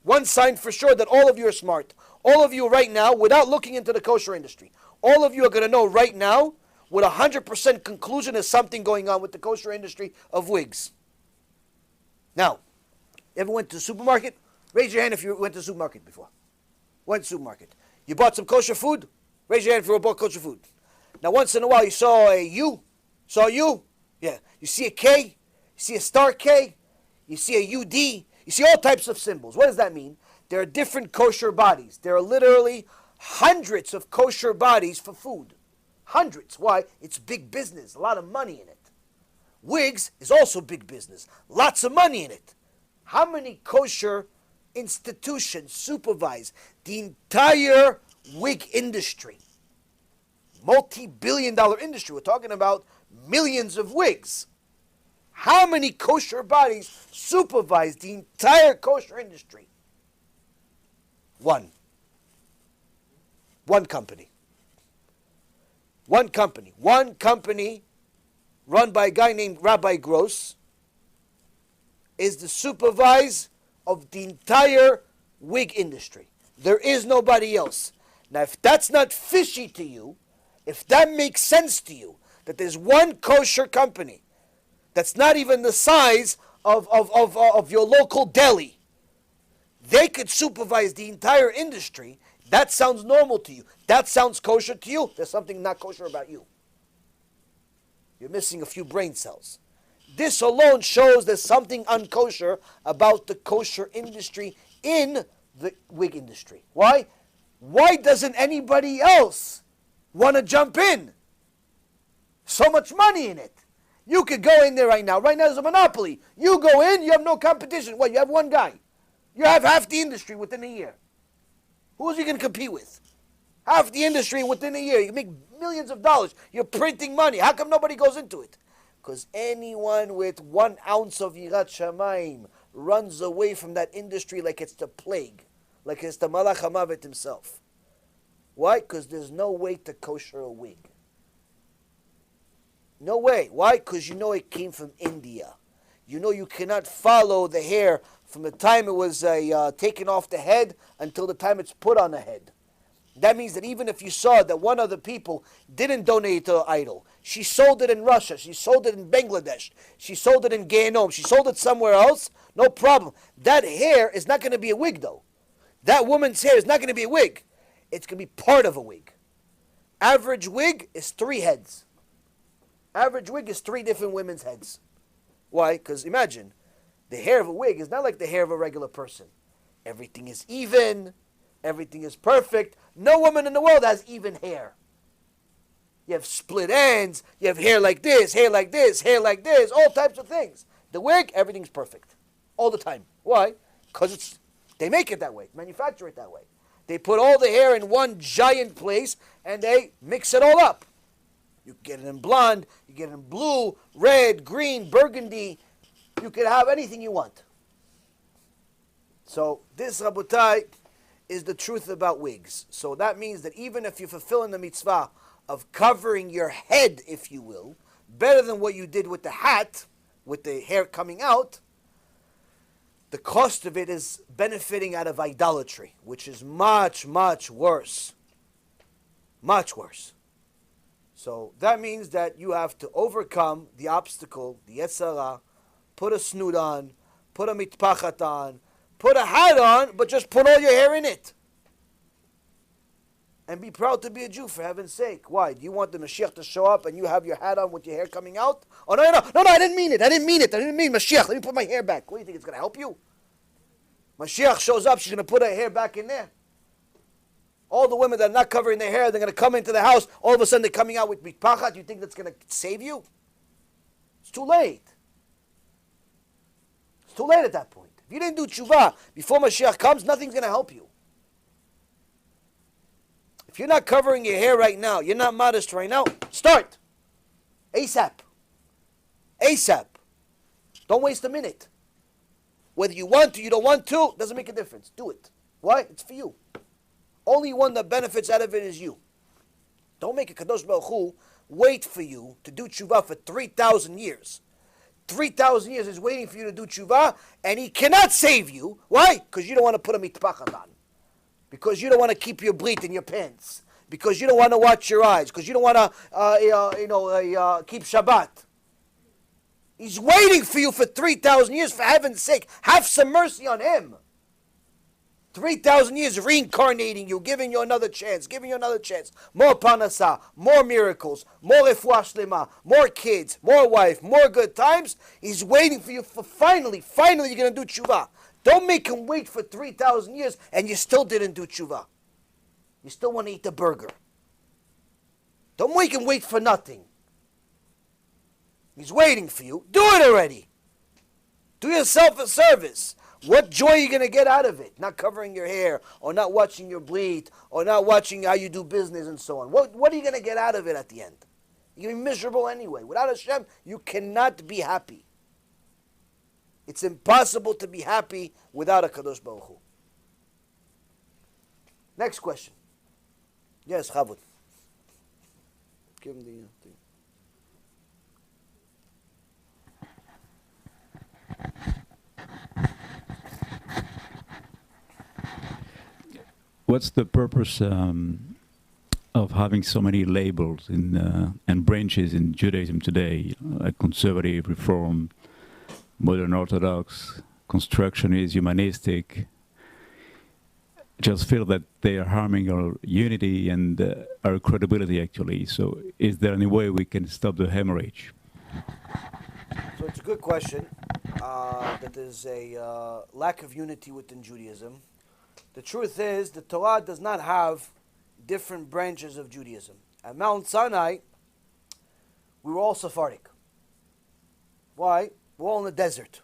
One sign for sure that all of you are smart. All of you right now, without looking into the kosher industry, all of you are going to know right now with 100% conclusion there's something going on with the kosher industry of wigs. Now, ever went to the supermarket? Raise your hand if you went to the supermarket before. Went to the supermarket. You bought some kosher food? Raise your hand if you bought kosher food. Now, once in a while, you saw a U. Saw a U? Yeah. You see a K? You see a star K? You see a UD? You see all types of symbols. What does that mean? There are different kosher bodies. There are literally hundreds of kosher bodies for food. Hundreds. Why? It's big business. A lot of money in it. Wigs is also big business. Lots of money in it. How many kosher institutions supervise the entire wig industry? Multi-billion-dollar industry. We're talking about millions of wigs. How many kosher bodies supervise the entire kosher industry? One. One company. One company. One company run by a guy named Rabbi Gross is the supervisor of the entire wig industry. There is nobody else. Now, if that's not fishy to you, if that makes sense to you, that there's one kosher company that's not even the size of your local deli, they could supervise the entire industry, that sounds normal to you. That sounds kosher to you. There's something not kosher about you. You're missing a few brain cells. This alone shows there's something unkosher about the kosher industry in the wig industry. Why? Why doesn't anybody else want to jump in? So much money in it. You could go in there right now. Right now there's a monopoly. You go in, you have no competition. What, you have one guy. You have half the industry within a year. Who is he going to compete with? Half the industry within a year. You make millions of dollars. You're printing money. How come nobody goes into it? Because anyone with 1 ounce of Yirat Shamayim runs away from that industry like it's the plague. Like it's the Malach HaMavet himself. Why? Because there's no way to kosher a wig. No way. Why? Because you know it came from India. You know you cannot follow the hair from the time it was taken off the head until the time it's put on the head. That means that even if you saw that one of the people didn't donate to the idol, she sold it in Russia, she sold it in Bangladesh, she sold it in Gehenom, she sold it somewhere else, no problem. That hair is not going to be a wig though. That woman's hair is not going to be a wig. It's going to be part of a wig. Average wig is 3 heads. Average wig is 3 different women's heads. Why? Because imagine, the hair of a wig is not like the hair of a regular person. Everything is even. Everything is perfect. No woman in the world has even hair. You have split ends. You have hair like this, hair like this, hair like this, all types of things. The wig, everything's perfect. All the time. Why? Because they make it that way. Manufacture it that way. They put all the hair in one giant place and they mix it all up. You get it in blonde, you get it in blue, red, green, burgundy. You can have anything you want. So this, Rabotai, is the truth about wigs. So that means that even if you're fulfilling the mitzvah of covering your head, if you will, better than what you did with the hat, with the hair coming out, the cost of it is benefiting out of idolatry, which is much, much worse. Much worse. So that means that you have to overcome the obstacle, the Yetzirah, put a snoot on, put a mitpachat on, put a hat on, but just put all your hair in it. And be proud to be a Jew, for heaven's sake. Why? Do you want the Mashiach to show up and you have your hat on with your hair coming out? Oh, no, I didn't mean it. I didn't mean Mashiach. Let me put my hair back. What do you think, it's going to help you? Mashiach shows up, she's going to put her hair back in there. All the women that are not covering their hair, they're going to come into the house, all of a sudden they're coming out with mitpachat. You think that's going to save you? It's too late. It's too late at that point. If you didn't do tshuva before Mashiach comes, nothing's going to help you. If you're not covering your hair right now, you're not modest right now, start. ASAP. ASAP. Don't waste a minute. Whether you want to, you don't want to, doesn't make a difference. Do it. Why? It's for you. Only one that benefits out of it is you. Don't make a Kadosh Baruch Hu wait for you to do tshuva for 3,000 years. 3,000 years is waiting for you to do tshuva, and he cannot save you. Why? Because you don't want to put a mitpachad on. Because you don't want to keep your brit in your pants. Because you don't want to watch your eyes. Because you don't want to, keep Shabbat. He's waiting for you for 3,000 years, for heaven's sake. Have some mercy on him. 3,000 years reincarnating you, giving you another chance, More panasa, more miracles, more refuah shlema, more kids, more wife, more good times. He's waiting for you for finally you're going to do tshuva. Don't make him wait for 3,000 years and you still didn't do tshuva. You still want to eat the burger. Don't make him wait for nothing. He's waiting for you. Do it already. Do yourself a service. What joy are you going to get out of it? Not covering your hair, or not watching your bleed, or not watching how you do business and so on. What are you going to get out of it at the end? You're going to be miserable anyway. Without Hashem, you cannot be happy. It's impossible to be happy without a Kadosh Baruch Hu. Next question. Yes, Chavud. Give him the thing. What's the purpose of having so many labels and branches in Judaism today, like conservative, reform, modern Orthodox, constructionist, humanistic? Just feel that they are harming our unity and our credibility, actually. So is there any way we can stop the hemorrhage? So it's a good question. That there's a lack of unity within Judaism. The truth is, the Torah does not have different branches of Judaism. At Mount Sinai, we were all Sephardic. Why? We're all in the desert.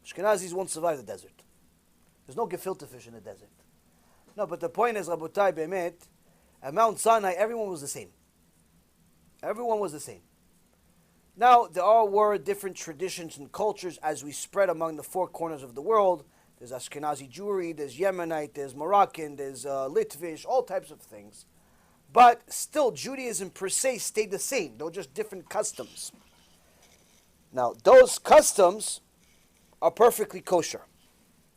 Ashkenazis won't survive the desert. There's no gefilte fish in the desert. No, but the point is, Rabotai Be'emet, at Mount Sinai, everyone was the same. Everyone was the same. Now, there were different traditions and cultures as we spread among the four corners of the world. There's Ashkenazi Jewry, there's Yemenite, there's Moroccan, there's Litvish, all types of things. But still, Judaism per se stayed the same. They were just different customs. Now, those customs are perfectly kosher.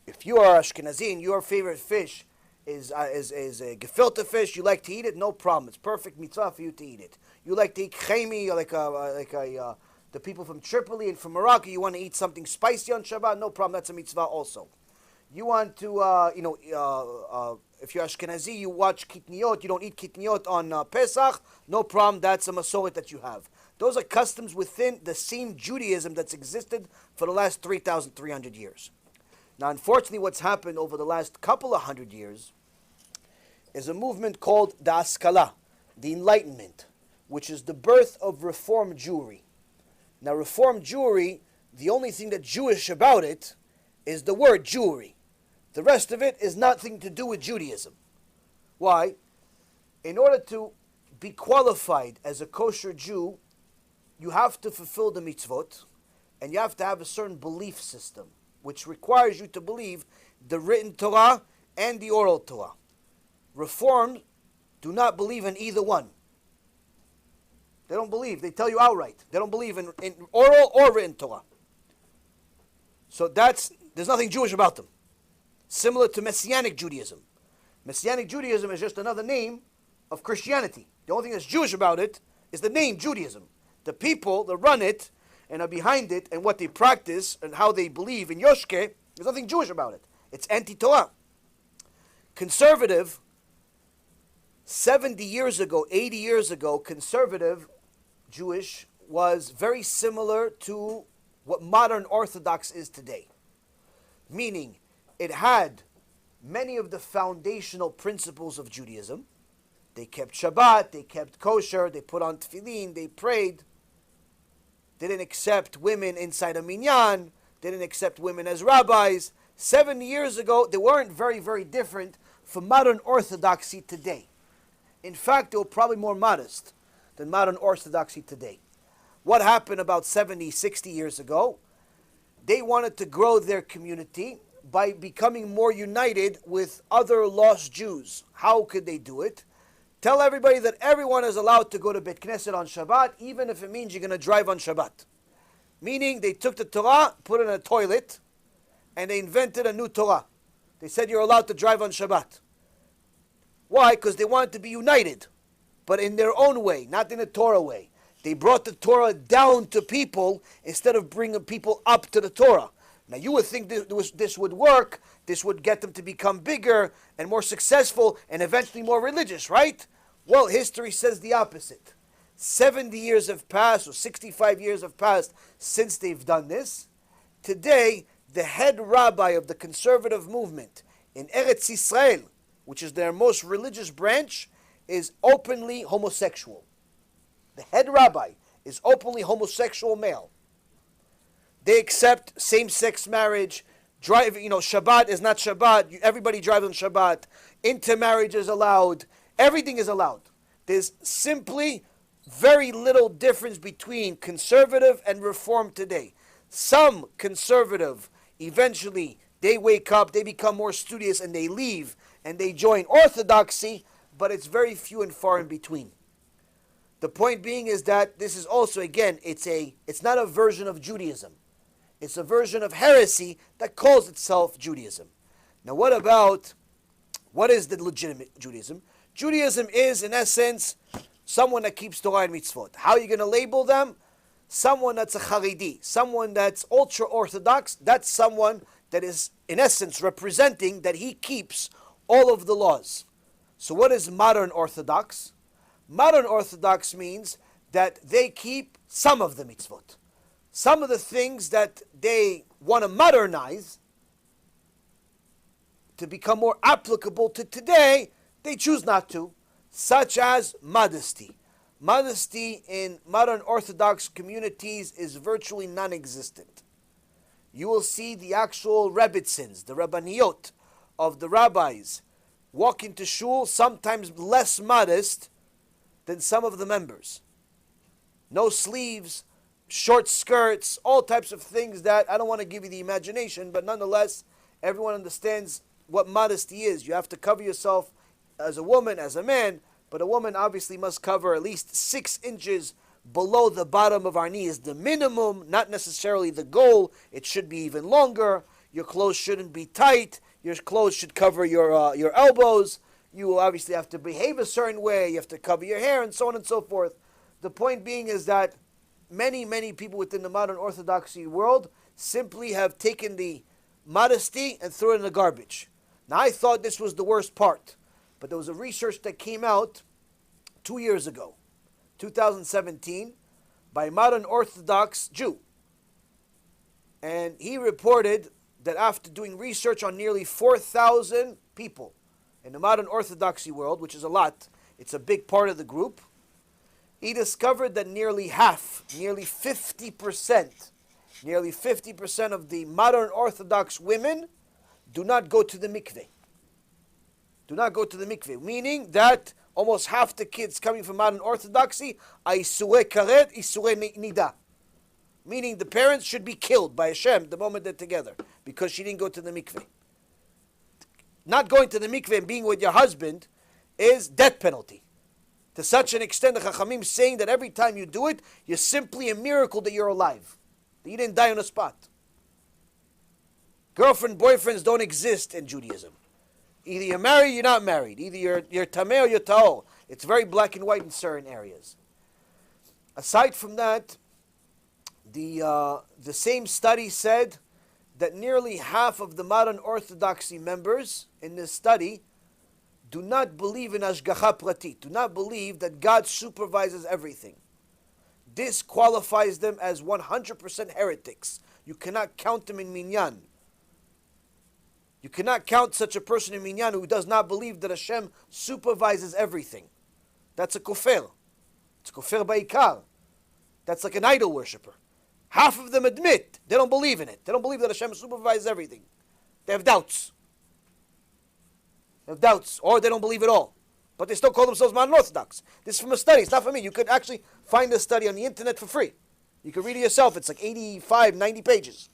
If you are Ashkenazi and your favorite fish is a gefilte fish, you like to eat it, no problem. It's perfect mitzvah for you to eat it. You like to eat chemi, the people from Tripoli and from Morocco, you want to eat something spicy on Shabbat, no problem. That's a mitzvah also. You want to, if you're Ashkenazi, you watch kitniot, you don't eat kitniot on Pesach, no problem, that's a masoret that you have. Those are customs within the same Judaism that's existed for the last 3,300 years. Now, unfortunately, what's happened over the last couple of hundred years is a movement called the Haskalah, the Enlightenment, which is the birth of Reform Jewry. Now, Reform Jewry, the only thing that's Jewish about it is the word Jewry. The rest of it is nothing to do with Judaism. Why? In order to be qualified as a kosher Jew, you have to fulfill the mitzvot, and you have to have a certain belief system, which requires you to believe the written Torah and the oral Torah. Reformed do not believe in either one. They don't believe. They tell you outright. They don't believe in oral or written Torah. So there's nothing Jewish about them. Similar to Messianic Judaism. Messianic Judaism is just another name of Christianity. The only thing that's Jewish about it is the name Judaism. The people that run it and are behind it and what they practice and how they believe in Yoshke, there's nothing Jewish about it. It's anti-Torah. Conservative, 70 years ago, 80 years ago, conservative Jewish was very similar to what modern Orthodox is today. Meaning, it had many of the foundational principles of Judaism. They kept Shabbat, they kept kosher, they put on tefillin, they prayed. They didn't accept women inside a minyan. They didn't accept women as rabbis. 70 years ago, they weren't very, very different from modern Orthodoxy today. In fact, they were probably more modest than modern Orthodoxy today. What happened about 70, 60 years ago? They wanted to grow their community by becoming more united with other lost Jews. How could they do it? Tell everybody that everyone is allowed to go to Beit Knesset on Shabbat, even if it means you're going to drive on Shabbat. Meaning they took the Torah, put it in a toilet, and they invented a new Torah. They said you're allowed to drive on Shabbat. Why? Because they wanted to be united, but in their own way, not in a Torah way. They brought the Torah down to people instead of bringing people up to the Torah. Now you would think this would work, this would get them to become bigger and more successful and eventually more religious, right? Well, history says the opposite. 70 years have passed, or 65 years have passed since they've done this. Today, the head rabbi of the conservative movement in Eretz Israel, which is their most religious branch, is openly homosexual. The head rabbi is openly homosexual male. They accept same-sex marriage. Shabbat is not Shabbat. Everybody drives on Shabbat. Intermarriage is allowed. Everything is allowed. There's simply very little difference between conservative and reform today. Some conservative, eventually, they wake up, they become more studious, and they leave, and they join Orthodoxy, but it's very few and far in between. The point being is that this is also, again, it's not a version of Judaism. It's a version of heresy that calls itself Judaism. Now what is the legitimate Judaism? Judaism is, in essence, someone that keeps Torah and mitzvot. How are you going to label them? Someone that's a Haredi, someone that's ultra-Orthodox, that's someone that is, in essence, representing that he keeps all of the laws. So what is modern Orthodox? Modern Orthodox means that they keep some of the mitzvot. Some of the things that they want to modernize to become more applicable to today, they choose not to, such as modesty. Modesty in modern Orthodox communities is virtually non-existent. You will see the actual rebbitzins, the rabbaniot of the rabbis, walk into shul sometimes less modest than some of the members. No sleeves, short skirts, all types of things that, I don't want to give you the imagination, but nonetheless, everyone understands what modesty is. You have to cover yourself as a woman, as a man, but a woman obviously must cover at least 6 inches below the bottom of our knee is the minimum, not necessarily the goal. It should be even longer. Your clothes shouldn't be tight. Your clothes should cover your elbows. You will obviously have to behave a certain way. You have to cover your hair and so on and so forth. The point being is that many, many people within the modern Orthodoxy world simply have taken the modesty and threw it in the garbage. Now, I thought this was the worst part, but there was a research that came out 2 years ago, 2017, by a modern Orthodox Jew. And he reported that after doing research on nearly 4,000 people in the modern Orthodoxy world, which is a lot, it's a big part of the group, he discovered that nearly 50% of the modern Orthodox women do not go to the mikveh. Do not go to the mikveh, meaning that almost half the kids coming from modern Orthodoxy are isurei karet, isurei nida. Meaning the parents should be killed by Hashem the moment they're together because she didn't go to the mikveh. Not going to the mikveh and being with your husband is death penalty. To such an extent, the Chachamim saying that every time you do it, you're simply a miracle that you're alive. That you didn't die on the spot. Girlfriend, boyfriends don't exist in Judaism. Either you're married or you're not married. Either you're tameh or you're ta'or. It's very black and white in certain areas. Aside from that, the same study said that nearly half of the modern Orthodoxy members in this study do not believe in Hashgacha Pratit, do not believe that God supervises everything. This qualifies them as 100% heretics. You cannot count them in minyan. You cannot count such a person in minyan who does not believe that Hashem supervises everything. That's a kofir. It's a kofir ba'ikar. That's like an idol worshiper. Half of them admit they don't believe in it. They don't believe that Hashem supervises everything. They have doubts. Or they don't believe at all. But they still call themselves modern Orthodox. This is from a study. It's not from me. You could actually find this study on the internet for free. You can read it yourself. It's like 85, 90 pages.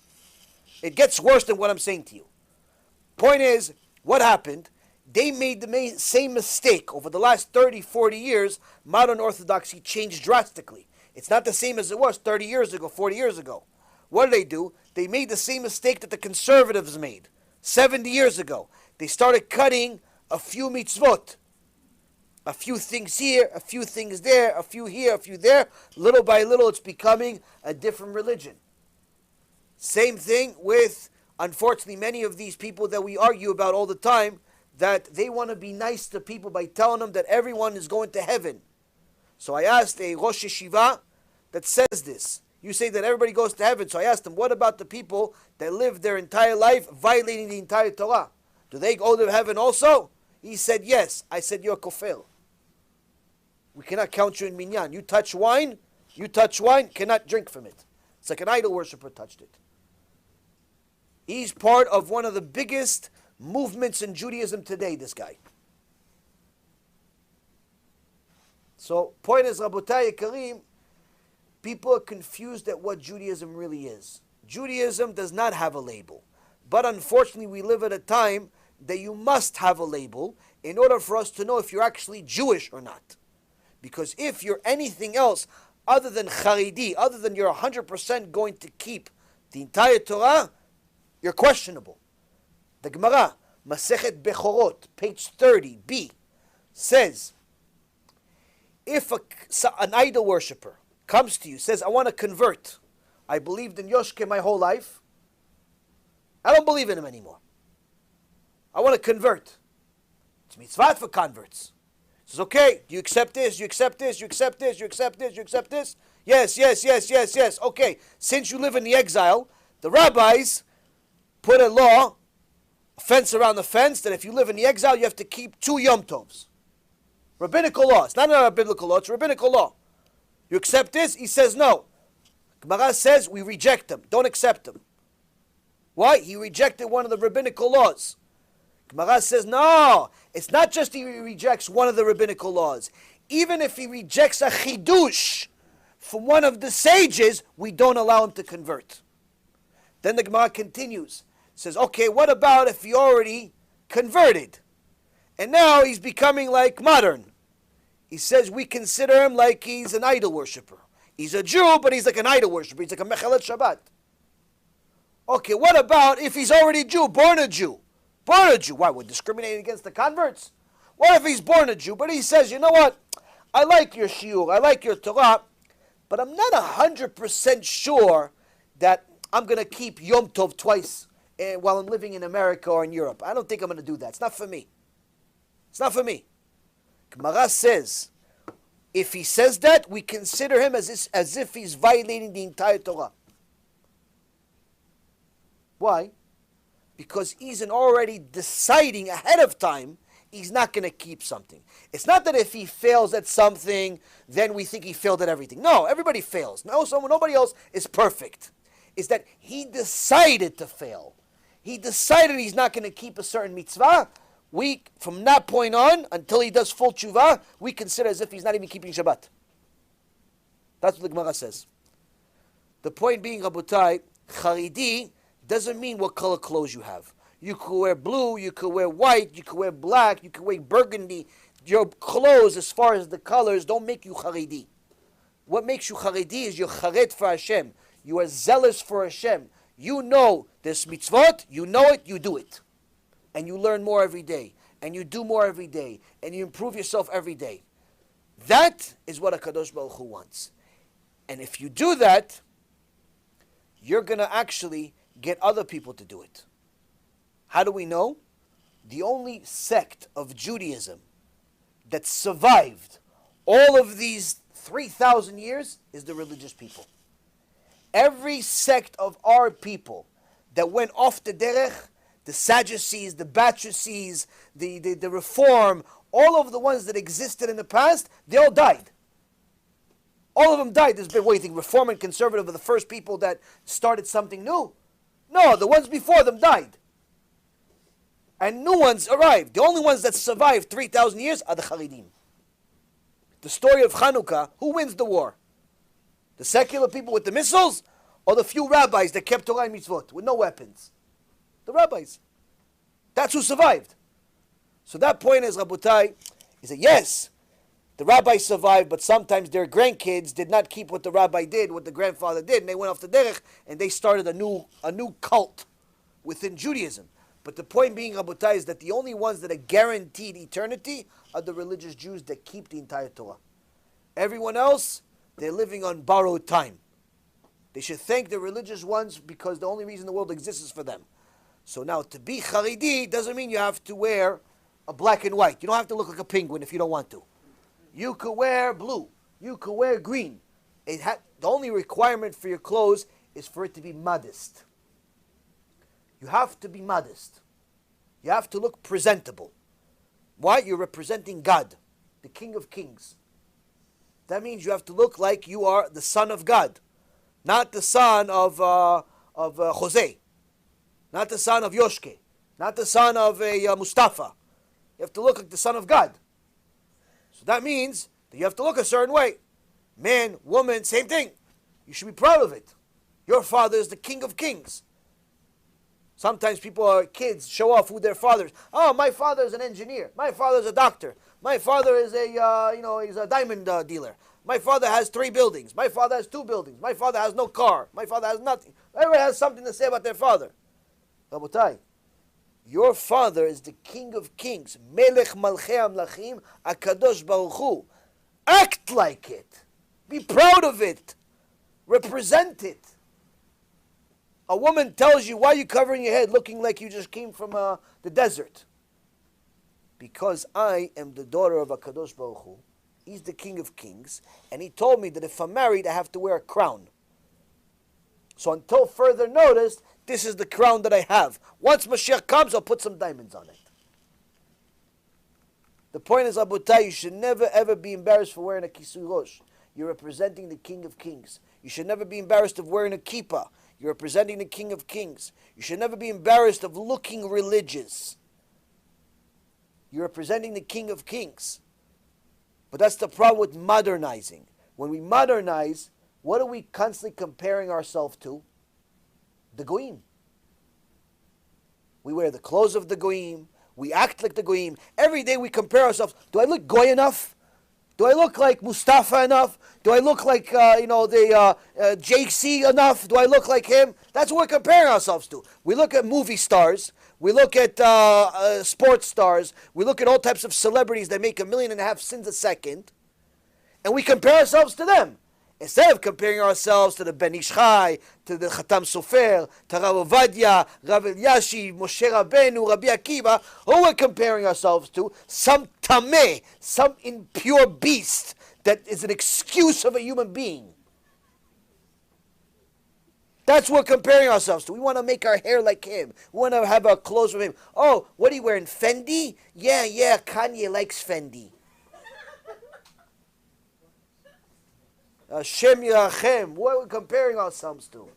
It gets worse than what I'm saying to you. Point is, what happened? they made the same mistake. Over the last 30, 40 years, modern Orthodoxy changed drastically. It's not the same as it was 30 years ago, 40 years ago. What did they do? They made the same mistake that the conservatives made 70 years ago. They started cutting a few mitzvot. A few things here, a few things there, a few here, a few there. Little by little, it's becoming a different religion. Same thing with, unfortunately, many of these people that we argue about all the time, that they want to be nice to people by telling them that everyone is going to heaven. So I asked a Rosh Yeshiva that says this. You say that everybody goes to heaven. So I asked him, what about the people that live their entire life violating the entire Torah? Do they go to heaven also? He said, yes. I said, you're kofel. We cannot count you in minyan. You touch wine, cannot drink from it. It's like an idol worshiper touched it. He's part of one of the biggest movements in Judaism today, this guy. So, point is, Rabotai Karim, people are confused at what Judaism really is. Judaism does not have a label. But unfortunately, we live at a time that you must have a label in order for us to know if you're actually Jewish or not. Because if you're anything else other than Haredi, other than you're 100% going to keep the entire Torah, you're questionable. The Gemara, Masechet Bechorot, page 30b, says, if an idol worshiper comes to you, says, I want to convert. I believed in Yoshke my whole life. I don't believe in him anymore. I want to convert. It's mitzvah for converts. He says, okay, do you accept this? You accept this? You accept this? You accept this? You accept this? Yes, yes, yes, yes, yes. Okay, since you live in the exile, the rabbis put a law, a fence around the fence, that if you live in the exile, you have to keep 2 Yom Tovs. Rabbinical law. It's not a biblical law, it's a rabbinical law. You accept this? He says no. Gemara says we reject him. Don't accept him. Why? He rejected one of the rabbinical laws. Gemara says no. It's not just he rejects one of the rabbinical laws. Even if he rejects a chidush from one of the sages, we don't allow him to convert. Then the Gemara continues. Says, okay, what about if he already converted? And now he's becoming like modern. He says we consider him like he's an idol worshiper. He's a Jew, but he's like an idol worshiper. He's like a mechalet Shabbat. Okay, what about if he's already Jew, born a Jew? Born a Jew. Why, we're discriminating against the converts? What if he's born a Jew, but he says, you know what? I like your shiur, I like your Torah, but I'm not 100% sure that I'm going to keep Yom Tov twice while I'm living in America or in Europe. I don't think I'm going to do that. It's not for me. It's not for me. Gemara says, if he says that, we consider him as if he's violating the entire Torah. Why? Because he's already deciding ahead of time he's not going to keep something. It's not that if he fails at something, then we think he failed at everything. No, everybody fails. Nobody else is perfect. It's that he decided to fail. He decided he's not going to keep a certain mitzvah. From that point on, until he does full tshuva, we consider as if he's not even keeping Shabbat. That's what the Gemara says. The point being, Rabotai, Haredi doesn't mean what color clothes you have. You could wear blue, you could wear white, you could wear black, you could wear burgundy. Your clothes, as far as the colors, don't make you Haredi. What makes you Haredi is you're charet for Hashem. You are zealous for Hashem. You know this mitzvot, you know it, you do it. And you learn more every day. And you do more every day. And you improve yourself every day. That is what HaKadosh Baruch Hu wants. And if you do that, you're going to actually get other people to do it. How do we know? The only sect of Judaism that survived all of these 3,000 years is the religious people. Every sect of our people that went off the derech, the Sadducees, the Batracees, the Reform, all of the ones that existed in the past, they all died. All of them died. There's been, what do you think, Reform and Conservative are the first people that started something new? No, the ones before them died. And new ones arrived. The only ones that survived 3,000 years are the Haredim. The story of Hanukkah, who wins the war? The secular people with the missiles, or the few rabbis that kept Torah and mitzvot with no weapons? The rabbis. That's who survived. So that point is, Rabotai, he said, yes, the rabbi survived, but sometimes their grandkids did not keep what the rabbi did, what the grandfather did, and they went off the derech, and they started a new cult within Judaism. But the point being, Rabotai, is that the only ones that are guaranteed eternity are the religious Jews that keep the entire Torah. Everyone else, they're living on borrowed time. They should thank the religious ones because the only reason the world exists is for them. So now, to be Haredi doesn't mean you have to wear a black and white. You don't have to look like a penguin if you don't want to. You could wear blue. You could wear green. The only requirement for your clothes is for it to be modest. You have to be modest. You have to look presentable. Why? You're representing God, the King of Kings. That means you have to look like you are the son of God, not the son of Jose, not the son of Yoshke, not the son of Mustafa. You have to look like the son of God. So that means that you have to look a certain way. Man, woman, same thing. You should be proud of it. Your father is the King of Kings. Sometimes kids show off who their father is. Oh, my father is an engineer. My father is a doctor. My father is he's a diamond dealer. My father has 3 buildings. My father has 2 buildings. My father has no car. My father has nothing. Everyone has something to say about their father. Rabotai, your father is the King of Kings. Melech Malchei Amlachim, HaKadosh Baruch Hu. Act like it. Be proud of it. Represent it. A woman tells you, why are you covering your head looking like you just came from the desert? Because I am the daughter of HaKadosh Baruch Hu. He's the King of Kings. And he told me that if I'm married, I have to wear a crown. So until further notice, this is the crown that I have. Once Mashiach comes, I'll put some diamonds on it. The point is, Abutai, you should never ever be embarrassed for wearing a kisui rosh. You're representing the King of Kings. You should never be embarrassed of wearing a kippah. You're representing the King of Kings. You should never be embarrassed of looking religious. You're representing the King of Kings. But that's the problem with modernizing. When we modernize, what are we constantly comparing ourselves to? The goyim. We wear the clothes of the goyim. We act like the goyim. Every day we compare ourselves. Do I look goy enough? Do I look like Mustafa enough? Do I look like, JC enough? Do I look like him? That's what we're comparing ourselves to. We look at movie stars. We look at sports stars. We look at all types of celebrities that make 1.5 million sins a second. And we compare ourselves to them. Instead of comparing ourselves to the Ben Ish Chai, to the Khatam Sofer, to Rav Ovadia, Rav Eliashiv, Moshe Rabbeinu, Rabbi Akiva, who we're comparing ourselves to? Some tameh, some impure beast that is an excuse of a human being. That's what we're comparing ourselves to. We want to make our hair like him. We want to have our clothes from him. Oh, what are you wearing, Fendi? Yeah, Kanye likes Fendi. Shem Yirachem. What are we comparing ourselves to?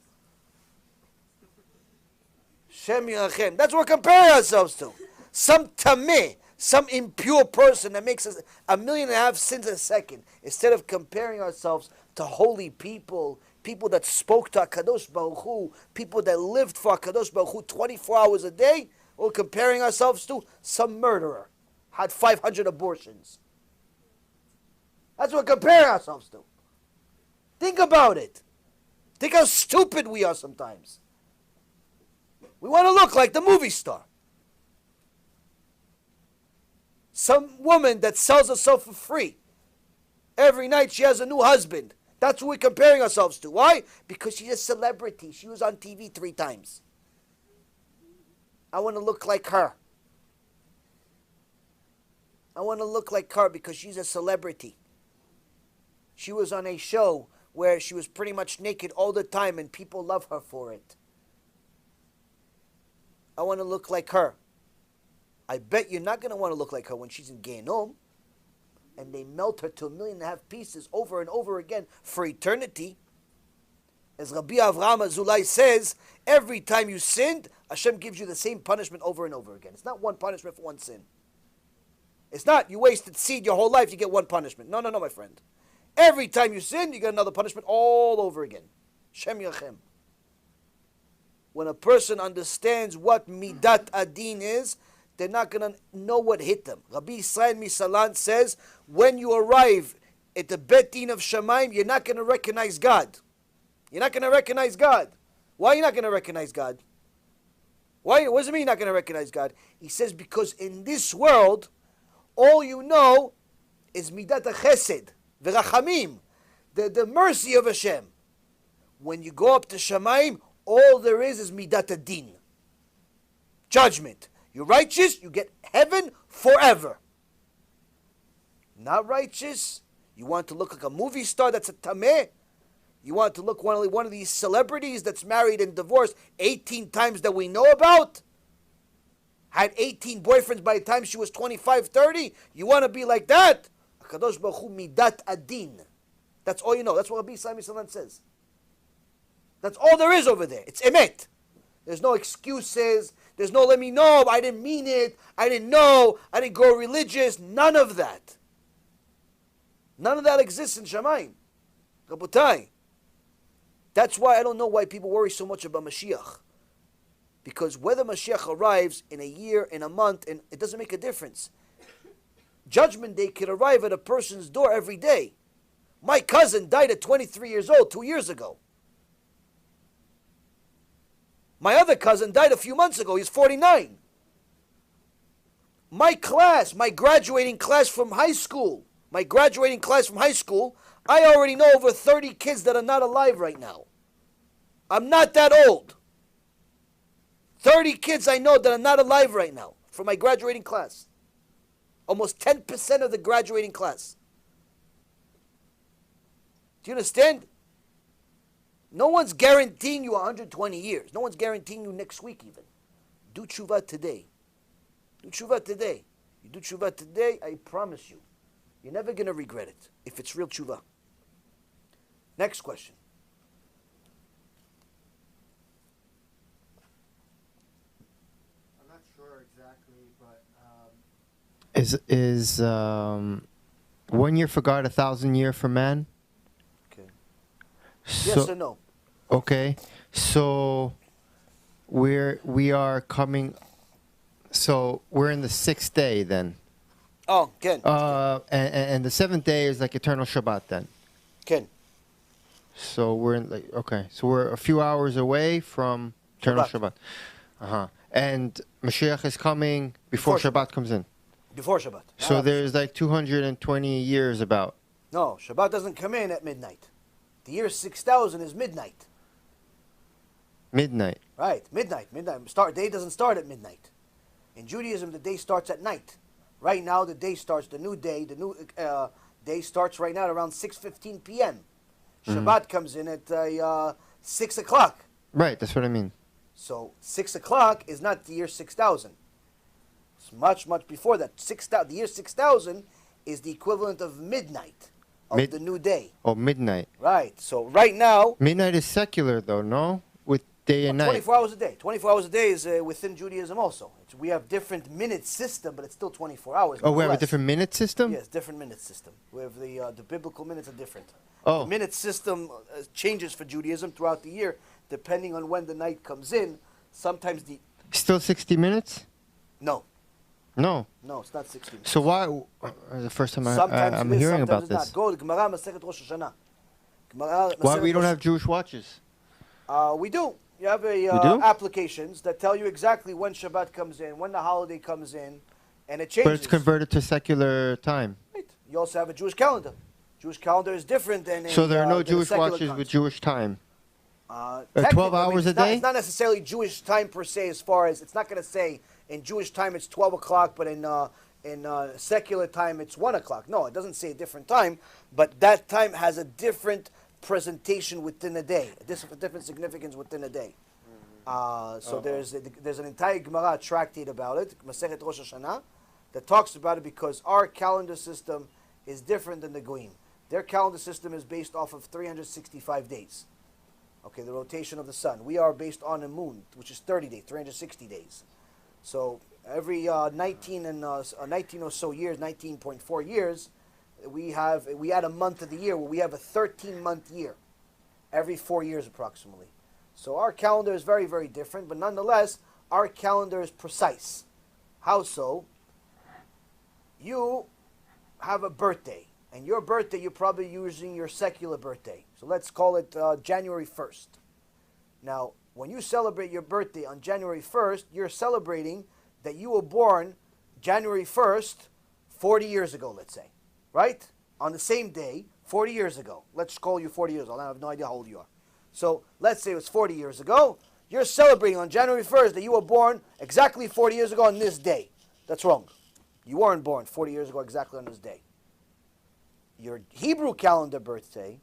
Shem Yirachem. That's what we're comparing ourselves to. Some tameh, some impure person that makes us 1.5 million sins a second. Instead of comparing ourselves to holy people, people that spoke to HaKadosh Baruch Hu, people that lived for HaKadosh Baruch Hu 24 hours a day, we're comparing ourselves to some murderer, had 500 abortions. That's what we're comparing ourselves to. Think about it. Think how stupid we are sometimes. We want to look like the movie star. Some woman that sells herself for free. Every night she has a new husband. That's what we're comparing ourselves to. Why? Because she's a celebrity. She was on TV 3 times. I want to look like her. I want to look like her because she's a celebrity. She was on a show where she was pretty much naked all the time and people love her for it. I want to look like her. I bet you're not going to want to look like her when she's in Gehenom and they melt her to 1.5 million pieces over and over again for eternity. As Rabbi Avraham Azulai says, every time you sinned, Hashem gives you the same punishment over and over again. It's not one punishment for one sin. It's not you wasted seed your whole life, you get one punishment. No, my friend. Every time you sin, you get another punishment all over again. Shem Yachem. When a person understands what Midat Adin is, they're not going to know what hit them. Rabbi Israel Salanter says, when you arrive at the Bet Din of Shamayim, you're not going to recognize God. You're not going to recognize God. Why are you not going to recognize God? Why? What does it mean you're not going to recognize God? He says, because in this world, all you know is midat chesed, v'rachamim, the mercy of Hashem. When you go up to Shamayim, all there is midat din, judgment. You're righteous, you get heaven forever. Not righteous, you want to look like a movie star that's a tameh. You want to look one of these celebrities that's married and divorced 18 times that we know about? Had 18 boyfriends by the time she was 25, 30? You want to be like that? HaKadosh Baruch Hu midat adin. That's all you know. That's what Rabbi Israel Salanter says. That's all there is over there. It's emet. There's no excuses. There's no let me know. I didn't mean it. I didn't know. I didn't grow religious. None of that. None of that exists in Shamayim. Rabotai. That's why I don't know why people worry so much about Mashiach. Because whether Mashiach arrives in a year, in a month, and it doesn't make a difference. Judgment Day could arrive at a person's door every day. My cousin died at 23 years old 2 years ago. My other cousin died a few months ago. He's 49. My class, my graduating class from high school, I already know over 30 kids that are not alive right now. I'm not that old. 30 kids I know that are not alive right now from my graduating class. Almost 10% of the graduating class. Do you understand? No one's guaranteeing you 120 years. No one's guaranteeing you next week even. Do tshuva today. Do tshuva today. You do tshuva today, I promise you, you're never going to regret it if it's real tshuva. Next question. I'm not sure exactly, but is 1 year for God 1,000 years for man? Okay. So, Yes or no? Okay, so we are coming. So we're in the 6th day then. Oh, Ken. And the 7th day is like eternal Shabbat then. Ken. So we're in like okay. So we're a few hours away from eternal Shabbat. And Mashiach is coming before Shabbat comes in. Before Shabbat. So there's like 220 years about. No, Shabbat doesn't come in at midnight. The year 6000 is midnight. Midnight. Right, midnight. Day doesn't start at midnight. In Judaism, the day starts at night. Right now, the day starts. The new day starts right now at around 6:15 p.m. Shabbat comes in at 6 o'clock. Right, that's what I mean. So 6 o'clock is not the year 6000. It's much, much before that. The year 6000 is the equivalent of midnight of the new day. Oh, midnight. Right. So right now, midnight is secular, though, no? With day and night. 24 hours a day. 24 hours a day is within Judaism also. We have different minute system, but it's still 24 hours. Oh, we have a different minute system? Yes, different minute system. We have the biblical minutes are different. Oh. The minute system changes for Judaism throughout the year, depending on when the night comes in. Sometimes Still 60 minutes? No. No. No, it's not 60 minutes. So why? The first time I'm hearing about this. Go to Gemara Masechet Rosh Hashanah. Why we don't have Jewish watches? We do. You have applications that tell you exactly when Shabbat comes in, when the holiday comes in, and it changes. But it's converted to secular time. Right. You also have a Jewish calendar. Jewish calendar is different than so there are no Jewish watches with Jewish time? 12 hours a day? It's not necessarily Jewish time per se, as far as it's not going to say in Jewish time it's 12 o'clock, but in secular time it's 1 o'clock. No, it doesn't say a different time, but that time has a different presentation within a day, a different significance within a day. So there's an entire Gemara tractate about it, Masechet Rosh Hashanah, that talks about it because our calendar system is different than the Goyim. Their calendar system is based off of 365 days. Okay, the rotation of the sun. We are based on a moon, which is 30 days, 360 days. So every 19 or so years, 19.4 years, we add a month of the year where we have a 13-month year every 4 years approximately. So our calendar is very, very different, but nonetheless, our calendar is precise. How so? You have a birthday, and your birthday you're probably using your secular birthday. So let's call it January 1st. Now, when you celebrate your birthday on January 1st, you're celebrating that you were born January 1st, 40 years ago, let's say. Right? On the same day, 40 years ago. Let's call you 40 years old. I have no idea how old you are. So let's say it was 40 years ago. You're celebrating on January 1st that you were born exactly 40 years ago on this day. That's wrong. You weren't born 40 years ago exactly on this day. Your Hebrew calendar birthday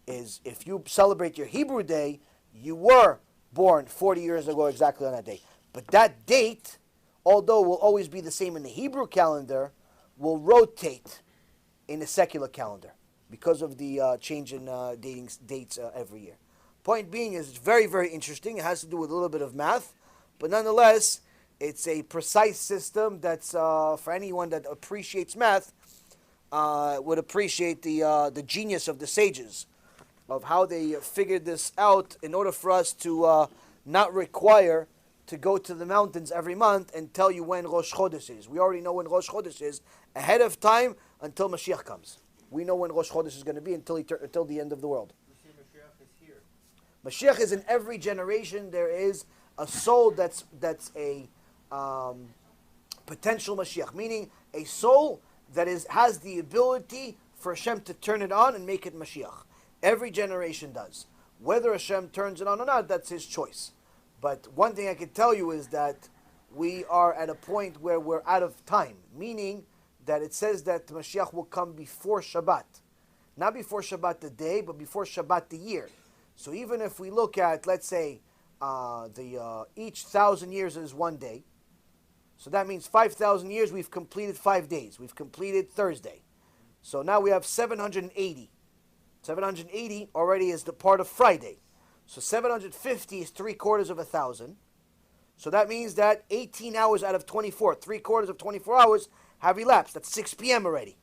is, if you celebrate your Hebrew day, you were born 40 years ago exactly on that day. But that date, although will always be the same in the Hebrew calendar, will rotate in the secular calendar because of the change in dates every year. Point being is it's very, very interesting. It has to do with a little bit of math, but nonetheless, it's a precise system that's, for anyone that appreciates math, would appreciate the genius of the sages, of how they figured this out in order for us to not require to go to the mountains every month and tell you when Rosh Chodesh is. We already know when Rosh Chodesh is ahead of time until Mashiach comes. We know when Rosh Chodesh is going to be until the end of the world. Mashiach is here. Mashiach is in every generation. There is a soul that's a potential Mashiach, meaning a soul that has the ability for Hashem to turn it on and make it Mashiach. Every generation does. Whether Hashem turns it on or not, that's his choice. But one thing I can tell you is that we are at a point where we're out of time, meaning that it says that Mashiach will come before Shabbat. Not before Shabbat the day, but before Shabbat the year. So even if we look at, let's say, each 1,000 years is one day, so that means 5,000 years, we've completed 5 days. We've completed Thursday. So now we have 780. 780 already is the part of Friday. So 750 is 3/4 of 1,000. So that means that 18 hours out of 24, 3/4 of 24 hours have elapsed. That's 6 p.m. already.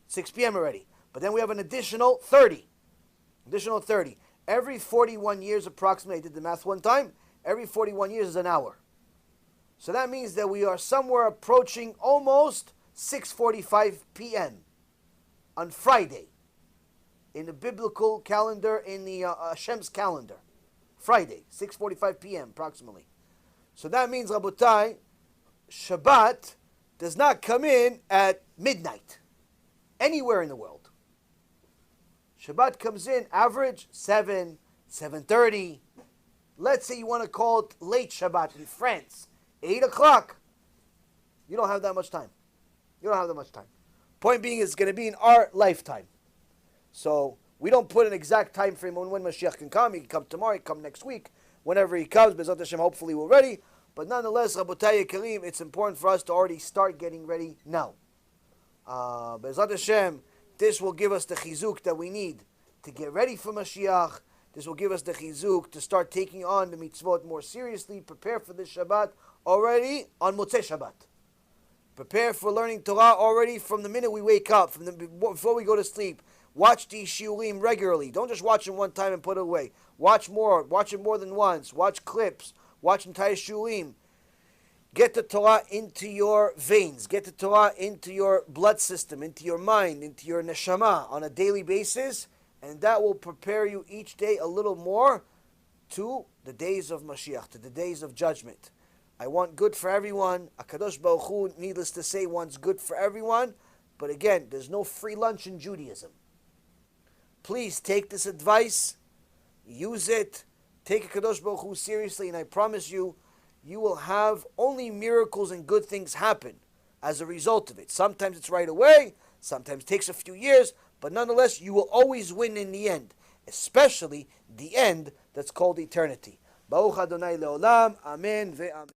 6 p.m. already. But then we have an additional 30. Additional 30. Every 41 years approximately, I did the math one time, every 41 years is an hour. So that means that we are somewhere approaching almost 6:45 p.m. on Friday. In the biblical calendar, in the Hashem's calendar. Friday, 6:45 p.m. approximately. So that means, Rabotai, Shabbat does not come in at midnight. Anywhere in the world. Shabbat comes in, average, 7, 7:30. Let's say you want to call it late Shabbat in France. 8 o'clock. You don't have that much time. You don't have that much time. Point being, it's going to be in our lifetime. So we don't put an exact time frame on when Mashiach can come. He can come tomorrow, he can come next week. Whenever he comes, B'ezrat Hashem, hopefully we're ready. But nonetheless, Rabotai Karim, it's important for us to already start getting ready now. B'ezrat Hashem, this will give us the chizuk that we need to get ready for Mashiach. This will give us the chizuk to start taking on the mitzvot more seriously. Prepare for this Shabbat already on Motzei Shabbat. Prepare for learning Torah already from the minute we wake up, before we go to sleep. Watch these shiurim regularly. Don't just watch them one time and put it away. Watch more. Watch it more than once. Watch clips. Watch entire shiurim. Get the Torah into your veins. Get the Torah into your blood system, into your mind, into your neshama on a daily basis. And that will prepare you each day a little more to the days of Mashiach, to the days of judgment. I want good for everyone. HaKadosh Baruch Hu, needless to say, wants good for everyone. But again, there's no free lunch in Judaism. Please take this advice, use it, take HaKadosh Baruch Hu seriously, and I promise you, you will have only miracles and good things happen as a result of it. Sometimes it's right away, sometimes it takes a few years, but nonetheless, you will always win in the end, especially the end that's called eternity. Baruch Adonai Leolam, Amen ve'amen.